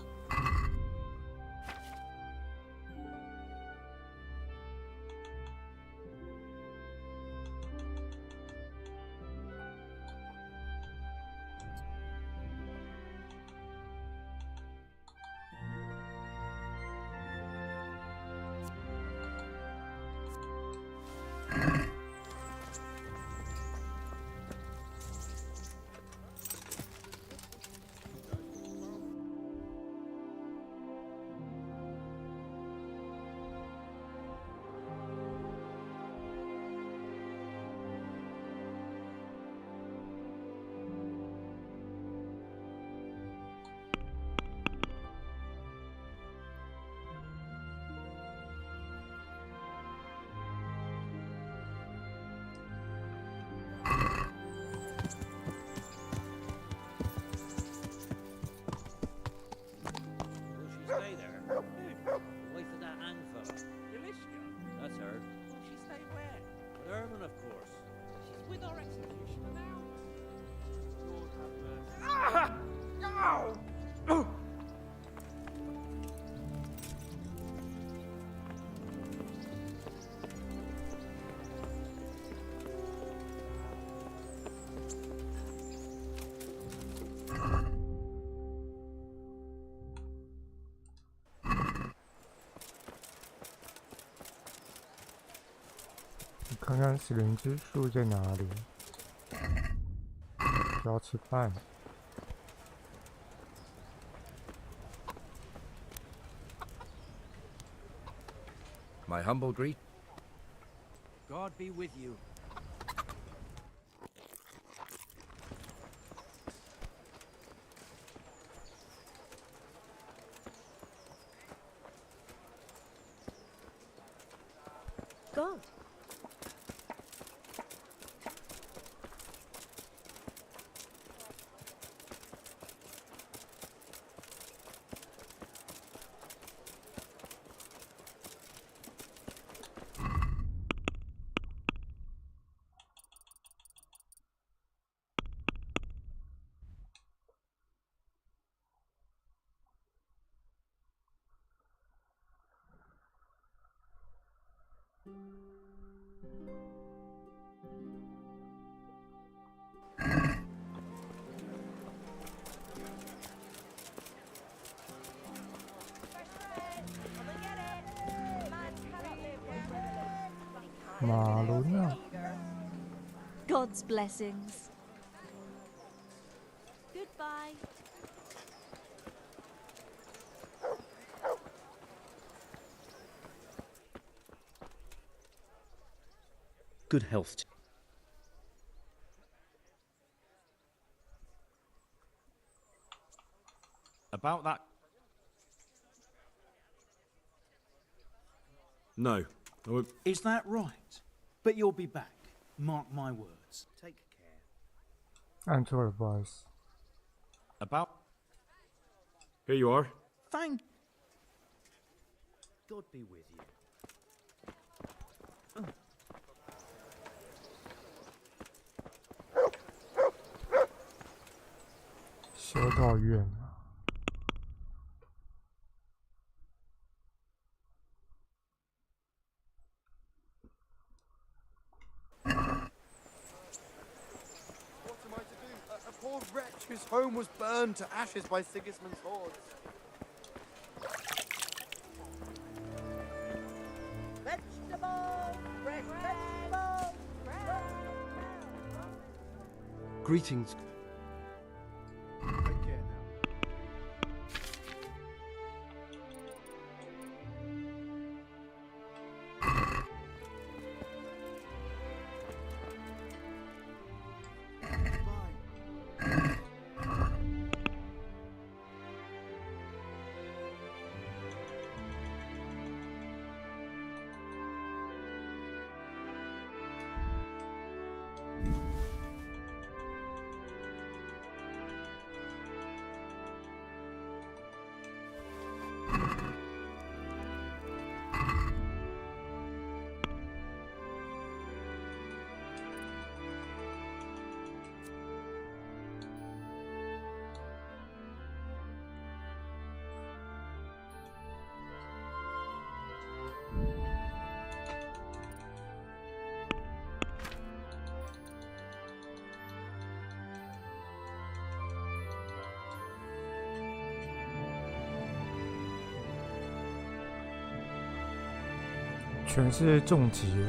Stay there. Wait for that Ang fella. Elishka? That's her. Will she stay where? With Ermin, of course. She's with our executioner now. Lord have mercy. No!看看死灵之树在哪里？要吃饭。 My humble greet. God be with you. God. 马路呢？ God's blessings. Goodbye. Good health. About that. No, I won't. Is that right? But you'll be back. Mark my words. Take care. 按错了，不好意思。 About. Here you are. Thank. God be with you. 修道院啊。 What am I to do? A poor wretch whose home was burned to ashes by Sigismund's hordes. Vegetables! Fresh vegetables! Greetings. Take care now. "全是重疾耶。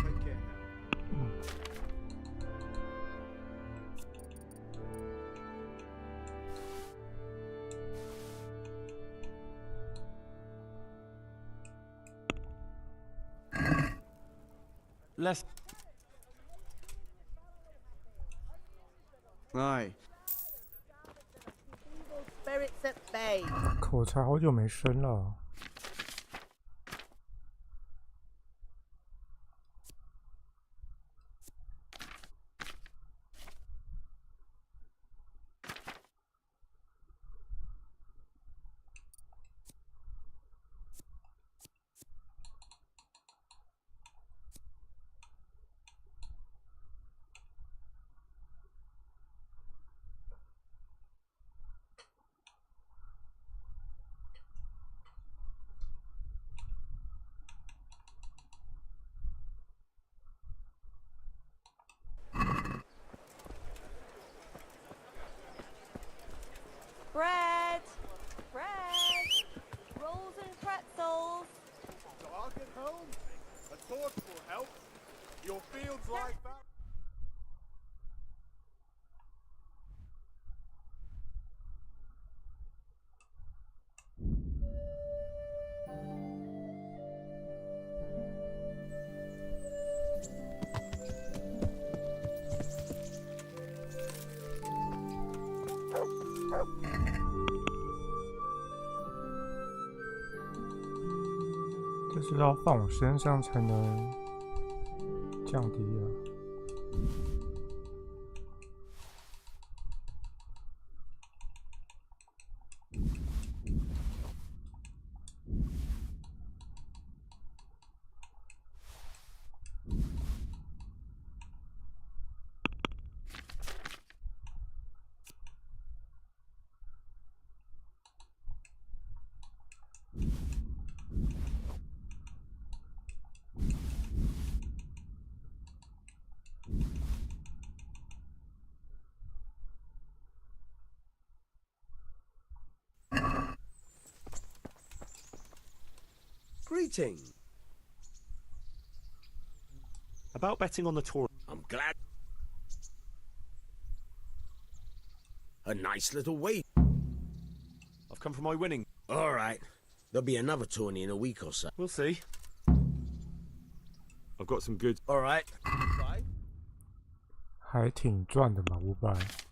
Take care now. Let's. Aye. Evil spirits at bay. 口才好久没升了。Bread! Bread! Rolls and pretzels! Dark at home? A torch will help. Your fields lie back. 这是要放我身上才能降低啊。meeting? About betting on the tour. I'm glad. A nice little wait. I've come for my winning. All right. There'll be another tourney in a week or so. We'll see. I've got some good. All right. 还挺赚的嘛，500。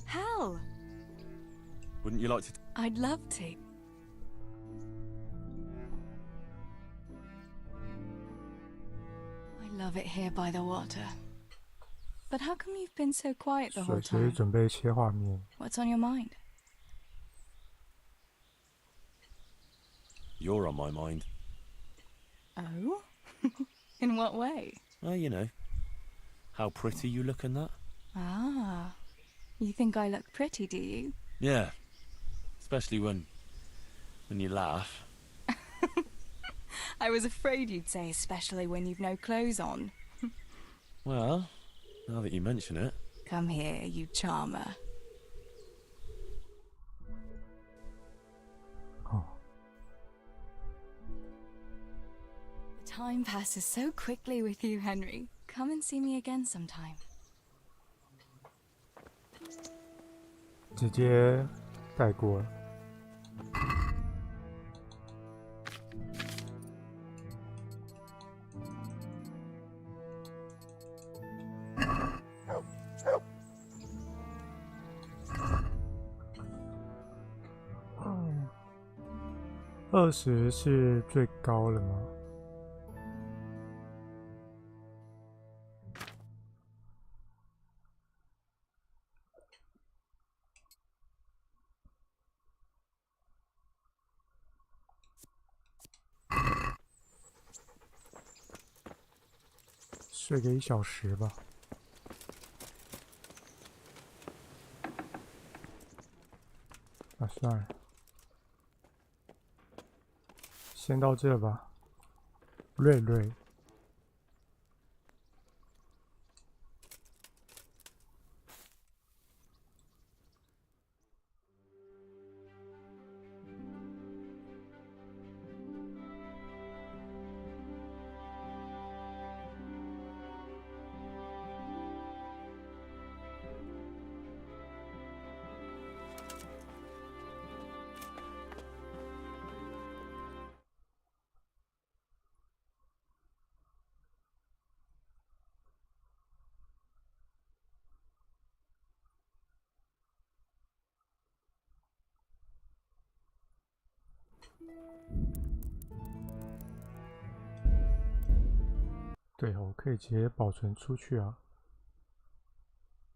Hal! Wouldn't you like to? I'd love to. I love it here by the water. But how come you've been so quiet the 水 whole 其实 time? 准备切画面。 What's on your mind? You're on my mind. Oh? In what way? Well, you know, how pretty you look in that. Ah. You think I look pretty, do you? Yeah, especially when you laugh. I was afraid you'd say especially when you've no clothes on. Well, now that you mention it. Come here, you charmer. Oh. The time passes so quickly with you, Henry. Come and see me again sometime. 直接带过了。20是最高了吗？睡个1小时吧。啊，算了，先到这吧。瑞瑞，对哦，我可以直接保存出去啊。